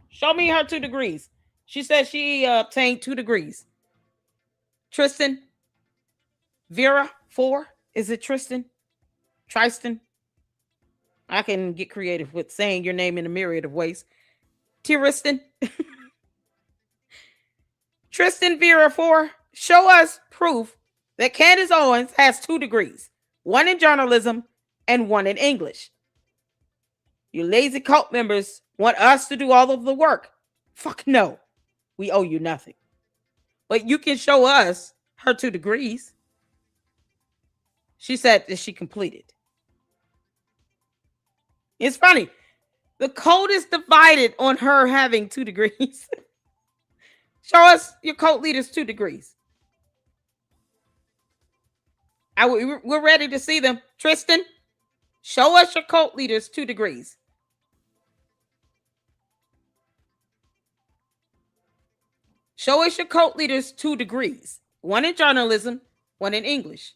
Show me her 2 degrees. She said she obtained 2 degrees. Tristan, Vera, 4. Is it Tristan? Tristan? I can get creative with saying your name in a myriad of ways. Tristan. Tristan, Vera, 4. Show us proof that Candace Owens has 2 degrees. 1 in journalism and 1 in English. You lazy cult members want us to do all of the work. Fuck no. We owe you nothing. But you can show us her 2 degrees. She said that she completed. It's funny. The cult is divided on her having 2 degrees. Show us your cult leader's 2 degrees. We're ready to see them. Tristan, show us your cult leader's 2 degrees. Show us your cult leader's 2 degrees. 1 in journalism, 1 in English.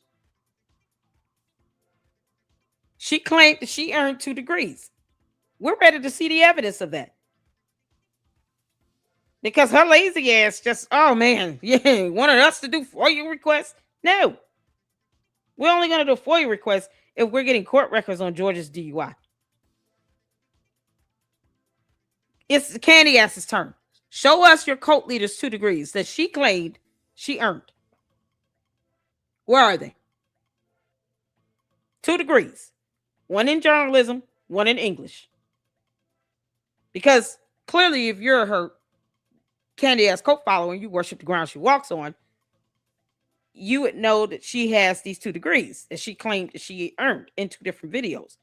She claimed that she earned 2 degrees. We're ready to see the evidence of that. Because her lazy ass just, oh man, yeah, wanted us to do FOIA requests? No. We're only going to do a FOIA request if we're getting court records on George's DUI. It's Candy Ass's turn. Show us your cult leader's 2 degrees that she claimed she earned. Where are they? 2 degrees. 1 in journalism, 1 in English. Because clearly if you're her Candy Ass cult follower and you worship the ground she walks on, you would know that she has these 2 degrees that she claimed that she earned in 2 different videos.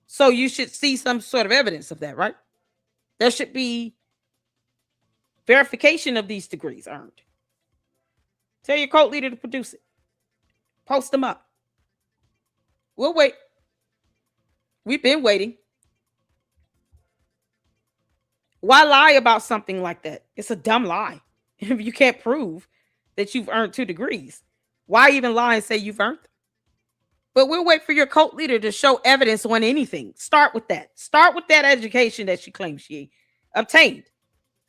So you should see some sort of evidence of that, right? There should be verification of these degrees earned. Tell your cult leader to produce it. Post them up. We'll wait. We've been waiting. Why lie about something like that? It's a dumb lie. If you can't prove that you've earned 2 degrees, why even lie and say you've earned them? But we'll wait for your cult leader to show evidence on anything. Start with that. Start with that education that she claims she obtained.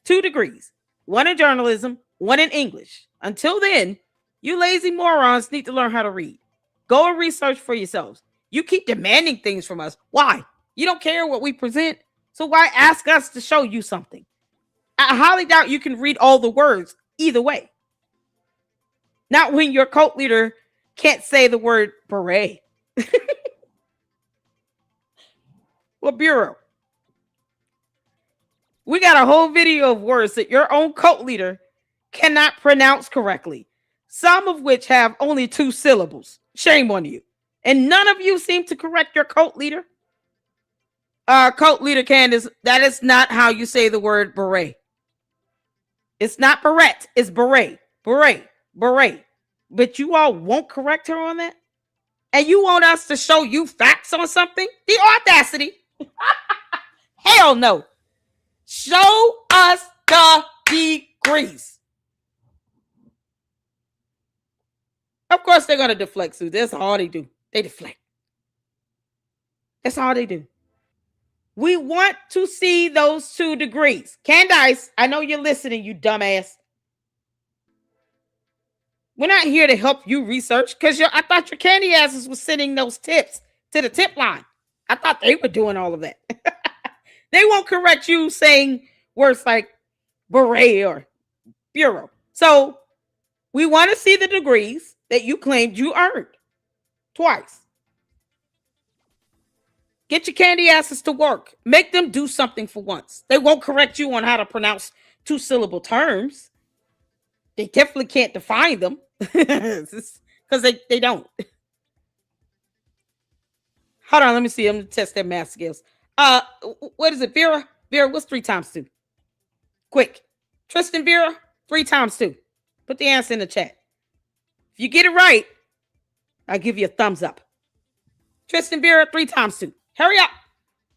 2 degrees. 1 in journalism, 1 in English. Until then, you lazy morons need to learn how to read. Go and research for yourselves. You keep demanding things from us. Why? You don't care what we present. So why ask us to show you something? I highly doubt you can read all the words either way. Not when your cult leader can't say the word beret. Well, Bureau, we got a whole video of words that your own cult leader cannot pronounce correctly, some of which have only 2 syllables. Shame on you. And none of you seem to correct your cult leader. Cult leader Candace, that is not how you say the word beret. It's not beret, it's beret. Beret. Beret. But you all won't correct her on that? And you want us to show you facts on something? The audacity. Hell no. Show us the degrees. Of course, they're going to deflect, Sue. That's all they do. They deflect. That's all they do. We want to see those 2 degrees. Candace, I know you're listening, you dumbass. We're not here to help you research because I thought your candy asses was sending those tips to the tip line. I thought they were doing all of that. They won't correct you saying words like beret or bureau. So we want to see the degrees that you claimed you earned twice. Get your candy asses to work. Make them do something for once. They won't correct you on how to pronounce 2-syllable terms. They definitely can't define them because they don't. Hold on, let me see. I'm going to test their math skills. What is it, Vera? Vera, what's 3 times 2? Quick. Tristan, Vera, 3 times 2. Put the answer in the chat. If you get it right, I'll give you a thumbs up. Tristan, Vera, 3 times 2. Hurry up.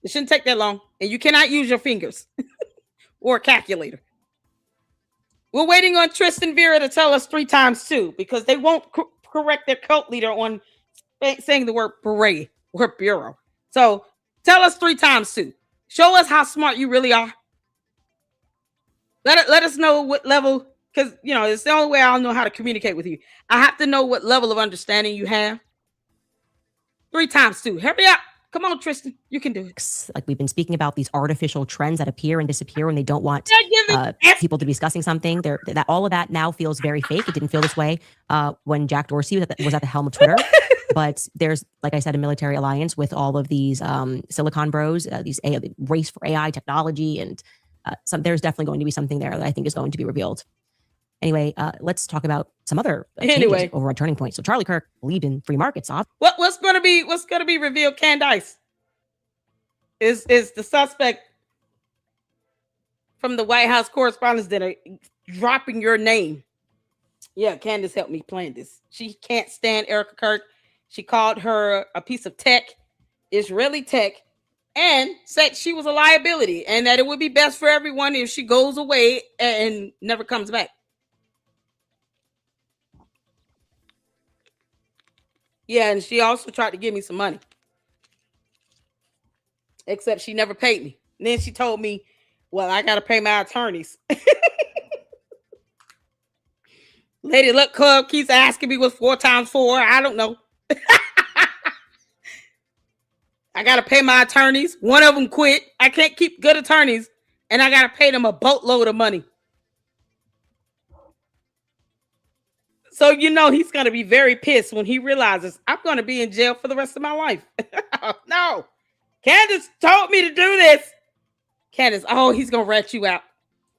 It shouldn't take that long. And you cannot use your fingers or a calculator. We're waiting on Tristan Vera to tell us 3 times 2 because they won't correct their cult leader on saying the word beret or bureau. So tell us 3 times 2. Show us how smart you really are. Let us know what level, because it's the only way I'll know how to communicate with you. I have to know what level of understanding you have. 3 times 2. Hurry up. Come on, Tristan. You can do it.
Like we've been speaking about these artificial trends that appear and disappear when they don't want people to be discussing something. That all of that now feels very fake. It didn't feel this way when Jack Dorsey was at the helm of Twitter. But there's, like I said, a military alliance with all of these Silicon Bros, these race for AI technology, and there's definitely going to be something there that I think is going to be revealed. Anyway, let's talk about some other changes over at Turning Point. So Charlie Kirk believed in free markets.
What's going to be revealed? Candace is the suspect from the White House correspondents that are dropping your name. Yeah, Candace helped me plan this. She can't stand Erica Kirk. She called her a piece of tech, Israeli tech, and said she was a liability and that it would be best for everyone if she goes away and never comes back. Yeah, and she also tried to give me some money. Except she never paid me. And then she told me, well, I got to pay my attorneys. Lady Luck Club keeps asking me what's 4 times 4. I don't know. I got to pay my attorneys. One of them quit. I can't keep good attorneys. And I got to pay them a boatload of money. So, he's going to be very pissed when he realizes I'm going to be in jail for the rest of my life. No. Candace told me to do this. Candace, he's going to rat you out.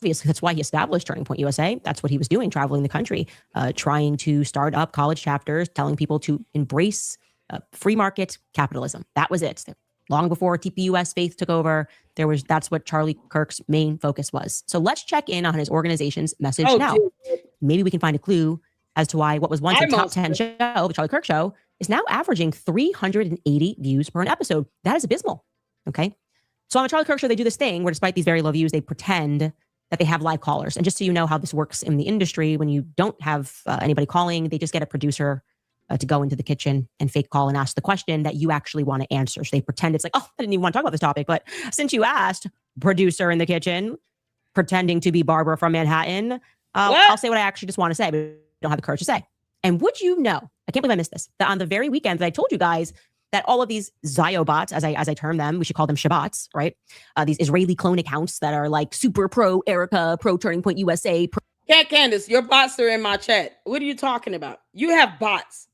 Obviously, that's why he established Turning Point USA. That's what he was doing, traveling the country, trying to start up college chapters, telling people to embrace free market capitalism. That was it. Long before TPUS Faith took over, that's what Charlie Kirk's main focus was. So let's check in on his organization's message now. Dear. Maybe we can find a clue as to why what was once a top 10 show, the Charlie Kirk Show, is now averaging 380 views per an episode. That is abysmal. Okay. So on the Charlie Kirk Show, they do this thing where despite these very low views, they pretend that they have live callers. And just so you know how this works in the industry, when you don't have anybody calling, they just get a producer to go into the kitchen and fake call and ask the question that you actually want to answer. So they pretend it's like, I didn't even want to talk about this topic. But since you asked, producer in the kitchen, pretending to be Barbara from Manhattan, I'll say what I actually just want to say, but don't have the courage to say. And would you know, I can't believe I missed this, that on the very weekend that I told you guys that all of these Ziobots, as I term them, we should call them Shabbats, right? These Israeli clone accounts that are like super pro Erica, pro Turning Point USA.
Candace, your bots are in my chat. What are you talking about? You have bots.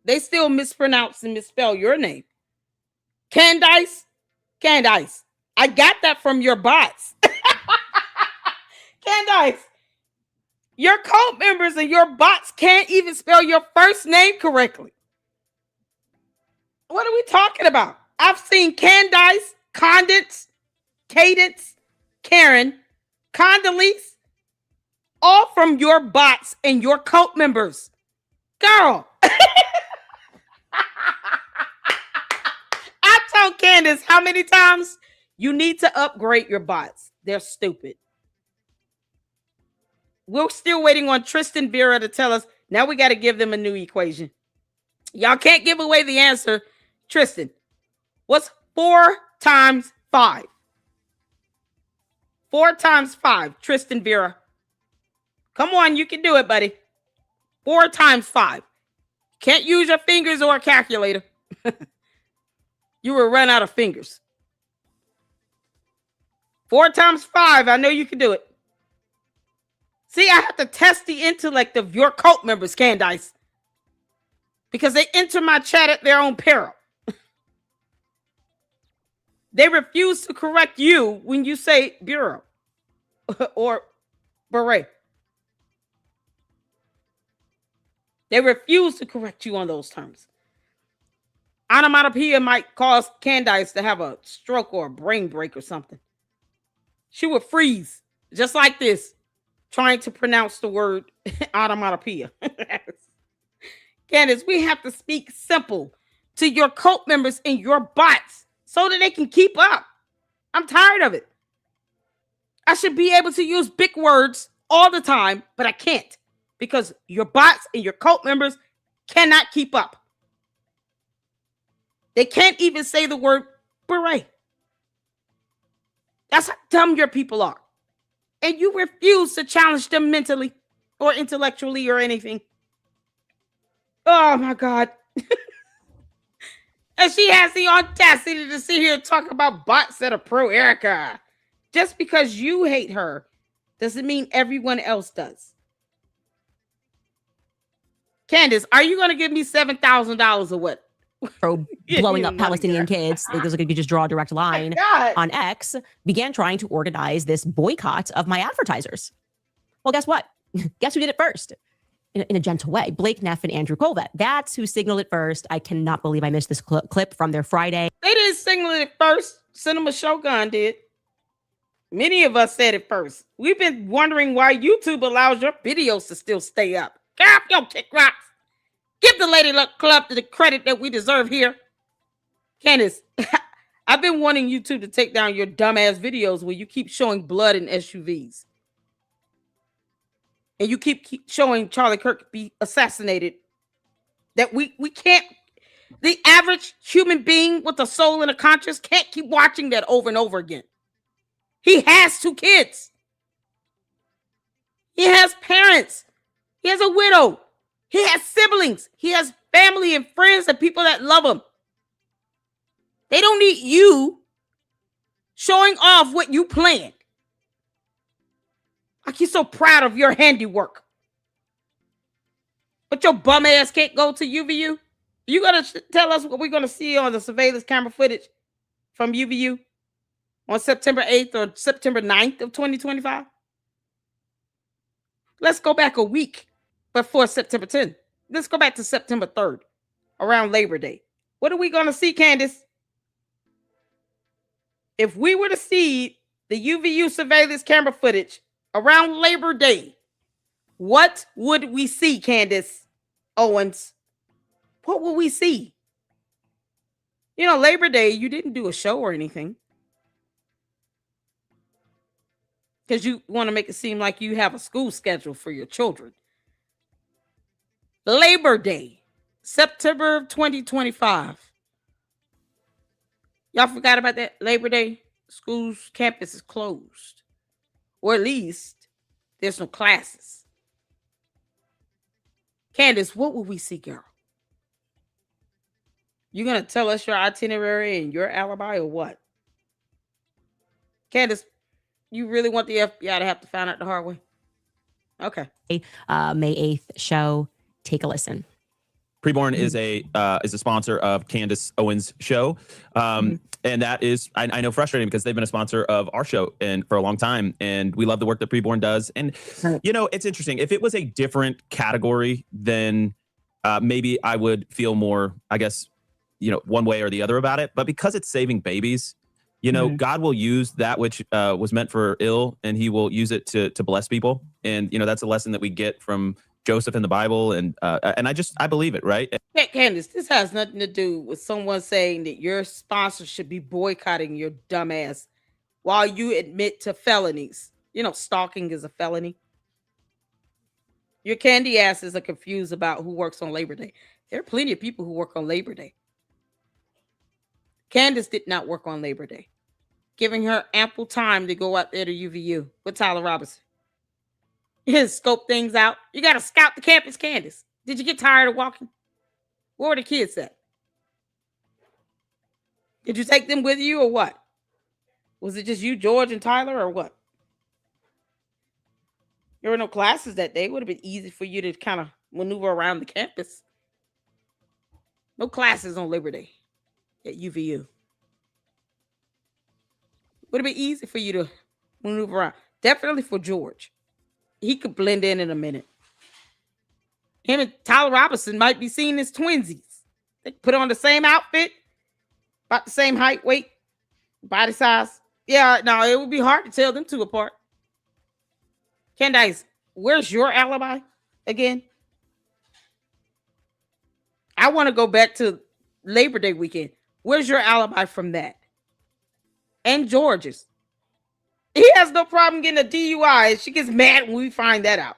They still mispronounce and misspell your name. Candace. I got that from your bots. Candace. Your cult members and your bots can't even spell your first name correctly. What are we talking about? I've seen Candace, Condence, Cadence, Karen, Condoleezza, all from your bots and your cult members. Girl. I told Candace how many times you need to upgrade your bots. They're stupid. We're still waiting on Tristan Vera to tell us. Now we got to give them a new equation. Y'all can't give away the answer. Tristan, what's 4 times 5? 4 times 5, Tristan Vera. Come on, you can do it, buddy. 4 times 5. Can't use your fingers or a calculator. You will run out of fingers. 4 times 5, I know you can do it. See, I have to test the intellect of your cult members, Candace, because they enter my chat at their own peril. They refuse to correct you when you say bureau or beret. They refuse to correct you on those terms. Onomatopoeia might cause Candace to have a stroke or a brain break or something. She would freeze just like this, trying to pronounce the word onomatopoeia. Candace, we have to speak simple to your cult members and your bots so that they can keep up. I'm tired of it. I should be able to use big words all the time, but I can't because your bots and your cult members cannot keep up. They can't even say the word beret. That's how dumb your people are. And you refuse to challenge them mentally or intellectually or anything. Oh my God. And she has the audacity to sit here and talk about bots that are pro Erica. Just because you hate her doesn't mean everyone else does. Candace, are you going to give me $7,000 or what?
Pro blowing up Palestinian kids, because I could just draw a direct line on X, began trying to organize this boycott of my advertisers. Well, guess what? Guess who did it first? In a gentle way. Blake Neff and Andrew Colvett. That's who signaled it first. I cannot believe I missed this clip from their Friday.
They didn't signal it first. Cinema Shogun did. Many of us said it first. We've been wondering why YouTube allows your videos to still stay up. Get off your kick rocks. Give the Lady Luck Club the credit that we deserve here. Candace, I've been wanting YouTube to take down your dumbass videos where you keep showing blood in SUVs. And you keep showing Charlie Kirk be assassinated. That we can't, the average human being with a soul and a conscience can't keep watching that over and over again. He has 2 kids. He has parents. He has a widow. He has siblings. He has family and friends and people that love him. They don't need you showing off what you planned. Like you're so proud of your handiwork. But your bum ass can't go to UVU? You gonna tell us what we're gonna see on the surveillance camera footage from UVU on September 8th or September 9th of 2025? Let's go back a week before September 10th. Let's go back to September 3rd, around Labor Day. What are we gonna see, Candace? If we were to see the UVU surveillance camera footage around Labor Day, what would we see, Candace Owens? What will we see? You know, Labor Day, you didn't do a show or anything. Because you want to make it seem like you have a school schedule for your children. Labor Day, September 2025. Y'all forgot about that? Labor Day, schools, campus is closed. Or at least there's no classes. Candace, what will we see, girl? You gonna tell us your itinerary and your alibi or what? Candace, you really want the FBI to have to find out the hard way? Okay.
May 8th show. Take a listen.
Preborn is a sponsor of Candace Owens' show. And that is, I know, frustrating because they've been a sponsor of our show and for a long time. And we love the work that Preborn does. And, you know, it's interesting. If it was a different category, then maybe I would feel more, I guess, you know, one way or the other about it. But because it's saving babies, you know, God will use that which was meant for ill, and he will use it to bless people. And, you know, that's a lesson that we get from Joseph in the Bible. And I believe it, right?
Hey, Candace, this has nothing to do with someone saying that your sponsor should be boycotting your dumb ass while you admit to felonies. You know, stalking is a felony. Your candy asses are confused about who works on Labor Day. There are plenty of people who work on Labor Day. Candace did not work on Labor Day, giving her ample time to go out there to UVU with Tyler Robinson. Scope things out. You got to scout the campus, Candace. Did you get tired of walking? Where were the kids at? Did you take them with you or what? Was it just you, George, and Tyler or what? There were no classes that day. It would have been easy for you to kind of maneuver around the campus. No classes on Labor Day at UVU. Would have been easy for you to maneuver around. Definitely for George. He could blend in a minute. Him and Tyler Robinson might be seen as twinsies. They put on the same outfit, about the same height, weight, body size. Yeah, no, it would be hard to tell them two apart. Candace, where's your alibi again? I want to go back to Labor Day weekend. Where's your alibi from that? And George's. He has no problem getting a DUI. She gets mad when we find that out.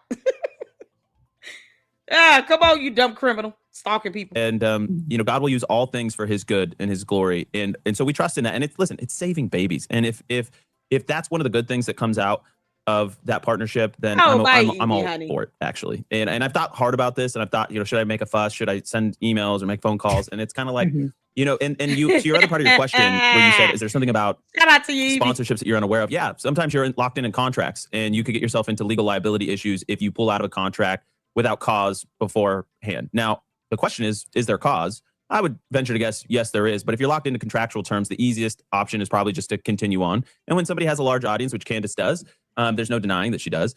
Come on, you dumb criminal. stalking people.
And God will use all things for his good and his glory. And so we trust in that. And it's saving babies. And if that's one of the good things that comes out of that partnership, then I'm all for it, actually. And I've thought hard about this, and I've thought, should I make a fuss? Should I send emails or make phone calls? And it's kind of like, and you, to your other part of your question, where you said, is there something about
shout out to you,
sponsorships that you're unaware of? Yeah, sometimes you're locked in contracts, and you could get yourself into legal liability issues if you pull out of a contract without cause beforehand. Now, the question is there cause? I would venture to guess, yes, there is. But if you're locked into contractual terms, the easiest option is probably just to continue on. And when somebody has a large audience, which Candace does, there's no denying that she does,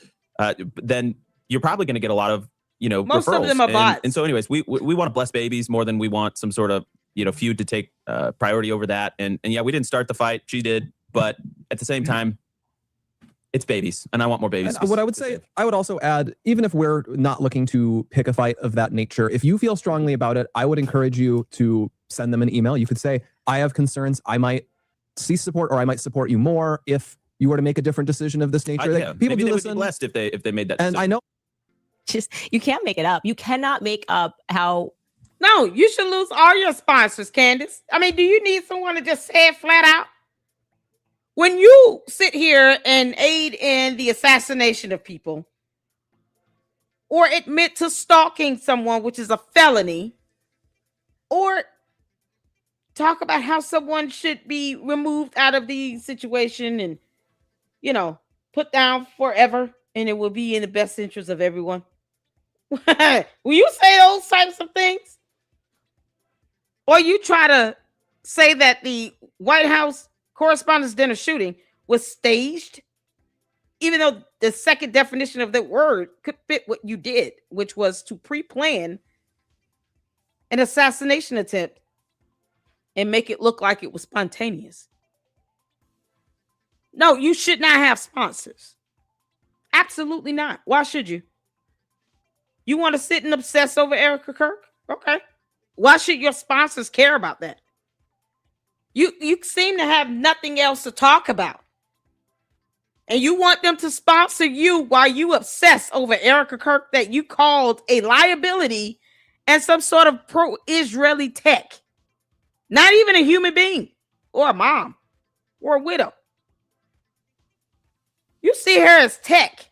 then you're probably going to get a lot of,
most
referrals.
Of them are bots.
And so anyways, we want to bless babies more than we want some sort of, feud to take priority over that. And yeah, we didn't start the fight. She did. But at the same time, it's babies, and I want more babies.
What I would say, I would also add, even if we're not looking to pick a fight of that nature, if you feel strongly about it, I would encourage you to send them an email. You could say, I have concerns. I might cease support, or I might support you more if you were to make a different decision of this nature.
Yeah.
People
Maybe
do
they
listen.
would be blessed if they made that decision.
And I know.
You can't make it up. You cannot make up how.
No, you should lose all your sponsors, Candace. I mean, do you need someone to just say it flat out? When you sit here and aid in the assassination of people or admit to stalking someone, which is a felony, or talk about how someone should be removed out of the situation and, put down forever, and it will be in the best interest of everyone. Will you say those types of things? Or you try to say that the White House Correspondents' Dinner shooting was staged, even though the second definition of that word could fit what you did, which was to pre-plan an assassination attempt and make it look like it was spontaneous. No, you should not have sponsors. Absolutely not. Why should you? You want to sit and obsess over Erica Kirk? Okay. Why should your sponsors care about that? You seem to have nothing else to talk about. And you want them to sponsor you while you obsess over Erica Kirk that you called a liability and some sort of pro-Israeli tech. Not even a human being or a mom or a widow. You see her as tech.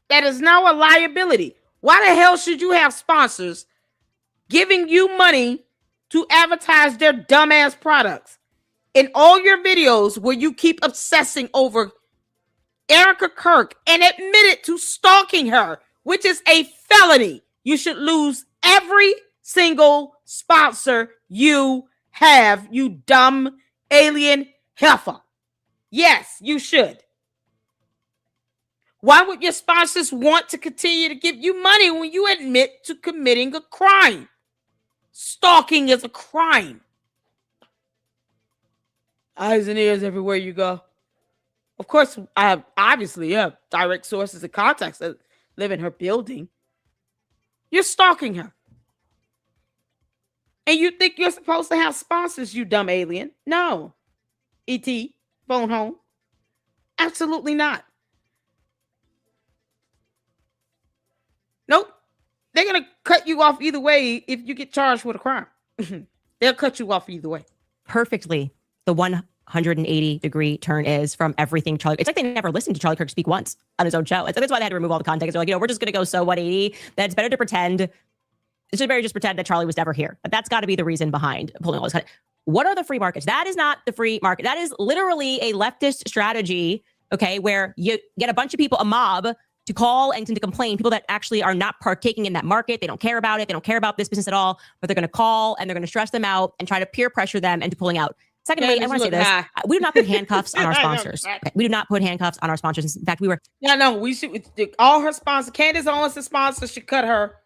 That is now a liability. Why the hell should you have sponsors giving you money to advertise their dumbass products? In all your videos where you keep obsessing over Erica Kirk and admitted to stalking her, which is a felony, you should lose every single sponsor you have, you dumb alien heifer. Yes, you should. Why would your sponsors want to continue to give you money when you admit to committing a crime? Stalking is a crime. Eyes and ears everywhere you go. Of course, I have obviously direct sources and contacts that live in her building. You're stalking her. And you think you're supposed to have sponsors, you dumb alien. No. E.T., phone home. Absolutely not. Nope. They're going to cut you off either way if you get charged with a crime. They'll cut you off either way.
Perfectly. The 180-degree turn is from everything Charlie. It's like they never listened to Charlie Kirk speak once on his own show. That's why they had to remove all the context. They're like, we're just going to go so 180 that it's better to pretend. It's better just pretend that Charlie was never here. But that's got to be the reason behind pulling all this. What are the free markets? That is not the free market. That is literally a leftist strategy, okay, where you get a bunch of people, a mob, to call and to complain, people that actually are not partaking in that market. They don't care about it. They don't care about this business at all, but they're going to call and they're going to stress them out and try to peer pressure them into pulling out. Secondly, I want to say this. We do not put handcuffs on our sponsors. Okay? We do not put handcuffs on our sponsors. In fact, we were...
No, we should... All her sponsors, Candace Owens' sponsors should cut her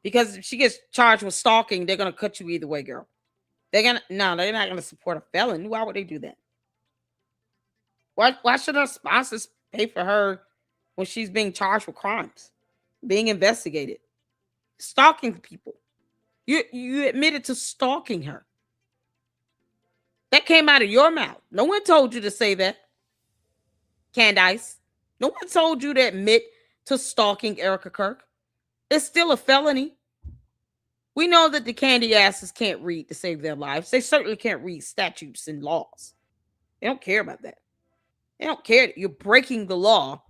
because if she gets charged with stalking, they're going to cut you either way, girl. They're not going to support a felon. Why would they do that? Why should her sponsors pay for her when she's being charged with crimes, being investigated, stalking people? You admitted to stalking her. That came out of your mouth. No one told you to say that, Candace. No one told you to admit to stalking Erica Kirk. It's still a felony. We know that the candy asses can't read to save their lives. They certainly can't read statutes and laws. They don't care about that. They don't care that you're breaking the law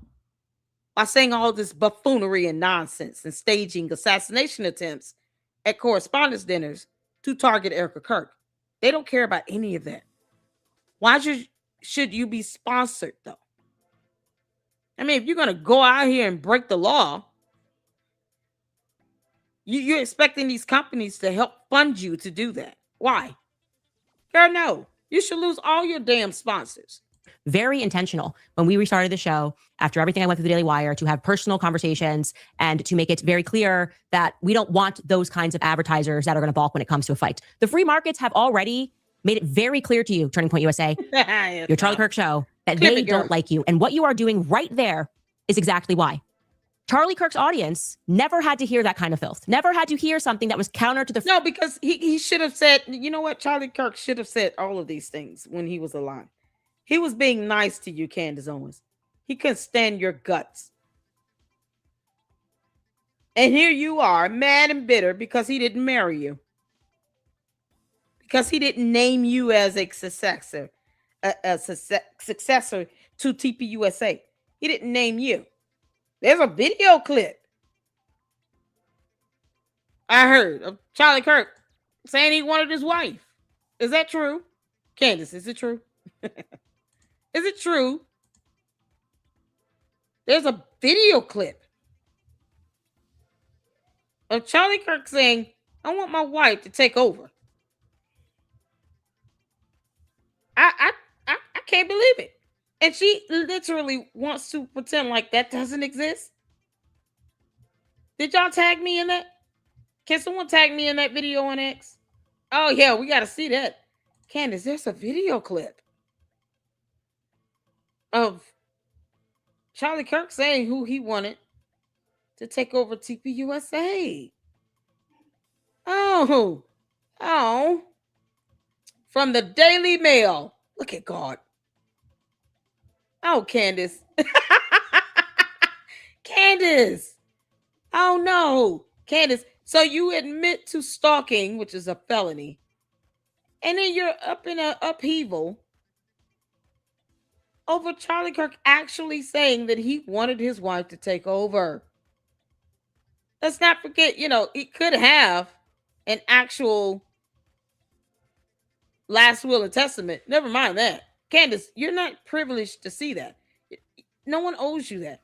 by saying all this buffoonery and nonsense and staging assassination attempts at correspondence dinners to target Erica Kirk. They don't care about any of that. Why should you be sponsored, though? I mean, if you're going to go out here and break the law, you're expecting these companies to help fund you to do that. Why? Girl, no. You should lose all your damn sponsors.
Very intentional when we restarted the show after everything I went through the Daily Wire to have personal conversations and to make it very clear that we don't want those kinds of advertisers that are going to balk when it comes to a fight. The free markets have already made it very clear to you, Turning Point USA, your Charlie Kirk show, that they don't like you. And what you are doing right there is exactly why. Charlie Kirk's audience never had to hear that kind of filth. Never had to hear something that was counter to the...
No, because he should have said, you know what? Charlie Kirk should have said all of these things when he was alive. He was being nice to you, Candace Owens. He couldn't stand your guts. And here you are, mad and bitter because he didn't marry you. Because he didn't name you as a successor to TPUSA. He didn't name you. There's a video clip I heard of Charlie Kirk saying he wanted his wife. Is that true? Candace, is it true? Is it true? There's a video clip of Charlie Kirk saying, I want my wife to take over. I can't believe it. And she literally wants to pretend like that doesn't exist. Did y'all tag me in that? Can someone tag me in that video on X? Oh, yeah, we got to see that. Candace, there's a video clip of Charlie Kirk saying who he wanted to take over TPUSA. Oh. From the Daily Mail. Look at God. Oh, Candace. Candace. Oh, no. Candace. So you admit to stalking, which is a felony. And then you're up in an upheaval over Charlie Kirk actually saying that he wanted his wife to take over. Let's not forget, he could have an actual last will and testament. Never mind that. Candace, you're not privileged to see that. No one owes you that.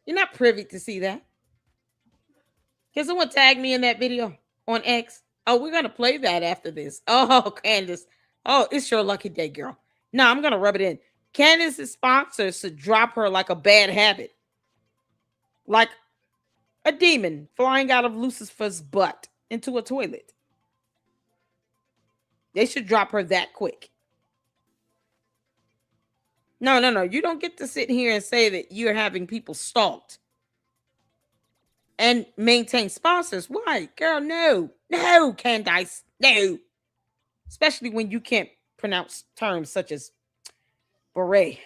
You're not privy to see that. Can someone tag me in that video on X? Oh, we're going to play that after this. Oh, Candace. Oh, it's your lucky day, girl. No, I'm going to rub it in. Candace's sponsors should drop her like a bad habit. Like a demon flying out of Lucifer's butt into a toilet. They should drop her that quick. No. You don't get to sit here and say that you're having people stalked and maintain sponsors. Why? Girl, no. No, Candace. No. Especially when you can't pronounce terms such as beret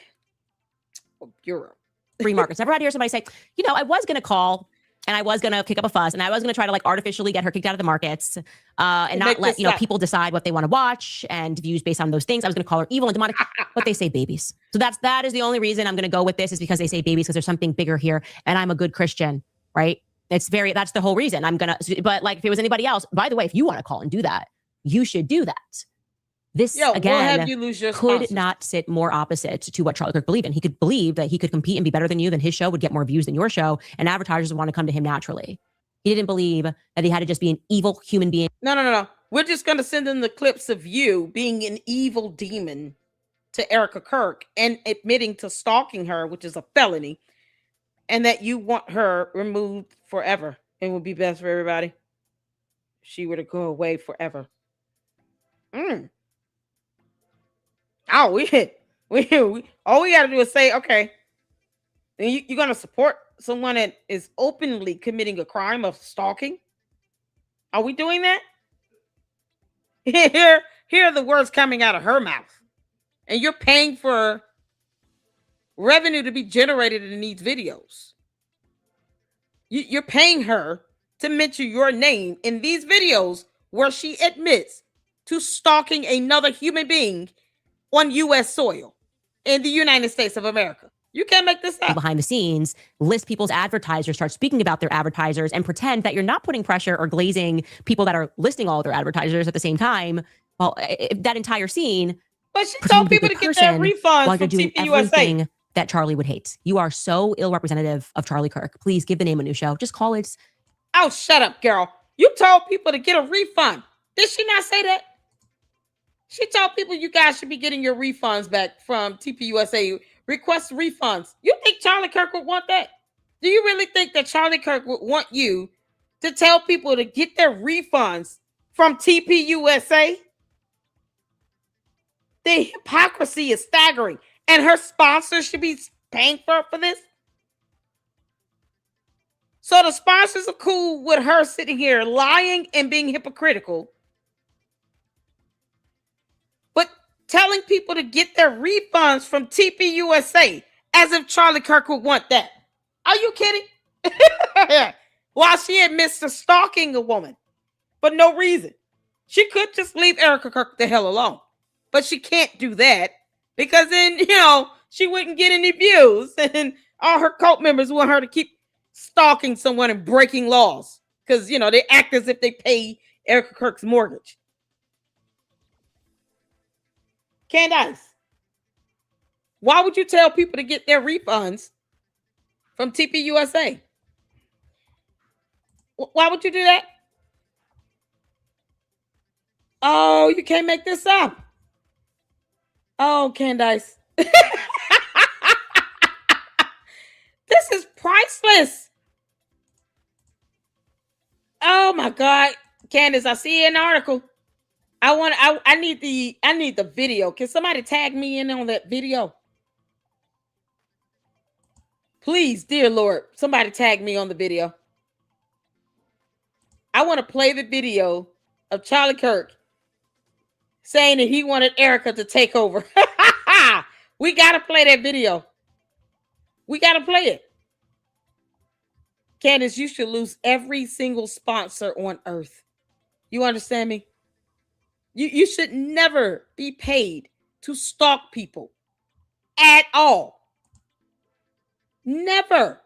or bureau.
Free markets. Never had to hear somebody say, I was going to call and I was going to kick up a fuss and I was going to try to artificially get her kicked out of the markets and not let, people decide what they want to watch and views based on those things. I was going to call her evil and demonic, but they say babies. So that is the only reason I'm going to go with this is because they say babies because there's something bigger here and I'm a good Christian, right? That's the whole reason but if it was anybody else, by the way, if you want to call and do that, you should do that. This, again, could not sit more opposite to what Charlie Kirk believed in. He could believe that he could compete and be better than you, then his show would get more views than your show, and advertisers would want to come to him naturally. He didn't believe that he had to just be an evil human being.
No. We're just going to send them the clips of you being an evil demon to Erica Kirk and admitting to stalking her, which is a felony, and that you want her removed forever. It would be best for everybody. She were to go away forever. Oh, all we got to do is say, okay, then you're going to support someone that is openly committing a crime of stalking? Are we doing that? Here are the words coming out of her mouth. And you're paying for revenue to be generated in these videos. You're paying her to mention your name in these videos where she admits to stalking another human being on U.S. soil in the United States of America. You can't make this up.
Behind the scenes, list people's advertisers, start speaking about their advertisers, and pretend that you're not putting pressure or glazing people that are listing all of their advertisers at the same time. Well, that entire scene.
But she told people to get their refunds
while
from
you're doing
TPUSA.
everything that Charlie would hate. You are so ill representative of Charlie Kirk. Please give the name a new show. Just call it.
Oh, shut up, girl. You told people to get a refund. Did she not say that? She told people you guys should be getting your refunds back from TPUSA. Request refunds. You think Charlie Kirk would want that? Do you really think that Charlie Kirk would want you to tell people to get their refunds from TPUSA? The hypocrisy is staggering. And her sponsors should be paying for this? So the sponsors are cool with her sitting here lying and being hypocritical, but telling people to get their refunds from TPUSA as if Charlie Kirk would want that. Are you kidding? While she admits to stalking a woman for no reason. She could just leave Erica Kirk the hell alone. But she can't do that because then, she wouldn't get any views and all her cult members want her to keep stalking someone and breaking laws because, they act as if they pay Erica Kirk's mortgage. Candace, why would you tell people to get their refunds from TPUSA? Why would you do that? Oh, you can't make this up. Oh, Candace. This is priceless. Oh my God. Candace, I see an article. I need the video. Can somebody tag me in on that video? Please, dear Lord, somebody tag me on the video. I want to play the video of Charlie Kirk saying that he wanted Erica to take over. We got to play that video. We got to play it. Candace, you should lose every single sponsor on earth. You understand me? You should never be paid to stalk people at all. Never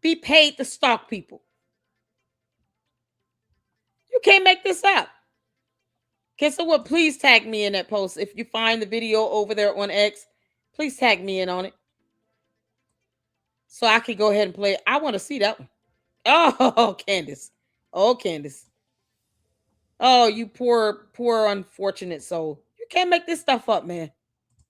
be paid to stalk people. You can't make this up. Okay, so what? Please tag me in that post. If you find the video over there on X, please tag me in on it. So I can go ahead and play it. I want to see that one. Oh, Candace. Oh, Candace. Oh, you poor, unfortunate soul. You can't make this stuff up, man.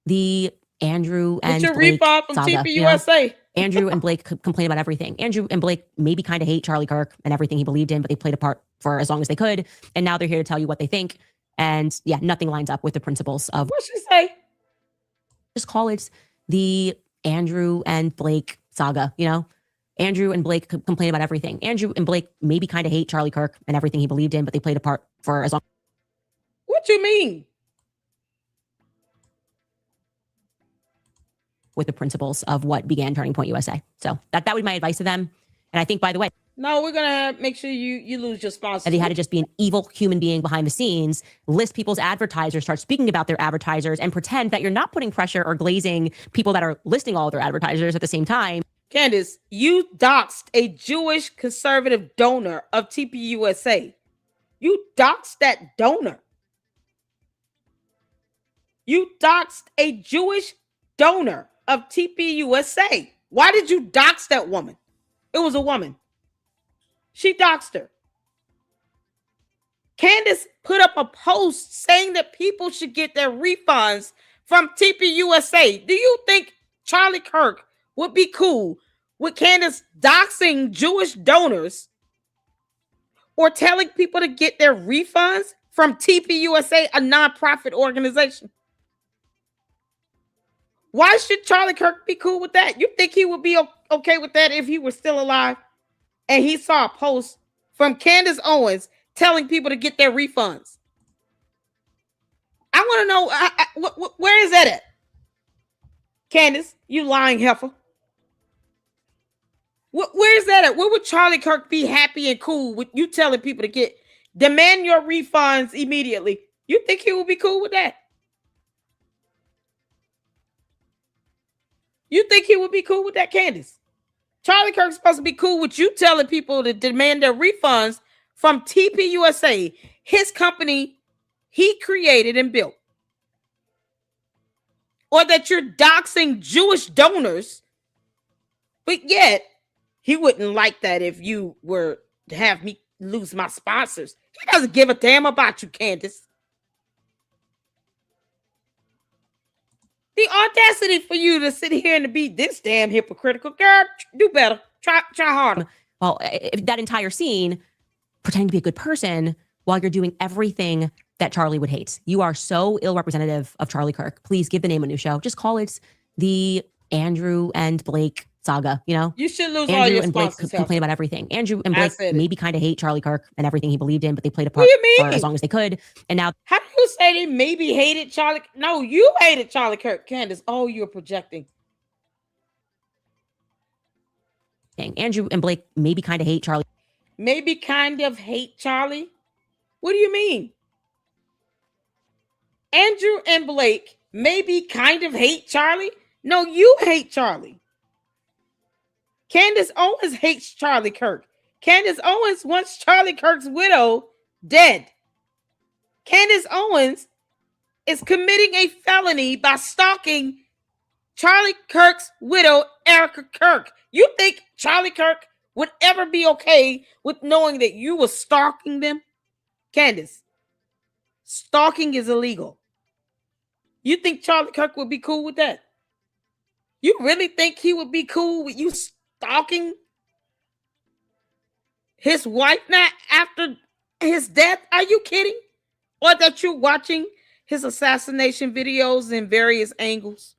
The Andrew and
your
Blake
refund from
saga,
TPUSA.
Andrew and Blake complain about everything. Andrew and Blake maybe kind of hate Charlie Kirk and everything he believed in, but they played a part for as long as they could. And now they're here to tell you what they think. And yeah, nothing lines up with the principles of.
What'd she say?
Just call it the Andrew and Blake saga, Andrew and Blake complain about everything. Andrew and Blake maybe kind of hate Charlie Kirk and everything he believed in, but they played a part for as long.
What you mean?
With the principles of what began Turning Point USA. So that would be my advice to them. And I think, by the way,
no, we're going to make sure you lose your sponsor.
That he had to just be an evil human being behind the scenes, list people's advertisers, start speaking about their advertisers, and pretend that you're not putting pressure or glazing people that are listing all of their advertisers at the same time.
Candace, you doxed a Jewish conservative donor of TPUSA. You doxed that donor. You doxed a Jewish donor of TPUSA. Why did you dox that woman? It was a woman. She doxed her. Candace put up a post saying that people should get their refunds from TPUSA. Do you think Charlie Kirk would be cool with Candace doxing Jewish donors or telling people to get their refunds from TPUSA, a nonprofit organization? Why should Charlie Kirk be cool with that? You think he would be okay with that if he were still alive and he saw a post from Candace Owens telling people to get their refunds? I want to know, where is that at? Candace, you lying heifer. Where's that at? Where would Charlie Kirk be happy and cool with you telling people to demand your refunds immediately? You think he would be cool with that? You think he would be cool with that, Candace? Charlie Kirk's supposed to be cool with you telling people to demand their refunds from TPUSA, his company he created and built. Or that you're doxing Jewish donors. But yet, he wouldn't like that if you were to have me lose my sponsors. He doesn't give a damn about you, Candace. The audacity for you to sit here and to be this damn hypocritical. Girl, do better. Try harder.
Well, that entire scene, pretending to be a good person while you're doing everything that Charlie would hate. You are so ill representative of Charlie Kirk. Please give the name a new show. Just call it the Andrew and Blake saga, you know?
You should lose
Andrew
all your
and Blake
sponsors.
complain about everything. Andrew and Blake maybe kind of hate Charlie Kirk and everything he believed in, but they played a part for as long as they could. And now,
how do you say they maybe hated Charlie? No, you hated Charlie Kirk, Candace. Oh, you're projecting.
Andrew and Blake maybe kind of hate Charlie.
Maybe kind of hate Charlie? What do you mean? Andrew and Blake maybe kind of hate Charlie? No, you hate Charlie. Candace Owens hates Charlie Kirk. Candace Owens wants Charlie Kirk's widow dead. Candace Owens is committing a felony by stalking Charlie Kirk's widow, Erica Kirk. You think Charlie Kirk would ever be okay with knowing that you were stalking them? Candace, stalking is illegal. You think Charlie Kirk would be cool with that? You really think he would be cool with you stalking his wife now after his death? Are you kidding? Or that you're watching his assassination videos in various angles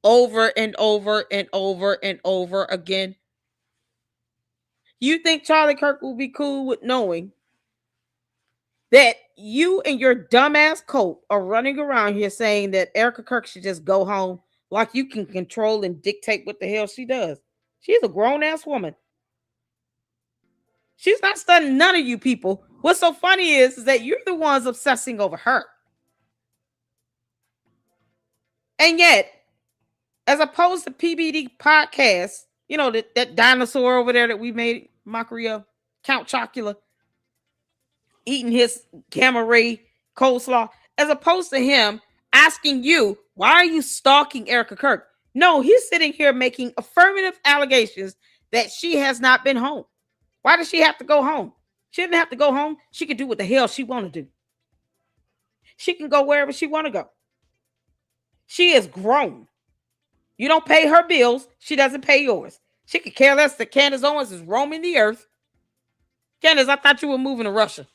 over and over and over and over again? You think Charlie Kirk will be cool with knowing that you and your dumbass coat are running around here saying that Erica Kirk should just go home like you can control and dictate what the hell she does? She's a grown-ass woman. She's not studying none of you people. What's so funny is that you're the ones obsessing over her. And yet, as opposed to PBD podcast, you know, that dinosaur over there that we made mockery of, Count Chocula, eating his gamma ray coleslaw, as opposed to him asking you, why are you stalking Erica Kirk? No, he's sitting here making affirmative allegations that she has not been home. Why does she have to go home? She didn't have to go home. She can do what the hell she want to do. She can go wherever she want to go. She is grown. You don't pay her bills. She doesn't pay yours. She could care less that Candace Owens is roaming the earth. Candace, I thought you were moving to Russia.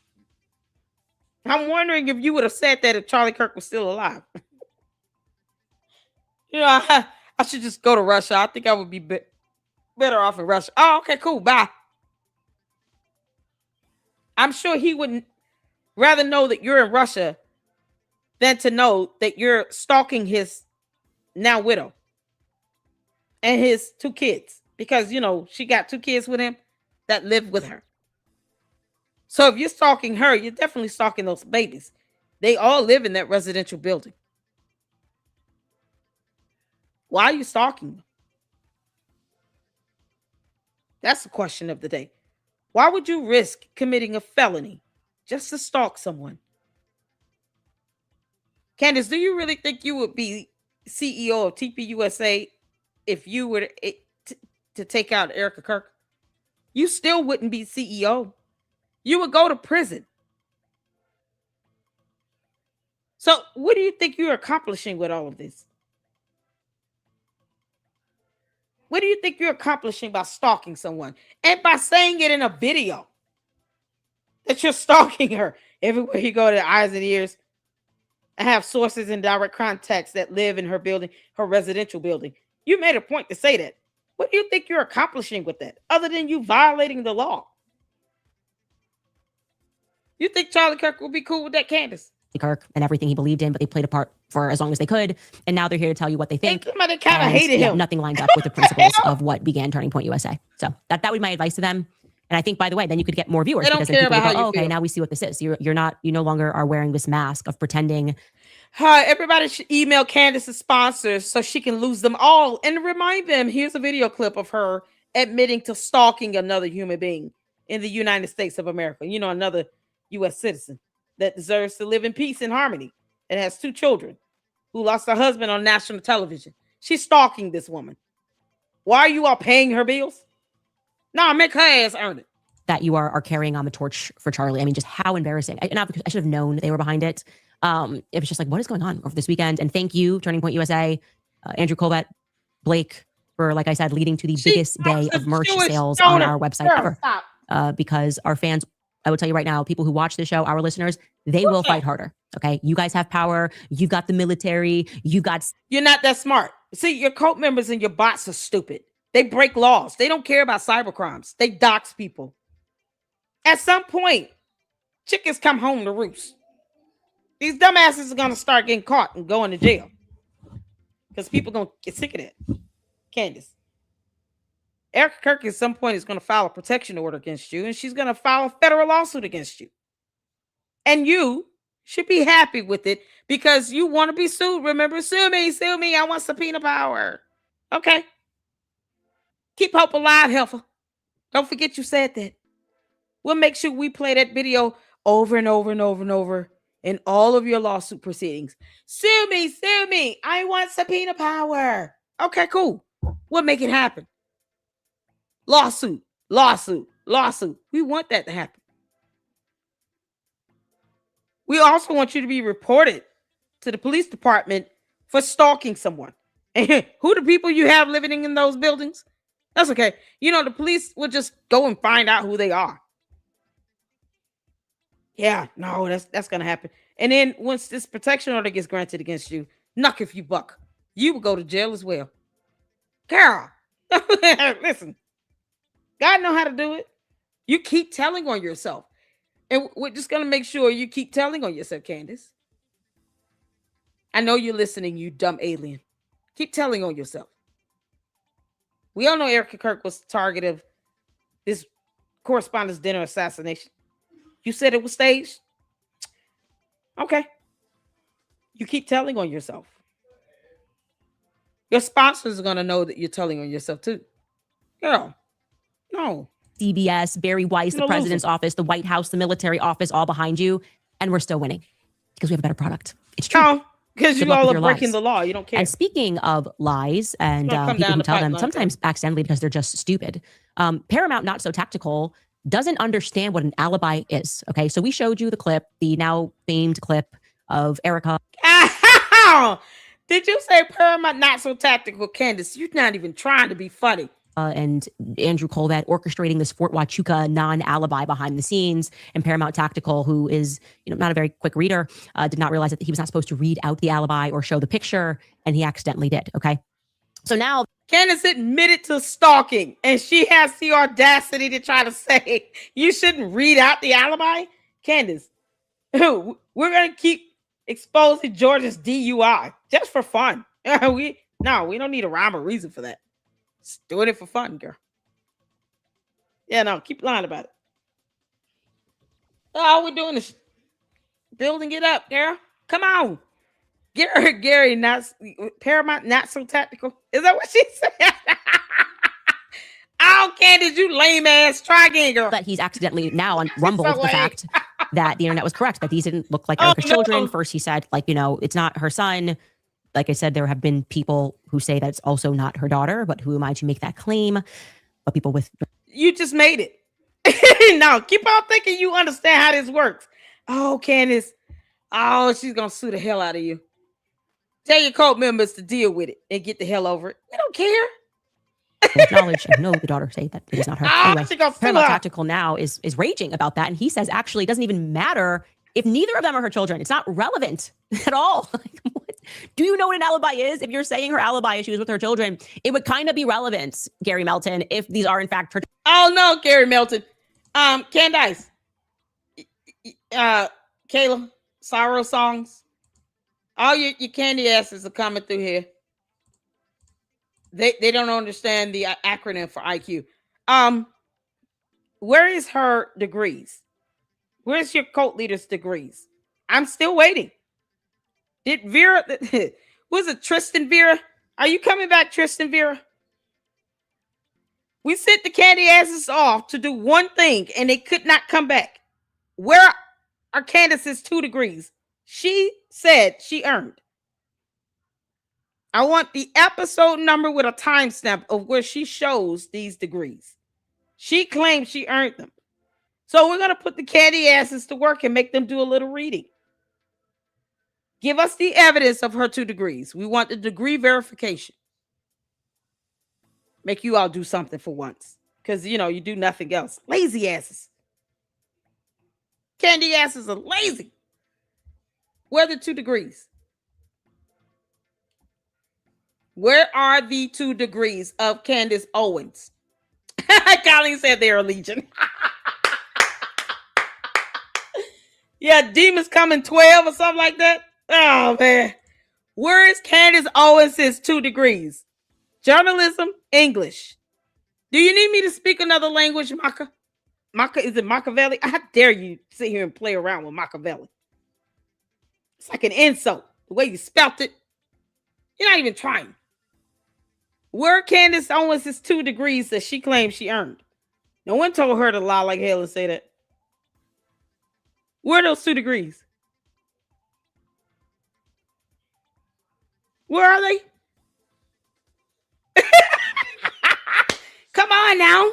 I'm wondering if you would have said that if Charlie Kirk was still alive. You know, I should just go to Russia. I think I would be better off in Russia. Oh, okay, cool. Bye. I'm sure he wouldn't rather know that you're in Russia than to know that you're stalking his now widow and his 2 kids, because, you know, she got 2 kids with him that live with her. So if you're stalking her, you're definitely stalking those babies. They all live in that residential building. Why are you stalking them? That's the question of the day. Why would you risk committing a felony just to stalk someone? Candace, do you really think you would be CEO of TPUSA if you were to take out Erica Kirk? You still wouldn't be CEO. You would go to prison. So what do you think you're accomplishing with all of this? What do you think you're accomplishing by stalking someone and by saying it in a video that you're stalking her everywhere you go, to eyes and ears? I have sources and direct contacts that live in her building, her residential building. You made a point to say that. What do you think you're accomplishing with that, other than you violating the law? You think Charlie Kirk will be cool with that, Candace?
Kirk and everything he believed in, but they played a part for as long as they could. And now they're here to tell you what they think.
Somebody kind of
And,
hated him.
Nothing lines up with the principles of what began Turning Point USA. So that would be my advice to them. And I think, by the way, then you could get more viewers
They don't
because then
care
people
about
would go,
how you
oh, okay,
feel.
now we see what this is. You no longer are wearing this mask of pretending.
Everybody should email Candace's sponsors so she can lose them all and remind them. Here's a video clip of her admitting to stalking another human being in the United States of America. You know, another U.S. citizen that deserves to live in peace and harmony and has 2 children who lost her husband on national television. She's stalking this woman. Why are you all paying her bills? No, make her ass earn it.
That you are carrying on the torch for Charlie. I mean, just how embarrassing. I should have known they were behind it. It was just like, what is going on over this weekend? And thank you, Turning Point USA, Andrew Colbert, Blake, for, like I said, leading to the biggest day of merch sales on our website ever. Because our fans, I will tell you right now, people who watch the show, our listeners, they will fight harder. Okay. You guys have power. You've got the military.
You're not that smart. See, your cult members and your bots are stupid. They break laws. They don't care about cyber crimes. They dox people. At some point, chickens come home to roost. These dumbasses are going to start getting caught and going to jail. Because people are going to get sick of that. Candace. Erica Kirk at some point is going to file a protection order against you, and she's going to file a federal lawsuit against you. And you should be happy with it because you want to be sued. Remember, sue me. I want subpoena power. Okay. Keep hope alive, Heifer. Don't forget you said that. We'll make sure we play that video over and over and over and over in all of your lawsuit proceedings. Sue me. I want subpoena power. Okay, cool. We'll make it happen. Lawsuit. We want that to happen. We also want you to be reported to the police department for stalking someone. And who the people you have living in those buildings? That's okay. You know, the police will just go and find out who they are. Yeah, no, that's going to happen. And then once this protection order gets granted against you, knock if you buck, you will go to jail as well. Girl, listen, God know how to do it. You keep telling on yourself. And we're just going to make sure you keep telling on yourself, Candace. I know you're listening, you dumb alien. Keep telling on yourself. We all know Erica Kirk was the target of this correspondence dinner assassination. You said it was staged? Okay. You keep telling on yourself. Your sponsors are going to know that you're telling on yourself too. Girl, no.
CBS, Barry Weiss, the president's office, the White House, the military office, all behind you. And we're still winning because we have a better product. It's true.
No, because you all are breaking the law. You don't care.
And speaking of lies and people who tell them, sometimes accidentally because they're just stupid, Paramount Not So Tactical doesn't understand what an alibi is. Okay, so we showed you the clip, the now famed clip of Erica.
Did you say Paramount Not So Tactical, Candace? You're not even trying to be funny.
And Andrew Colbert orchestrating this Fort Huachuca non-alibi behind the scenes, and Paramount Tactical, who is not a very quick reader, did not realize that he was not supposed to read out the alibi or show the picture, and he accidentally did. Okay, so now
Candace admitted to stalking, and she has the audacity to try to say you shouldn't read out the alibi. Candace, we're gonna keep exposing Georgia's DUI just for fun. We don't need a rhyme or reason for that. Just doing it for fun, girl. Yeah, no, keep lying about it. All we're doing is building it up, girl. Come on. Gary, Paramount Not So Tactical. Is that what she said? Oh, Candace, you lame ass. Try again, girl.
But he's accidentally now on rumbled the fact that the internet was correct, that these didn't look like Erica's children. First, he said, it's not her son. Like I said, there have been people who say that it's also not her daughter, but who am I to make that claim? But people with...
You just made it. No, keep on thinking you understand how this works. Oh, Candace. Oh, she's going to sue the hell out of you. Tell your cult members to deal with it and get the hell over it. We don't care.
Acknowledge and know the daughter say that it is not her. Anyway, Paramount Tactical now is raging about that. And he says, actually, it doesn't even matter if neither of them are her children. It's not relevant at all. Do you know what an alibi is? If you're saying her alibi is she was with her children, it would kind of be relevant, Gary Melton, if these are in fact her.
Oh no, Gary Melton. Candace. Kayla, sorrow songs. All your candy asses are coming through here. They don't understand the acronym for IQ. Where is her degrees? Where's your cult leader's degrees? I'm still waiting. Did Vera, was it Tristan Vera? Are you coming back, Tristan Vera? We sent the candy asses off to do one thing and they could not come back. Where are Candace's 2 degrees? She said she earned. I want the episode number with a timestamp of where she shows these degrees. She claims she earned them. So we're going to put the candy asses to work and make them do a little reading. Give us the evidence of her 2 degrees. We want the degree verification. Make you all do something for once. Because, you do nothing else. Lazy asses. Candy asses are lazy. Where are the 2 degrees? Where are the 2 degrees of Candace Owens? Colleen said they're a legion. Yeah, demons come in 12 or something like that. Oh, man. Where is Candace Owens' 2 degrees? Journalism, English. Do you need me to speak another language, Maka? Is it Machiavelli? How dare you sit here and play around with Machiavelli? It's like an insult. The way you spelt it. You're not even trying. Where Candace Owens' 2 degrees that she claims she earned? No one told her to lie like hell and say that. Where are those 2 degrees? Where are they? Come on now.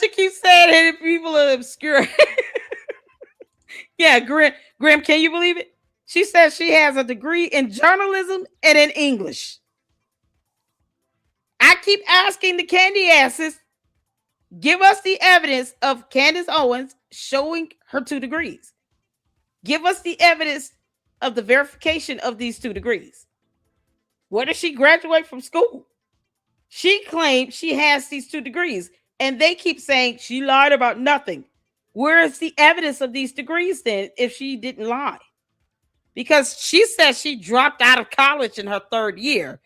She keeps saying that people are obscure. Yeah, Graham, can you believe it? She says she has a degree in journalism and in English. I keep asking the candy asses, give us the evidence of Candace Owens showing her 2 degrees. Give us the evidence of the verification of these 2 degrees. Where did she graduate from school? She claims she has these 2 degrees, and they keep saying she lied about nothing. Where is the evidence of these degrees then if she didn't lie? Because she says she dropped out of college in her 3rd year,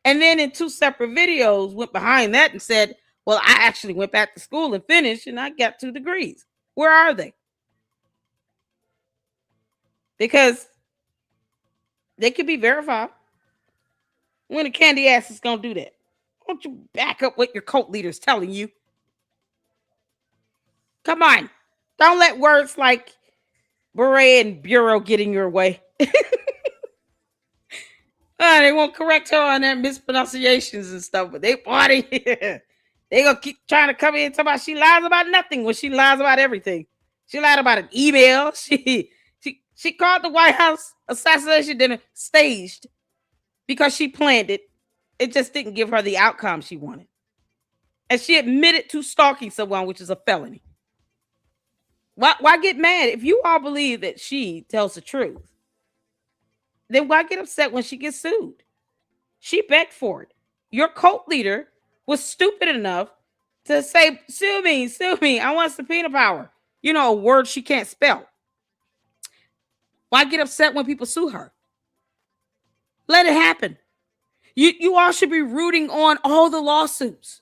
and then in 2 separate videos went behind that and said, well, I actually went back to school and finished, and I got 2 degrees. Where are they? Because they could be verified. When a candy ass is going to do that? Why don't you back up what your cult leader's telling you? Come on. Don't let words like beret and bureau get in your way. They won't correct her on their mispronunciations and stuff, but they party. They gonna keep trying to come in and talk about she lies about nothing when she lies about everything. She lied about an email. She called the White House assassination dinner staged because she planned it. It just didn't give her the outcome she wanted. And she admitted to stalking someone, which is a felony. Why get mad? If you all believe that she tells the truth, then why get upset when she gets sued? She begged for it. Your cult leader was stupid enough to say, sue me. I want subpoena power. A word she can't spell. Why get upset when people sue her? Let it happen. You all should be rooting on all the lawsuits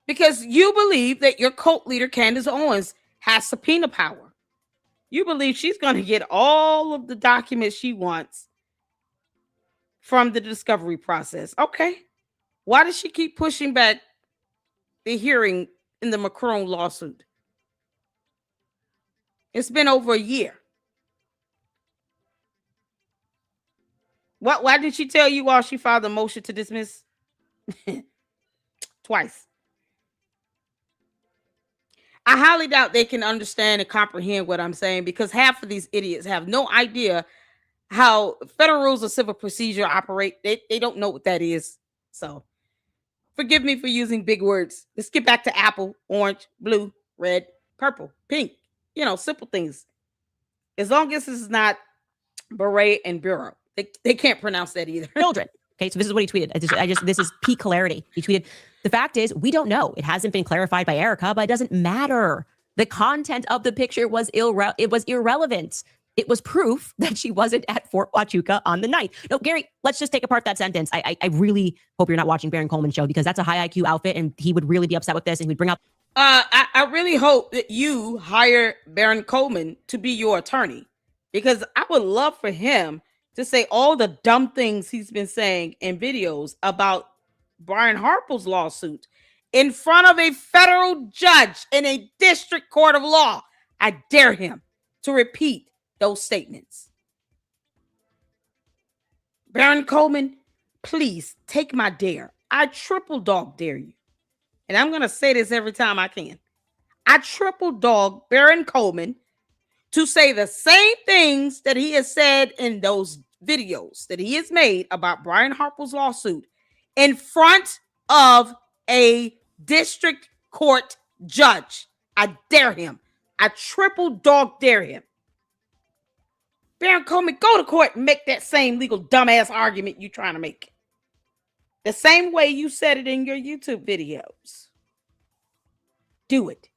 because you believe that your cult leader, Candace Owens, has subpoena power. You believe she's going to get all of the documents she wants from the discovery process. Okay. Why does she keep pushing back the hearing in the Macron lawsuit? It's been over a year. Why did she tell you all she filed a motion to dismiss? Twice. I highly doubt they can understand and comprehend what I'm saying because half of these idiots have no idea how federal rules of civil procedure operate. They don't know what that is. So forgive me for using big words. Let's get back to apple, orange, blue, red, purple, pink. Simple things. As long as this is not beret and bureau. They can't pronounce that either.
Children. Okay, so this is what he tweeted. This is peak clarity. He tweeted, the fact is, we don't know. It hasn't been clarified by Erica, but it doesn't matter. The content of the picture was irrelevant. It was proof that she wasn't at Fort Huachuca on the 9th. No, Gary, let's just take apart that sentence. I really hope you're not watching Baron Coleman's show, because that's a high IQ outfit and he would really be upset with this and he'd bring up.
I really hope that you hire Baron Coleman to be your attorney, because I would love for him to say all the dumb things he's been saying in videos about Brian Harper's lawsuit in front of a federal judge in a district court of law. I dare him to repeat those statements. Baron Coleman, please take my dare. I triple dog dare you. And I'm going to say this every time I can. I triple dog Baron Coleman to say the same things that he has said in those videos that he has made about Brian Harper's lawsuit in front of a district court judge. I dare him. I triple dog dare him. Baron Coleman, go to court and make that same legal dumbass argument you're trying to make. The same way you said it in your YouTube videos. Do it.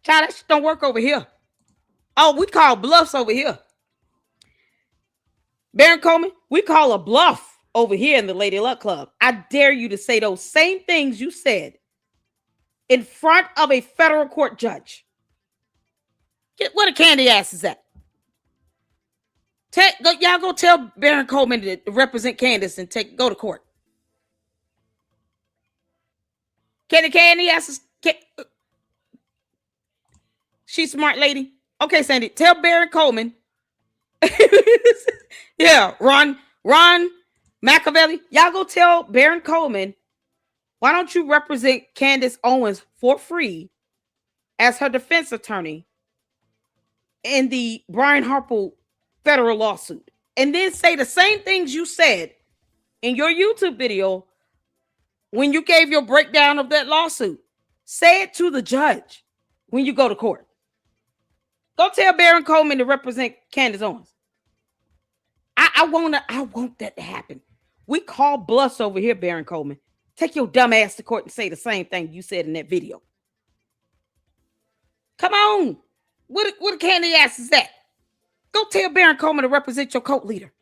Child, that shit don't work over here. Oh, we call bluffs over here. Baron Coleman, we call a bluff over here in the Lady Luck Club. I dare you to say those same things you said in front of a federal court judge. Where the candy ass is at? Y'all go tell Baron Coleman to represent Candace and go to court. Candy ass is... She's a smart lady. Okay, Sandy, tell Baron Coleman. Yeah, Ron Machiavelli. Y'all go tell Baron Coleman, why don't you represent Candace Owens for free as her defense attorney in the Brian Harper federal lawsuit? And then say the same things you said in your YouTube video when you gave your breakdown of that lawsuit. Say it to the judge when you go to court. Go tell Baron Coleman to represent Candace Owens. I want that to happen. We call bluffs over here, Baron Coleman. Take your dumb ass to court and say the same thing you said in that video. Come on. What a candy ass is that? Go tell Baron Coleman to represent your cult leader.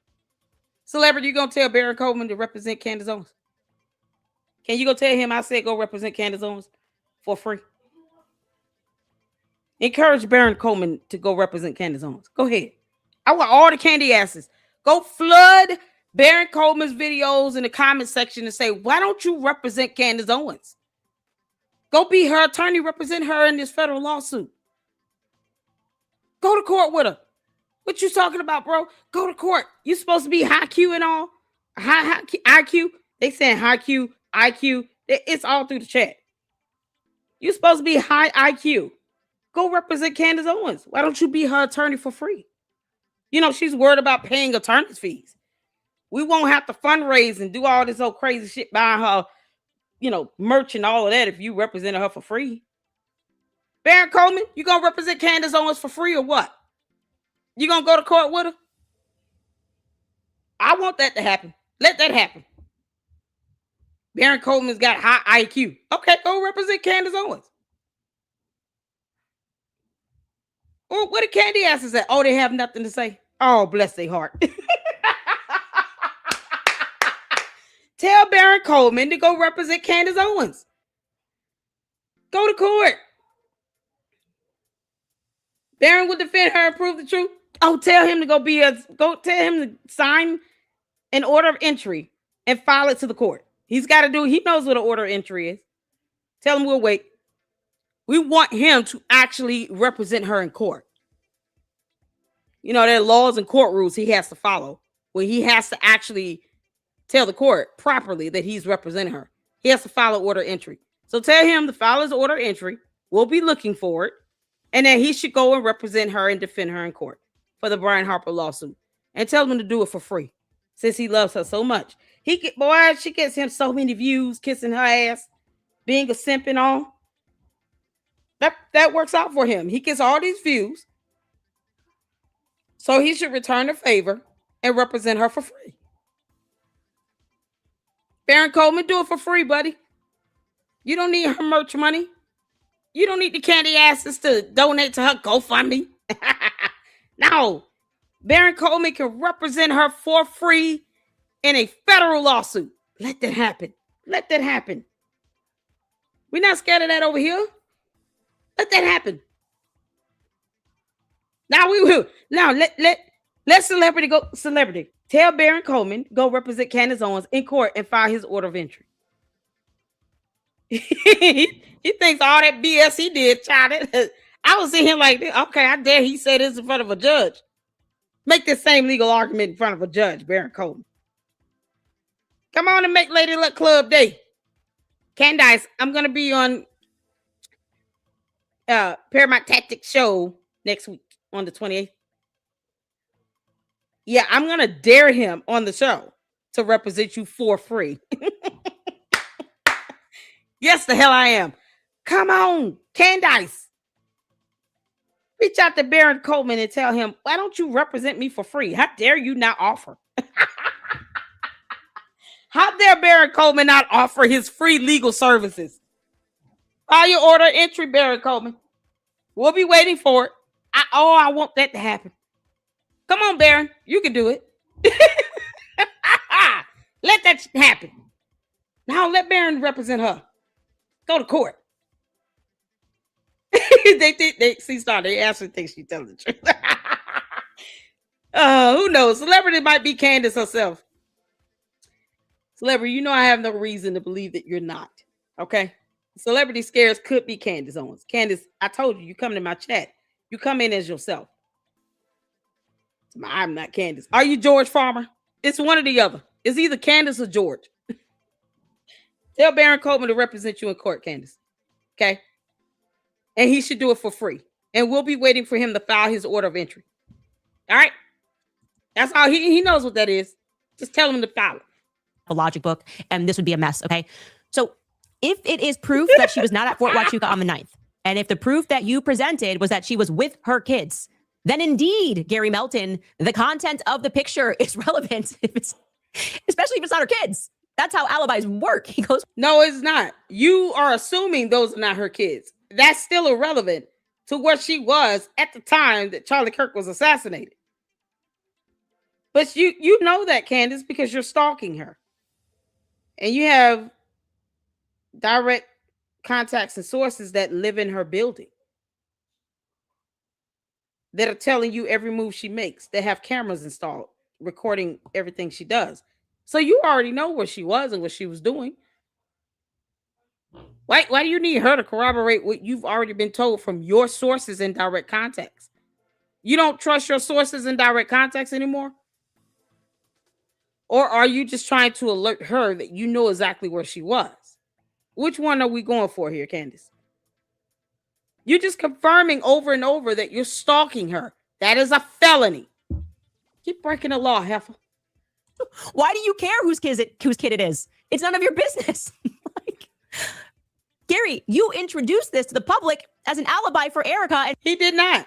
Celebrity, you gonna tell Baron Coleman to represent Candace Owens? Can you go tell him I said go represent Candace Owens for free? Encourage Baron Coleman to go represent Candace Owens. Go ahead. I want all the candy asses. Go flood Baron Coleman's videos in the comment section and say, why don't you represent Candace Owens? Go be her attorney, represent her in this federal lawsuit. Go to court with her. What you talking about, bro? Go to court. You supposed to be high Q and all. High IQ. They saying high Q, IQ. It's all through the chat. You supposed to be high IQ. Go represent Candace Owens. Why don't you be her attorney for free? You know, she's worried about paying attorney's fees. We won't have to fundraise and do all this old crazy shit buying her, merch and all of that if you represent her for free. Baron Coleman, you gonna represent Candace Owens for free or what? You gonna go to court with her? I want that to happen. Let that happen. Baron Coleman's got high IQ. Okay, go represent Candace Owens. Oh, what the candy asses at? Oh, they have nothing to say. Oh, bless their heart. Tell Baron Coleman to go represent Candace Owens. Go to court. Baron will defend her and prove the truth. Oh, tell him to go tell him to sign an order of entry and file it to the court. He knows what an order of entry is. Tell him we'll wait. We want him to actually represent her in court. You know, there are laws and court rules he has to follow where he has to actually tell the court properly that he's representing her. He has to file an order of entry. So tell him to file his order of entry. We'll be looking for it. And then he should go and represent her and defend her in court for the Brian Harper lawsuit. And tell him to do it for free since he loves her so much. She gets him so many views, kissing her ass, being a simp and all. That works out for him. He gets all these views. So he should return the favor and represent her for free. Baron Coleman, do it for free, buddy. You don't need her merch money. You don't need the candy asses to donate to her GoFundMe. Now, Baron Coleman can represent her for free in a federal lawsuit. Let that happen. Let that happen. We're not scared of that over here. Let that happen. Now we will. Now let celebrity go. Celebrity. Tell Baron Coleman go represent Candace Owens in court and file his order of entry. He thinks all that BS he did, child. I was sitting here like, okay, I dare he say this in front of a judge. Make the same legal argument in front of a judge, Baron Coleman. Come on and make Lady Luck Club Day. Candace, I'm going to be on Paramount Tactics show next week on the 28th. Yeah, I'm going to dare him on the show to represent you for free. Yes, the hell I am. Come on, Candace. Reach out to Baron Coleman and tell him, why don't you represent me for free? How dare you not offer? How dare Baron Coleman not offer his free legal services? File your order entry, Baron Coleman. We'll be waiting for it. I want that to happen. Come on, Baron. You can do it. Let that happen. Now let Baron represent her. Go to court. They see, Star. They actually think she's telling the truth. Who knows? Celebrity might be Candace herself. Celebrity, you know I have no reason to believe that you're not. Okay? Celebrity scares could be Candace Owens. Candace, I told you, you come to my chat. You come in as yourself. I'm not Candace. Are you George Farmer? It's one or the other. It's either Candace or George. Tell Baron Coleman to represent you in court, Candace. Okay? And he should do it for free. And we'll be waiting for him to file his order of entry. All right? That's all. He knows what that is. Just tell him to file it.
A logic book, and this would be a mess, okay? So if it is proof that she was not at Fort Huachuca on the 9th, and if the proof that you presented was that she was with her kids, then indeed, Gary Melton, the content of the picture is relevant, especially if it's not her kids. That's how alibis work. He goes,
no, it's not. You are assuming those are not her kids. That's still irrelevant to where she was at the time that Charlie Kirk was assassinated. But you know that, Candace, because you're stalking her. And you have direct contacts and sources that live in her building that are telling you every move she makes. They have cameras installed recording everything she does. So you already know where she was and what she was doing. Why do you need her to corroborate what you've already been told from your sources and direct contacts? You don't trust your sources and direct contacts anymore? Or are you just trying to alert her that you know exactly where she was? Which one are we going for here, Candace? You're just confirming over and over that you're stalking her. That is a felony. Keep breaking the law, heifer.
Why do you care whose kid it is? It's none of your business. Gary, you introduced this to the public as an alibi for Erica. And
he did not.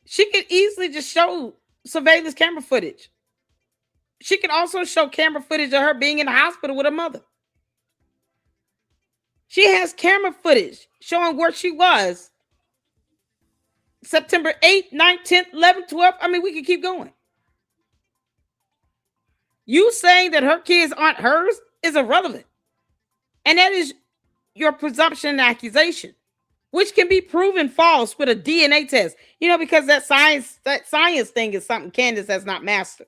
She could easily just show surveillance camera footage. She could also show camera footage of her being in the hospital with her mother. She has camera footage showing where she was September 8th, 9th, 10th, 11th, 12th. I mean, we can keep going. You saying that her kids aren't hers is irrelevant. And that is your presumption and accusation, which can be proven false with a DNA test. You know, because that science thing is something Candace has not mastered.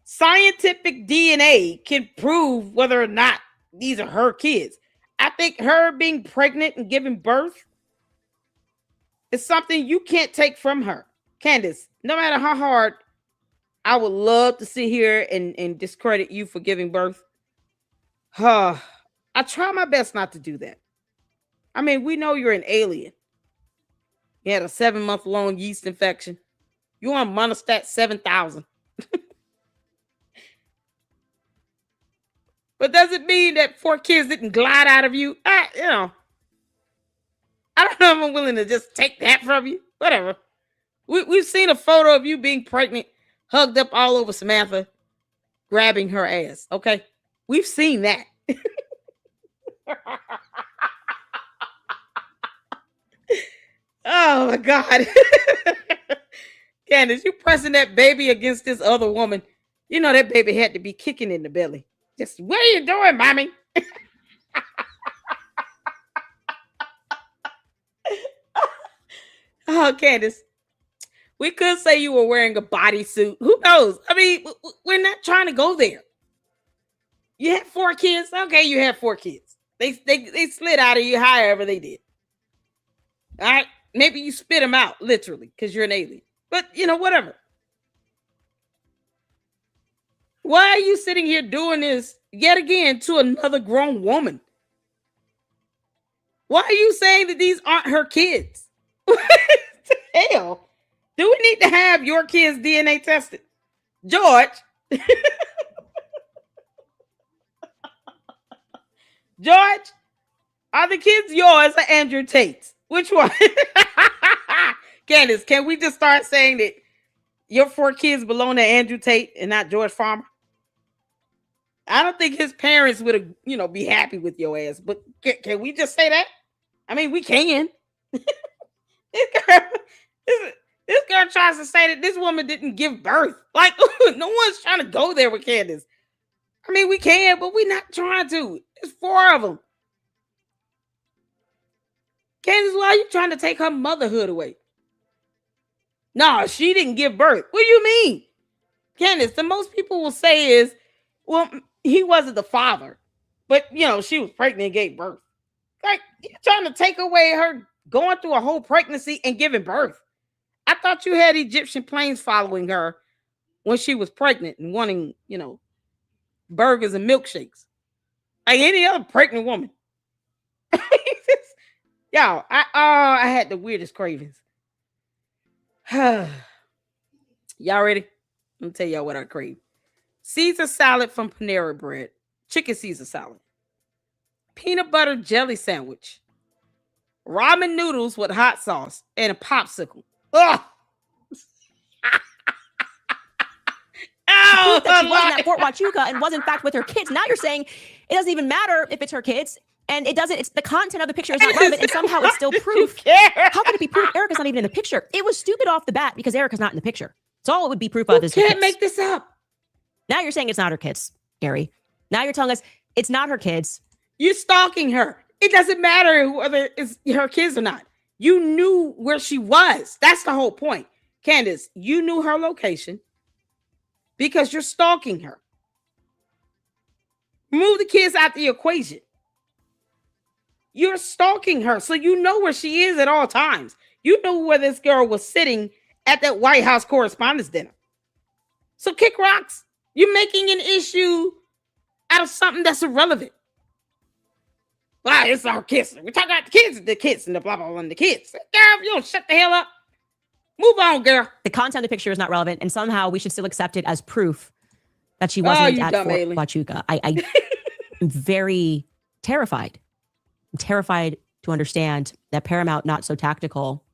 Scientific DNA can prove whether or not these are her kids. I think her being pregnant and giving birth is something you can't take from her. Candace, no matter how hard I would love to sit here and discredit you for giving birth, I try my best not to do that. I mean, we know you're an alien. You had a 7-month-long yeast infection. You're on Monostat 7000. But does it mean that 4 kids didn't glide out of you? You know, I don't know if I'm willing to just take that from you. Whatever. We've seen a photo of you being pregnant, hugged up all over Samantha, grabbing her ass. Okay? We've seen that. Oh my God. Candace, you pressing that baby against this other woman. You know that baby had to be kicking in the belly. Just, what are you doing, mommy? Oh, Candace. We could say you were wearing a bodysuit. Who knows? I mean, we're not trying to go there. You had 4 kids. Okay, you had 4 kids. They slid out of you however they did. All right. Maybe you spit them out, literally, because you're an alien. But, whatever. Why are you sitting here doing this yet again to another grown woman? Why are you saying that these aren't her kids? What the hell? Do we need to have your kids' DNA tested? George. George, are the kids yours or Andrew Tate's? Which one? Candace, can we just start saying that your 4 kids belong to Andrew Tate and not George Farmer? I don't think his parents would, be happy with your ass. But can we just say that? I mean, we can. This girl tries to say that this woman didn't give birth. Like, no one's trying to go there with Candace. I mean, we can, but we're not trying to. There's 4 of them. Candace, why are you trying to take her motherhood away? No, she didn't give birth. What do you mean? Candace, the most people will say is, well, he wasn't the father. But, she was pregnant and gave birth. Like, you're trying to take away her going through a whole pregnancy and giving birth. I thought you had Egyptian planes following her when she was pregnant and wanting, burgers and milkshakes. Like any other pregnant woman. Y'all, I had the weirdest cravings. Y'all ready? Let me tell y'all what I crave. Caesar salad from Panera Bread. Chicken Caesar salad. Peanut butter jelly sandwich. Ramen noodles with hot sauce and a popsicle. Ugh.
Proof that she wasn't at Fort Huachuca and was in fact with her kids. Now you're saying it doesn't even matter if it's her kids, and it's the content of the picture is not relevant, and somehow it's still proof. How could it be proof? Erica's not even in the picture. It was stupid off the bat because Erica's not in the picture. It's all it would be proof of.
You can't make this up.
Now you're saying it's not her kids, Gary. Now you're telling us it's not her kids.
You're stalking her. It doesn't matter whether it's her kids or not. You knew where she was. That's the whole point. Candace, you knew her location because you're stalking her. Move the kids out the equation. You're stalking her, so you know where she is at all times. You know where this girl was sitting at that White House Correspondents' Dinner. So kick rocks. You're making an issue out of something that's irrelevant. Wow, it's our kids. We're talking about the kids, and the blah, blah, blah, and the kids. Girl, you don't shut the hell up. Move on, girl.
The content of the picture is not relevant, and somehow we should still accept it as proof that she wasn't at Fort Huachuca. I'm very terrified. I'm terrified to understand that Paramount, not so tactical,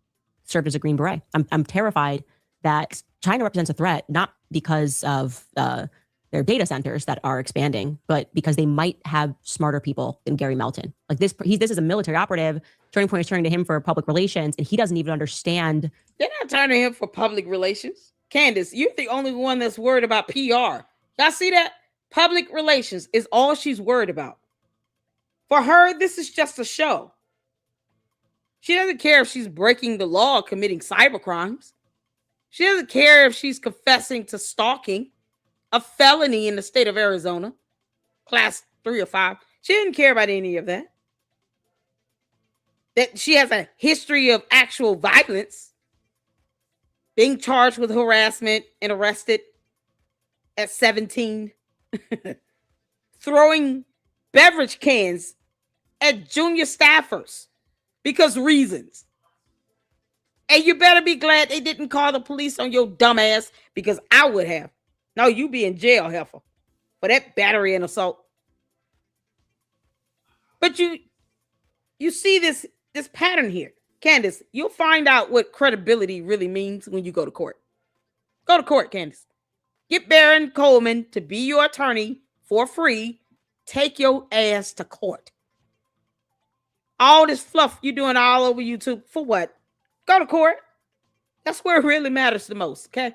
served as a Green Beret. I'm terrified that China represents a threat, not because of their data centers that are expanding, but because they might have smarter people than Gary Melton. Like this is a military operative. Turning Point is turning to him for public relations, and he doesn't even understand.
They're not turning to him for public relations. Candace, you're the only one that's worried about PR. Y'all see that? Public relations is all she's worried about. For her, this is just a show. She doesn't care if she's breaking the law, committing cyber crimes. She doesn't care if she's confessing to stalking, a felony in the state of Arizona, class 3 or 5. She didn't care about any of that. That she has a history of actual violence, being charged with harassment and arrested at 17, throwing beverage cans at junior staffers because reasons. And you better be glad they didn't call the police on your dumb ass, because I would have. No, you be in jail, heifer, for that battery and assault. But you see this pattern here. Candace, you'll find out what credibility really means when you go to court. Go to court, Candace. Get Baron Coleman to be your attorney for free. Take your ass to court. All this fluff you doing all over YouTube, for what? Go to court. That's where it really matters the most, okay?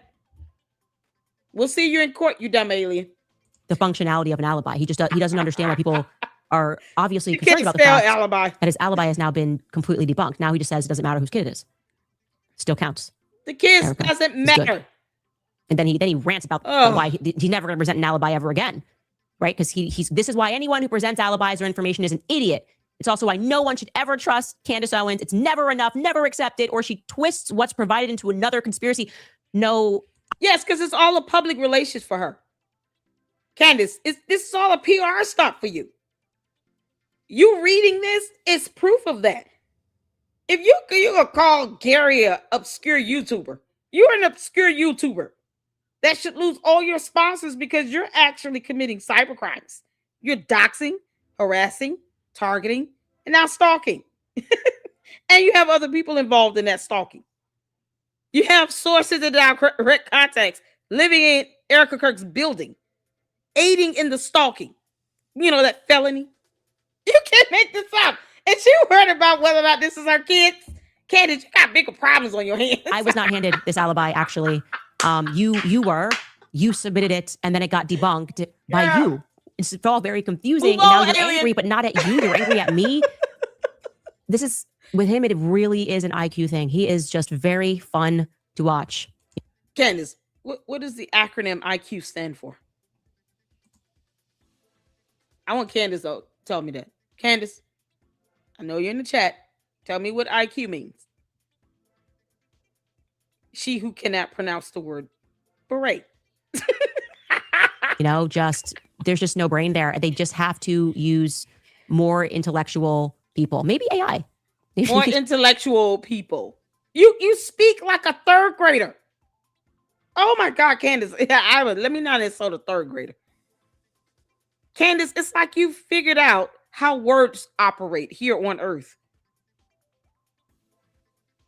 We'll see you in court, you dumb alien.
The functionality of an alibi. He doesn't understand why people are obviously
You
concerned
can't
about the
spell
fact
alibi.
that his alibi has now been completely debunked. Now he just says it doesn't matter whose kid it is. Still counts.
The kids
Erica,
doesn't
he's good.
matter.
And then he rants about why he's never going to present an alibi ever again, right? Because this is why anyone who presents alibis or information is an idiot. It's also why no one should ever trust Candace Owens. It's never enough, never accept it, or she twists what's provided into another conspiracy. No.
Yes, because it's all a public relations for her. Candace, this is all a PR stunt for you. You reading this is proof of that. If you're going to call Gary an obscure YouTuber, you're an obscure YouTuber that should lose all your sponsors because you're actually committing cyber crimes. You're doxing, harassing, targeting, and now stalking. And you have other people involved in that stalking. You have sources and direct contacts living in Erica Kirk's building, aiding in the stalking. You know, that felony. You can't make this up. And she worried about whether or not this is our kids. Candace, you got bigger problems on your hands.
I was not handed this alibi, actually. You submitted it, and then it got debunked by you. It's all very confusing. And now you're angry, but not at you. You're angry at me. This is, with him, it really is an IQ thing. He is just very fun to watch.
Candace, what does the acronym IQ stand for? I want Candace to tell me that. Candace, I know you're in the chat. Tell me what IQ means. She who cannot pronounce the word beret.
You know, there's just no brain there. They just have to use more intellectual people. Maybe AI.
More intellectual people. You speak like a third grader. Oh my God, Candace. Yeah, let me not insult a third grader. Candace, it's like you figured out how words operate here on Earth.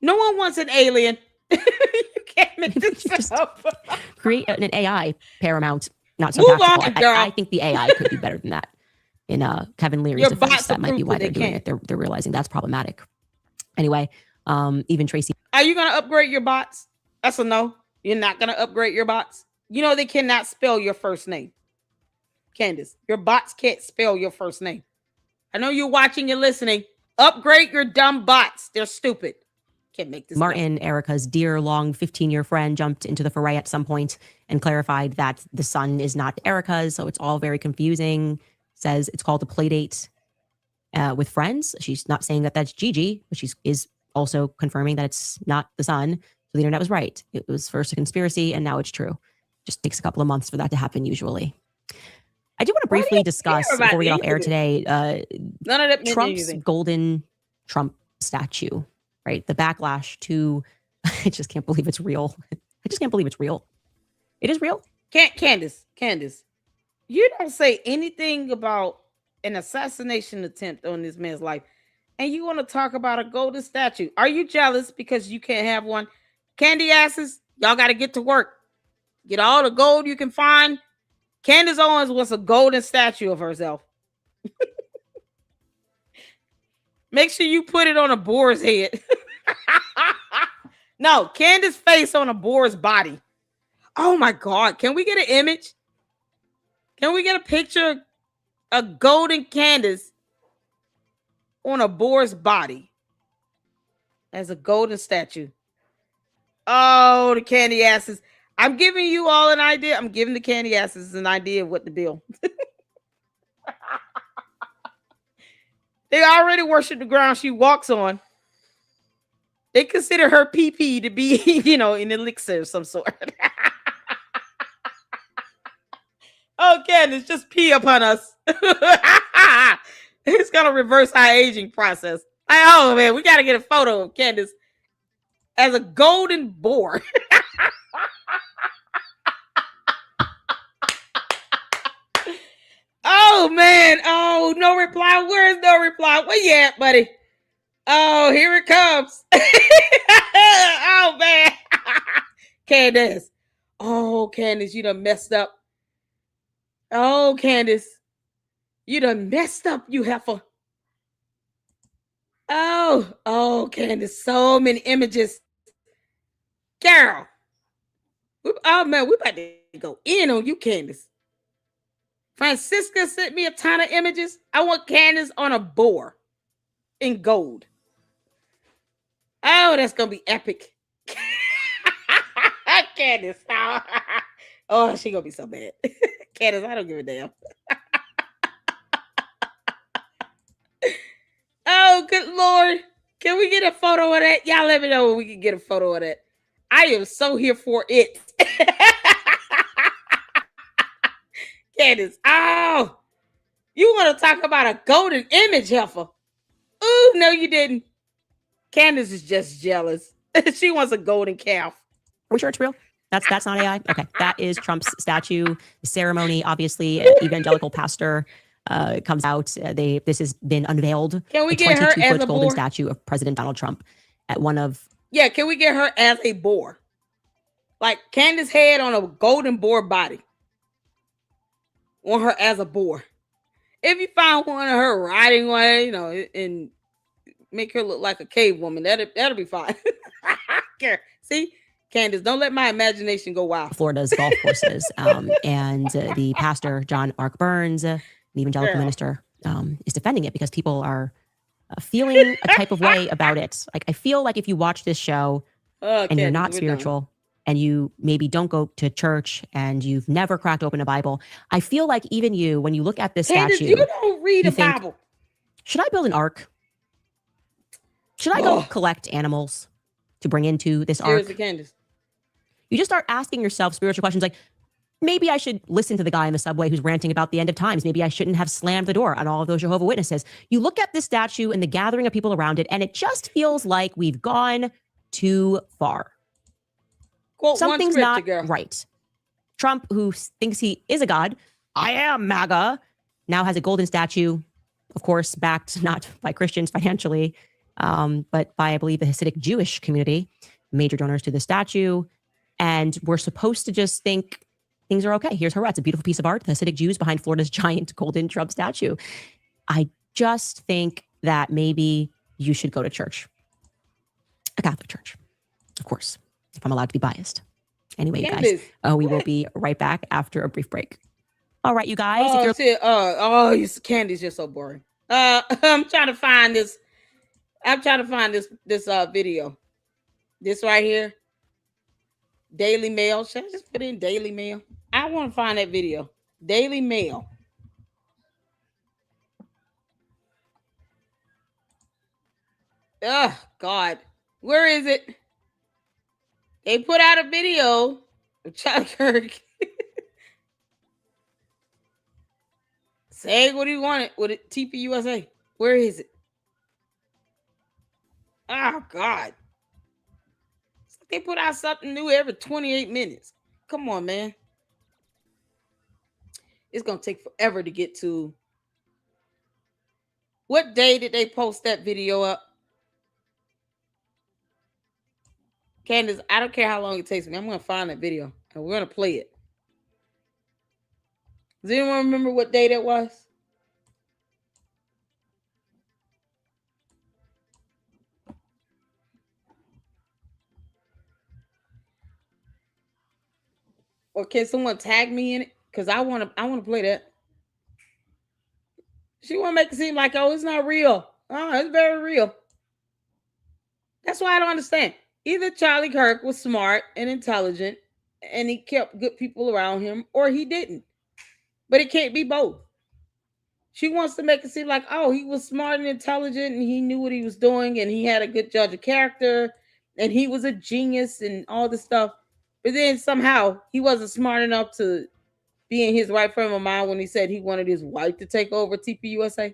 No one wants an alien. You can't make this up.
Create an AI Paramount. Not so
Move
tactical.
on, girl.
I think the AI could be better than that. In Kevin Leary's defense, that might be why they're doing it. They're realizing that's problematic. Anyway, even Tracy.
Are you gonna upgrade your bots? That's a no. You're not gonna upgrade your bots. You know they cannot spell your first name. Candace, your bots can't spell your first name. I know you're watching and listening. Upgrade your dumb bots. They're stupid. Can't make this.
Martin, Erica's dear, long 15-year friend, jumped into the foray at some point and clarified that the son is not Erica's, so it's all very confusing. Says it's called a play date with friends. She's not saying that that's Gigi, but she is also confirming that it's not the son. So the internet was right. It was first a conspiracy, and now it's true. Just takes a couple of months for that to happen usually. I do want to briefly discuss, before we get off air today,
none of that
Trump's golden Trump statue, right? The backlash to, I just can't believe it's real. I just can't believe it's real. It is real.
Candace, you don't say anything about an assassination attempt on this man's life, and you want to talk about a golden statue. Are you jealous because you can't have one? Candy asses, y'all got to get to work. Get all the gold you can find. Candace Owens wants a golden statue of herself. Make sure you put it on a boar's head. No, Candace's face on a boar's body. Oh my God. Can we get an image? Can we get a picture of golden Candace on a boar's body as a golden statue? Oh, the candy asses. I'm giving you all an idea. I'm giving the candy asses an idea of what the deal. They already worship the ground she walks on. They consider her pee-pee to be, an elixir of some sort. Oh, Candace, just pee upon us. It's going to reverse our aging process. Oh, man, we got to get a photo of Candace as a golden boar. Oh, man. Oh, no reply. Where's no reply? Where you at, buddy? Oh, here it comes. Oh, man. Candace. Oh, Candace, you done messed up. Oh, Candace. You done messed up, you heifer. Oh, Candace, so many images. Girl. Oh man, we about to go in on you, Candace. Francisca sent me a ton of images. I want Candace on a boar in gold. Oh, that's gonna be epic. Candace. Oh, she gonna be so bad. Candace, I don't give a damn. Oh, good Lord. Can we get a photo of that? Y'all let me know when we can get a photo of that. I am so here for it. Candace, oh, you want to talk about a golden image, heifer? Ooh, no, you didn't. Candace is just jealous. She wants a golden calf.
Are we sure it's real? That's not AI? Okay. That is Trump's statue. The ceremony, obviously, evangelical pastor comes out. This has been unveiled.
Can we get her as
22-foot
a
golden
boar?
statue of President Donald Trump at one of...
Yeah, can we get her as a boar? Like Candace head on a golden boar body. Want her as a boar. If you find one of her riding one, you know, and make her look like a cave woman, that'll be fine. See? Candace, don't let my imagination go wild.
Florida's golf courses. And the pastor, John Mark Burns, an evangelical minister, is defending it because people are feeling a type of way about it. Like, I feel like if you watch this show and you're not spiritual and you maybe don't go to church and you've never cracked open a Bible, I feel like even you, when you look at this
Candace,
statue,
you don't read a
think,
Bible.
should I build an ark? Should I go collect animals to bring into this ark?
Seriously, Candace.
You just start asking yourself spiritual questions like, maybe I should listen to the guy in the subway who's ranting about the end of times. Maybe I shouldn't have slammed the door on all of those Jehovah's Witnesses. You look at this statue and the gathering of people around it, and it just feels like we've gone too far.
Quote
Something's
one
not
girl.
right. Trump, who thinks he is a god, I am MAGA, now has a golden statue, of course, backed not by Christians financially, but by, I believe, the Hasidic Jewish community, major donors to the statue. And we're supposed to just think things are okay. Here's Hurrah. It's a beautiful piece of art. The Hasidic Jews behind Florida's giant golden Trump statue. I just think that maybe you should go to church. A Catholic church, of course, if I'm allowed to be biased. Anyway, you guys, we will be right back after a brief break. All right, you guys.
Oh,
if you're
shit. Candy's just so boring. I'm trying to find this. This video. This right here. Daily Mail. Should I just put in Daily Mail? I want to find that video. Daily Mail. Oh, God. Where is it? They put out a video of Charlie Kirk saying what he wanted with it. TPUSA. Where is it? Oh, God. They put out something new every 28 minutes. Come on, man. It's going to take forever to get to. What day did they post that video up? Candace, I don't care how long it takes me. I'm going to find that video and we're going to play it. Does anyone remember what day that was? Or can someone tag me in it? Because I want to play that. She want to make it seem like, oh, it's not real. Oh, it's very real. That's why I don't understand. Either Charlie Kirk was smart and intelligent and he kept good people around him, or he didn't. But it can't be both. She wants to make it seem like, oh, he was smart and intelligent and he knew what he was doing and he had a good judge of character and he was a genius and all this stuff. But then somehow he wasn't smart enough to be in his right frame of mind when he said he wanted his wife to take over TPUSA.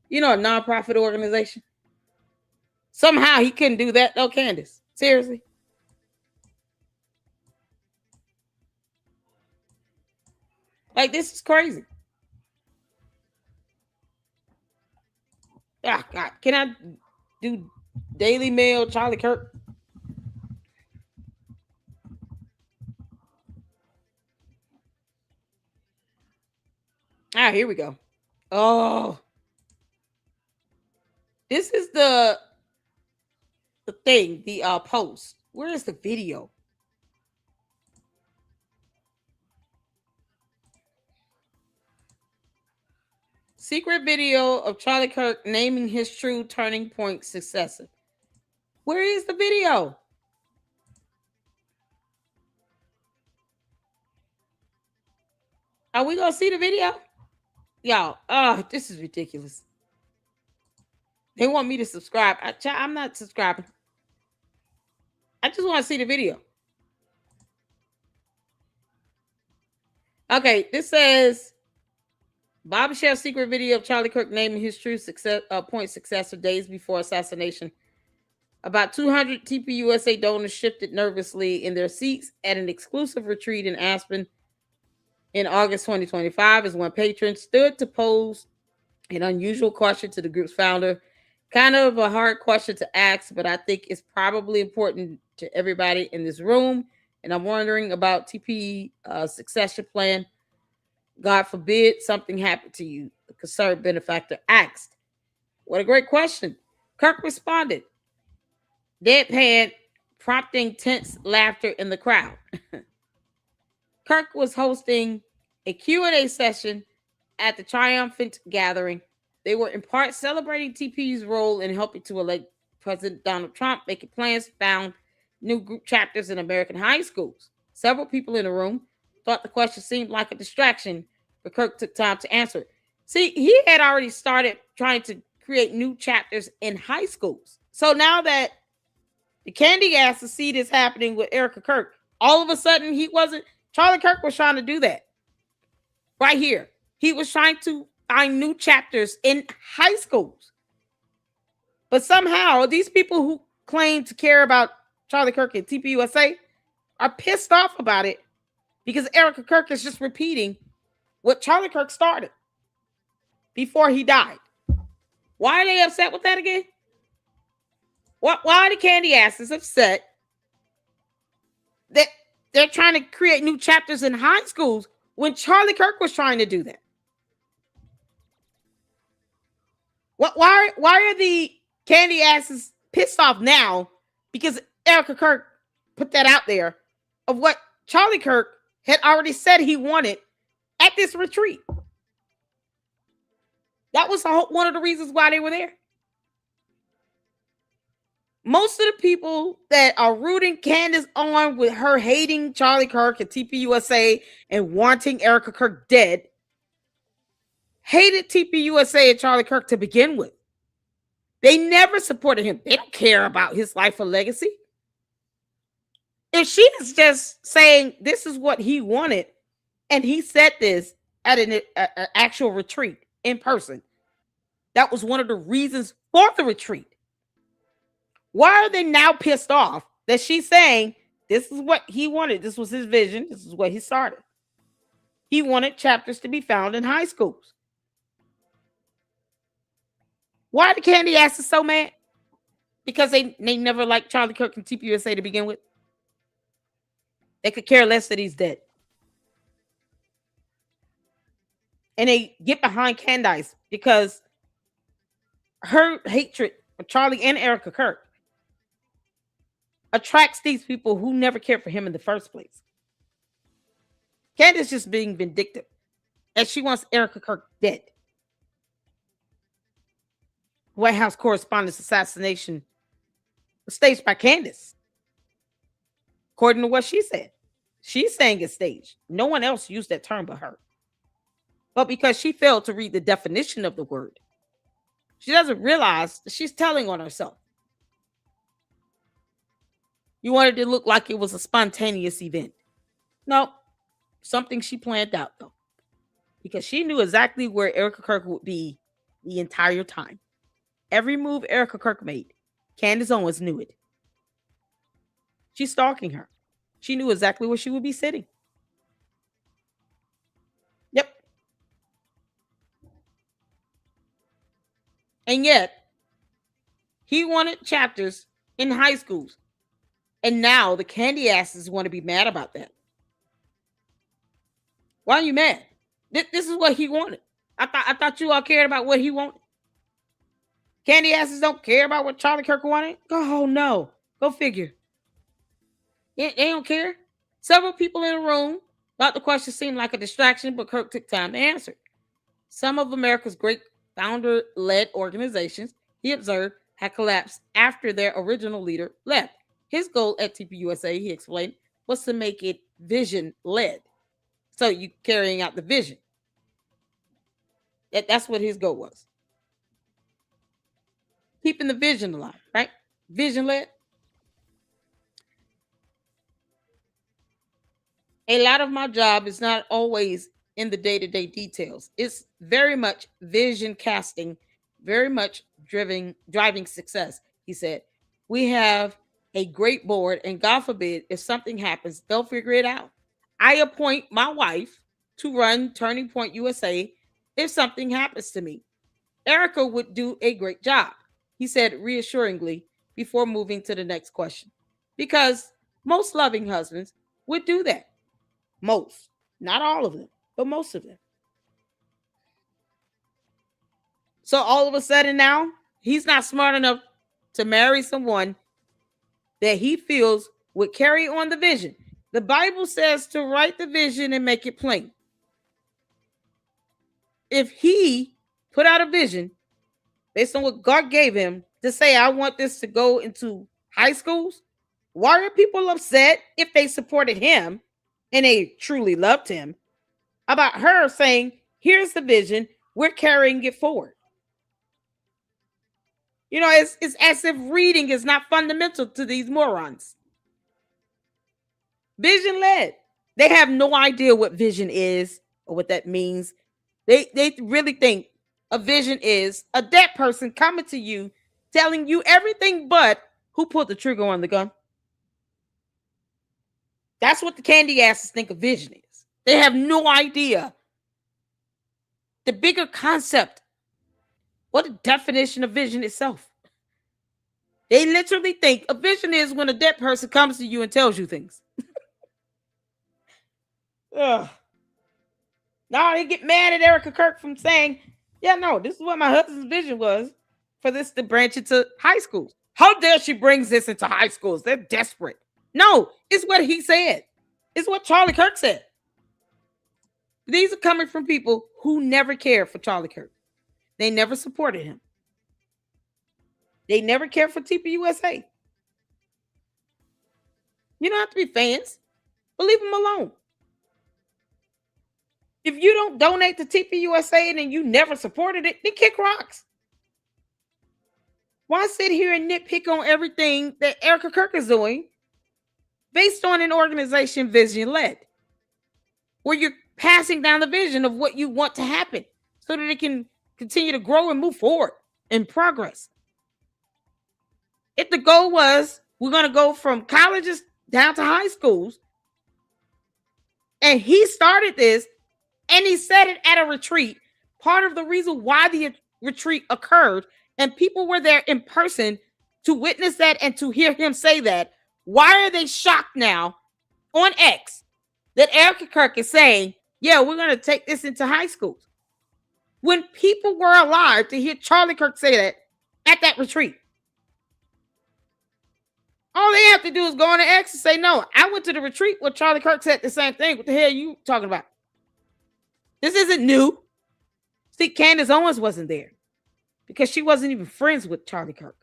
You know, a nonprofit organization. Somehow he couldn't do that though, Candace. Seriously. Like, this is crazy. Ah, God. Can I do Daily Mail, Charlie Kirk? Ah, here we go. Oh. This is the thing, the post. Where is the video? Secret video of Charlie Kirk naming his true turning point successor. Where is the video? Are we gonna see the video? Y'all, this is ridiculous. They want me to subscribe. I'm not subscribing. I just want to see the video. Okay, this says Bob shares secret video of Charlie Kirk naming his true point successor days before assassination. About 200 TPUSA donors shifted nervously in their seats at an exclusive retreat in Aspen in August 2025 as one patron stood to pose an unusual question to the group's founder. Kind of a hard question to ask, but I think it's probably important to everybody in this room. And I'm wondering about TP succession plan. God forbid something happened to you, the concerned benefactor asked. What a great question. Kirk responded, deadpan, prompting tense laughter in the crowd. Kirk was hosting a Q&A session at the triumphant gathering. They were in part celebrating TP's role in helping to elect President Donald Trump, making plans to found new group chapters in American high schools. Several people in the room thought the question seemed like a distraction, but Kirk took time to answer it. See, he had already started trying to create new chapters in high schools. So now that the candy asses see this happening with Erica Kirk, all of a sudden Charlie Kirk was trying to do that. Right here. He was trying to find new chapters in high schools. But somehow these people who claim to care about Charlie Kirk and TPUSA are pissed off about it because Erica Kirk is just repeating what Charlie Kirk started before he died. Why are they upset with that again? Why are the candy asses upset that they're trying to create new chapters in high schools when Charlie Kirk was trying to do that? Why are the candy asses pissed off now because Erica Kirk put that out there of what Charlie Kirk had already said he wanted at this retreat? That was one of the reasons why they were there. Most of the people that are rooting Candace on with her hating Charlie Kirk and TPUSA and wanting Erica Kirk dead hated TPUSA and Charlie Kirk to begin with. They never supported him. They don't care about his life or legacy. If she is just saying this is what he wanted, and he said this at an actual retreat in person, that was one of the reasons for the retreat. Why are they now pissed off that she's saying this is what he wanted? This was his vision. This is what he started. He wanted chapters to be found in high schools. Why are the candy asses so mad? Because they never liked Charlie Kirk and TPUSA to begin with. They could care less that he's dead. And they get behind Candace because her hatred for Charlie and Erica Kirk attracts these people who never cared for him in the first place. Candace just being vindictive, and she wants Erica Kirk dead. White House correspondent's assassination was staged by Candace, according to what she said. She's saying it's staged. No one else used that term but her. But because she failed to read the definition of the word, she doesn't realize that she's telling on herself. You wanted it to look like it was a spontaneous event. No, something she planned out, though, because she knew exactly where Erica Kirk would be the entire time. Every move Erica Kirk made, Candace Owens knew it. She's stalking her. She knew exactly where she would be sitting. Yep. And yet, he wanted chapters in high schools. And now the candy asses want to be mad about that. Why are you mad? This is what he wanted. I thought you all cared about what he wanted. Candy asses don't care about what Charlie Kirk wanted. Oh no. Go figure. They don't care. Several people in the room thought the question seemed like a distraction, but Kirk took time to answer. Some of America's great founder-led organizations, he observed, had collapsed after their original leader left. His goal at TPUSA, he explained, was to make it vision-led. So you carrying out the vision. That's what his goal was. Keeping the vision alive, right? Vision-led. A lot of my job is not always in the day-to-day details. It's very much vision casting, very much driving success, he said. We have a great board, and God forbid, if something happens, they'll figure it out. I appoint my wife to run Turning Point USA if something happens to me. Erica would do a great job, he said reassuringly before moving to the next question. Because most loving husbands would do that. Most. Not all of them, but most of them. So all of a sudden now, he's not smart enough to marry someone that he feels would carry on the vision. The Bible says to write the vision and make it plain. If he put out a vision based on what God gave him to say, I want this to go into high schools, why are people upset if they supported him and they truly loved him about her saying, here's the vision, we're carrying it forward? You know, it's as if reading is not fundamental to these morons. Vision led. They have no idea what vision is or what that means. They really think a vision is a dead person coming to you, telling you everything but who pulled the trigger on the gun. That's what the candy asses think a vision is. They have no idea the bigger concept, what the definition of vision itself. They literally think a vision is when a dead person comes to you and tells you things. Ugh. Now they get mad at Erica Kirk from saying, yeah, no, this is what my husband's vision was for this to branch into high schools. How dare she brings this into high schools? They're desperate. No, it's what he said. It's what Charlie Kirk said. These are coming from people who never cared for Charlie Kirk. They never supported him. They never cared for TPUSA. You don't have to be fans, but leave them alone. If you don't donate to TPUSA and then you never supported it, then kick rocks. Why sit here and nitpick on everything that Erica Kirk is doing based on an organization vision-led, where you're passing down the vision of what you want to happen so that it can continue to grow and move forward in progress? If the goal was we're going to go from colleges down to high schools, and he started this, and he said it at a retreat, part of the reason why the retreat occurred, and people were there in person to witness that and to hear him say that, why are they shocked now on X that Erica Kirk is saying, yeah, we're going to take this into high schools? When people were alive to hear Charlie Kirk say that at that retreat. All they have to do is go on the X and say, no, I went to the retreat where Charlie Kirk said the same thing. What the hell are you talking about? This isn't new. See, Candace Owens wasn't there because she wasn't even friends with Charlie Kirk.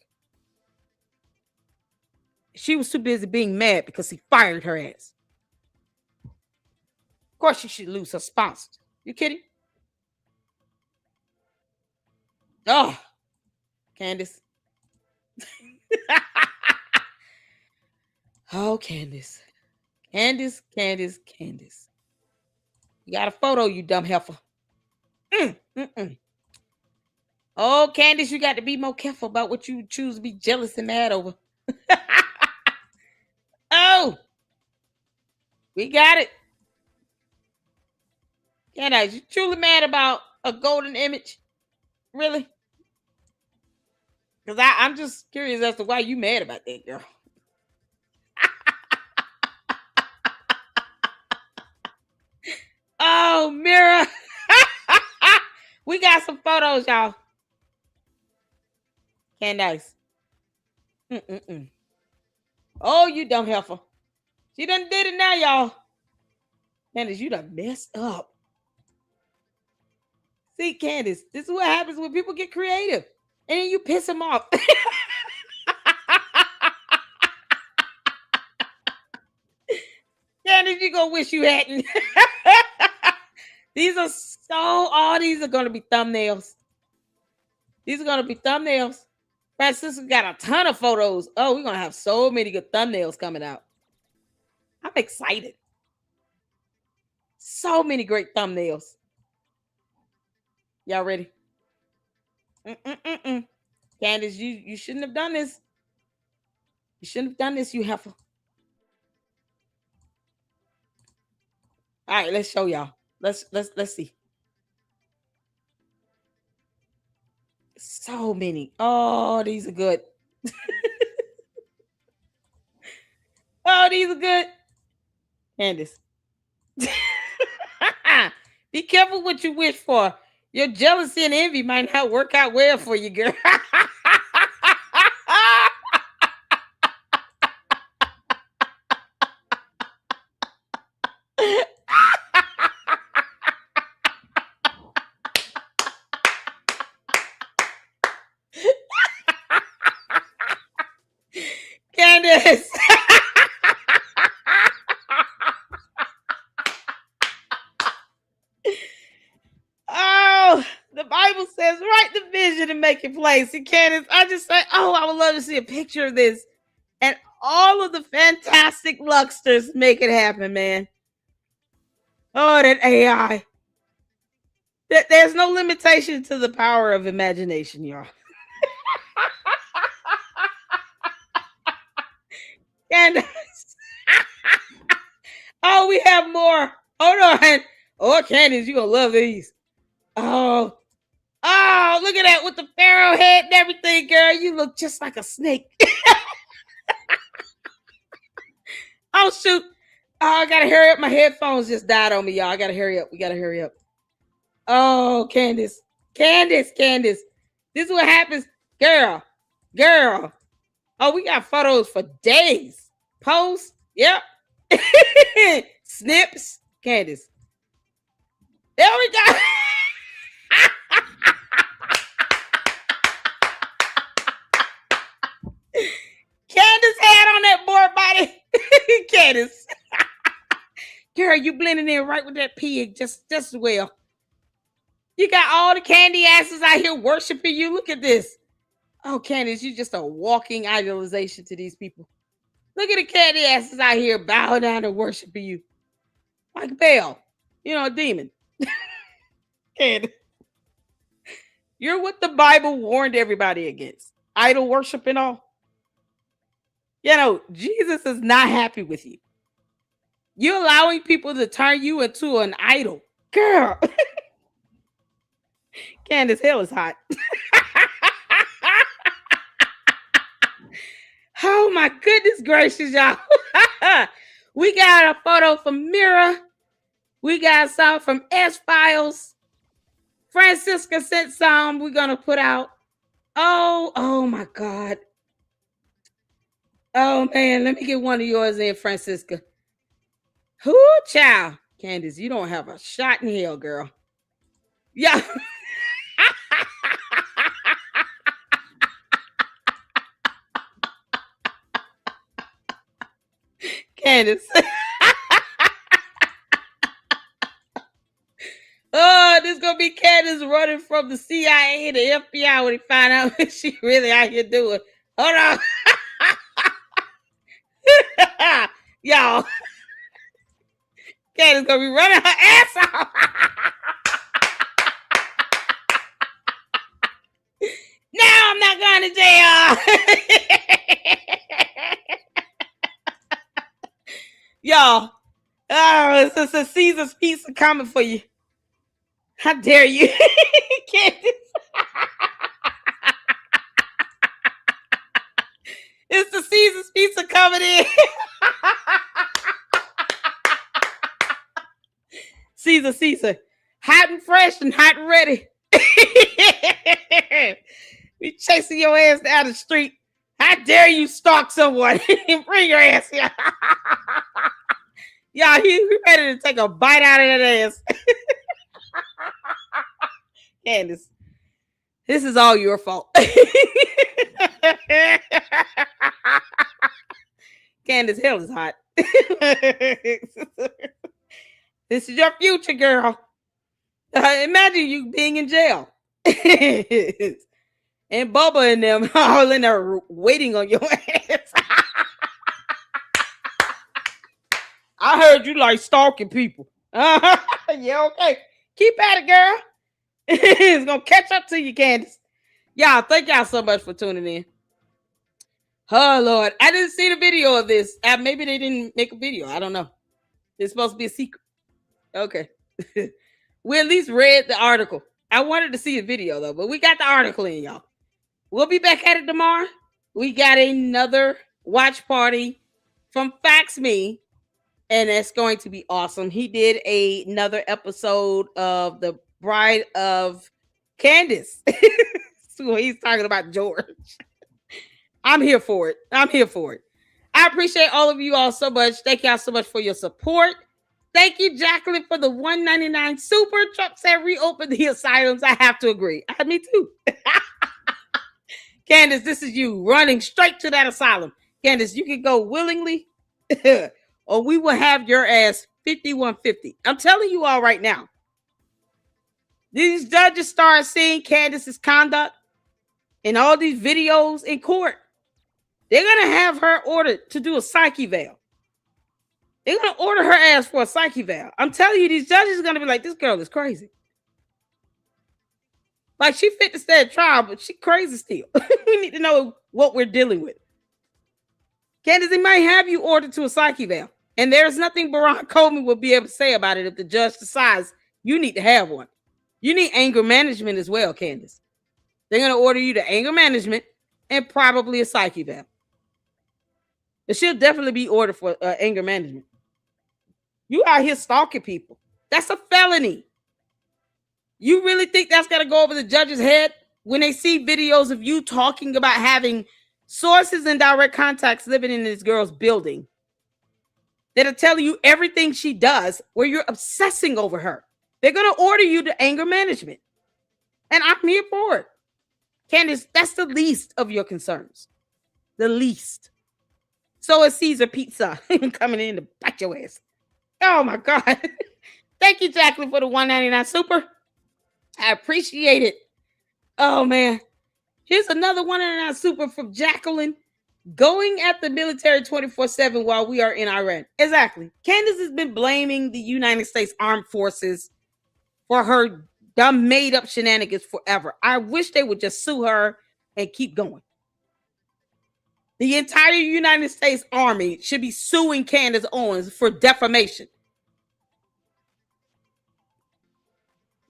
She was too busy being mad because he fired her ass. Of course, she should lose her sponsors. You kidding? Oh, Candace. Oh, Candace. Candace. You got a photo, you dumb heifer. Oh, Candace, you got to be more careful about what you choose to be jealous and mad over. Oh, we got it. Candace, you truly mad about a golden image? Really? Because I'm just curious as to why you mad about that, girl. Oh, Mira. We got some photos, y'all. Candace. Oh, you dumb heifer. She done did it now, y'all. Candace, you done messed up. See, Candace, this is what happens when people get creative. And then you piss them off. Candace, you gonna wish you hadn't. These are these are gonna be thumbnails. These are gonna be thumbnails. Francisco got a ton of photos. Oh, we're gonna have so many good thumbnails coming out. I'm excited. So many great thumbnails. Y'all ready? Candace, you shouldn't have done this. You shouldn't have done this, you heifer. All right, let's show y'all. Let's see. So many. Oh, these are good. Oh, these are good. Candace. Be careful what you wish for. Your jealousy and envy might not work out well for you, girl. Candace. Oh, the Bible says, write the vision and make it plain. See, Candace, I just say, oh, I would love to see a picture of this. And all of the fantastic lucksters make it happen, man. Oh, that AI. There's no limitation to the power of imagination, y'all. Candace. Oh, we have more. Hold on. Oh, Candace, you're going to love these. Oh, look at that with the pharaoh head and everything, girl. You look just like a snake. Oh, shoot. Oh, I got to hurry up. My headphones just died on me, y'all. I got to hurry up. We got to hurry up. Oh, Candace. This is what happens. Girl. Oh, we got photos for days. Posts. Yep. Snips. Candace. There we go. Candace had on that board body. Candace. Girl, you blending in right with that pig just as well. You got all the candy asses out here worshiping you. Look at this. Oh, Candace, you're just a walking idolization to these people. Look at the candy asses out here bowing down and worshiping you. Like Baal, a demon. Candace. You're what the Bible warned everybody against. Idol worship and all. Jesus is not happy with you. You're allowing people to turn you into an idol. Girl. Candace, hell is hot. Oh my goodness gracious, y'all. We got a photo from Mira. We got some from S-Files. Francisca sent some we're going to put out. Oh my God. Oh man, let me get one of yours in, Francisca. Whoo, child. Candace, you don't have a shot in hell, girl. Yeah. Candace. Oh, this is going to be Candace running from the CIA to FBI when he find out what she really out here doing. Hold on. Y'all. Candace going to be running her ass off. Now I'm not going to jail. Y'all, it's just a Caesar's pizza coming for you. How dare you? Candace. It's the Caesar's pizza coming in. Caesar. Hot and fresh and hot and ready. We chasing your ass down the street. How dare you stalk someone and bring your ass here? Y'all, he ready to take a bite out of that ass. Candace, this is all your fault. Candace, hell is hot. This is your future, girl. Imagine you being in jail. And Bubba and them all in there waiting on your ass. I heard you like stalking people. Yeah, okay. Keep at it, girl. It's gonna catch up to you, Candace. Y'all, thank y'all so much for tuning in. Oh, Lord. I didn't see the video of this. Maybe they didn't make a video. I don't know. It's supposed to be a secret. Okay. We at least read the article. I wanted to see a video, though, but we got the article in, y'all. We'll be back at it tomorrow. We got another watch party from Fax Me, and it's going to be awesome. He did another episode of The Bride of Candace. So he's talking about George. I'm here for it. I'm here for it. I appreciate all of you all so much. Thank y'all so much for your support. Thank you, Jacqueline, for the $1.99 super. Trump said reopen the asylums. I have to agree. Me too. Candace, this is you running straight to that asylum. Candace, you can go willingly or we will have your ass 5150. I'm telling you all right now. These judges start seeing Candace's conduct in all these videos in court. They're going to have her ordered to do a psych eval. They're going to order her ass for a psych eval. I'm telling you, these judges are going to be like, this girl is crazy. Like, she fit to stand trial, but she crazy still. We need to know what we're dealing with. Candace, they might have you ordered to a psych eval. And there's nothing Barack Coleman will be able to say about it if the judge decides you need to have one. You need anger management as well, Candace. They're going to order you to anger management and probably a psych eval. But she'll definitely be ordered for anger management. You out here stalking people. That's a felony. You really think that's going to go over the judge's head when they see videos of you talking about having sources and direct contacts living in this girl's building that are telling you everything she does where you're obsessing over her? They're going to order you to anger management. And I'm here for it. Candace, that's the least of your concerns. The least. So is Caesar Pizza coming in to bite your ass. Oh my God. Thank you, Jacqueline, for the $1.99 super. I appreciate it. Oh man. Here's another $1.99 super from Jacqueline. Going at the military 24/7 while we are in Iran. Exactly. Candace has been blaming the United States Armed Forces for her dumb made up shenanigans forever. I wish they would just sue her and keep going. The entire United States Army should be suing Candace Owens for defamation.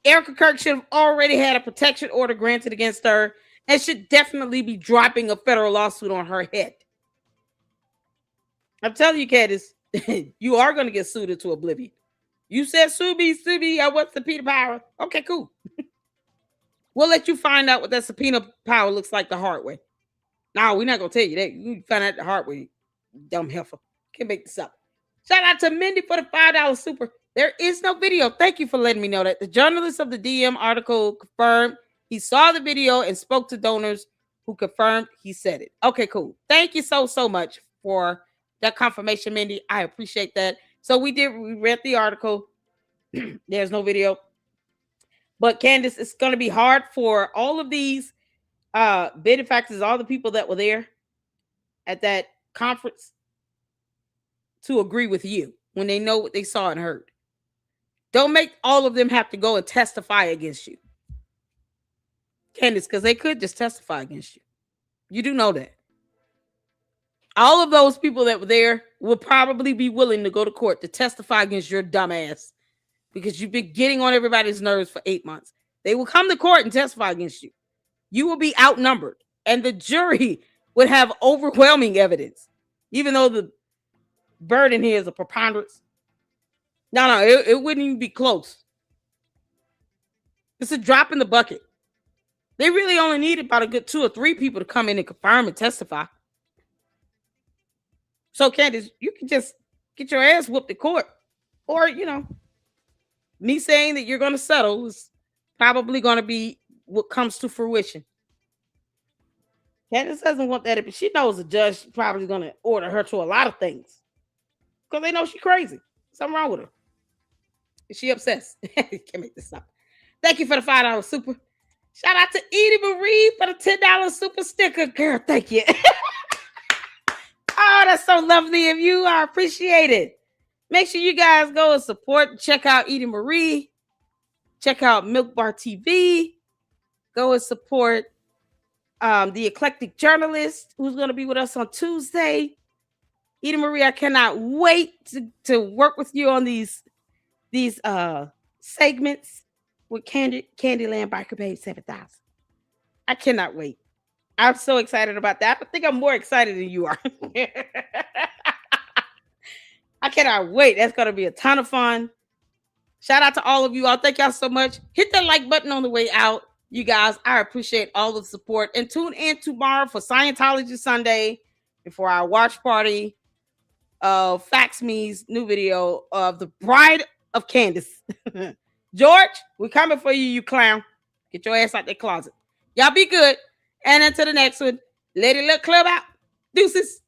Erica Kirk should have already had a protection order granted against her and should definitely be dropping a federal lawsuit on her head. I'm telling you, Candace, you are going to get sued into oblivion. You said sue me, I want subpoena power. Okay, cool. We'll let you find out what that subpoena power looks like the hard way. No, we're not going to tell you that. You find out the hard way, you dumb heifer. Can't make this up. Shout out to Mindy for the $5 super. There is no video. Thank you for letting me know that. The journalist of the DM article confirmed he saw the video and spoke to donors who confirmed he said it. Okay, cool. Thank you so much for that confirmation, Mindy. I appreciate that. So we read the article. There's no video. But Candace, it's going to be hard for all of these benefactors, all the people that were there at that conference to agree with you when they know what they saw and heard. Don't make all of them have to go and testify against you, Candace, because they could just testify against you. You do know that. All of those people that were there will probably be willing to go to court to testify against your dumb ass because you've been getting on everybody's nerves for 8 months. They will come to court and testify against you. You will be outnumbered, and the jury would have overwhelming evidence, even though the burden here is a preponderance. No, it wouldn't even be close. It's a drop in the bucket. They really only needed about a good 2 or 3 people to come in and confirm and testify. So, Candace, you can just get your ass whooped in court. Or, me saying that you're going to settle is probably going to be what comes to fruition. Candace doesn't want that, but she knows the judge probably going to order her to a lot of things because they know she's crazy. Something wrong with her. Is she obsessed? Can't make this up. Thank you for the $5 super. Shout out to Edie Marie for the $10 super sticker. Girl, thank you. Oh, that's so lovely of you. I appreciate it. Make sure you guys go and support. Check out Edie Marie. Check out Milk Bar TV. Go and support the eclectic journalist who's going to be with us on Tuesday. Edie Marie, I cannot wait to work with you on these segments with Candyland Biker Babe 7000. I cannot wait. I'm so excited about that. I think I'm more excited than you are. I cannot wait. That's going to be a ton of fun. Shout out to all of you. I'll thank y'all so much. Hit that like button on the way out. You guys, I appreciate all the support. And tune in tomorrow for Scientology Sunday and for our watch party of Fax Me's new video of the Bride of Candace. George, we're coming for you, you clown. Get your ass out the closet. Y'all be good. And until the next one, Lady Luck Club out. Deuces.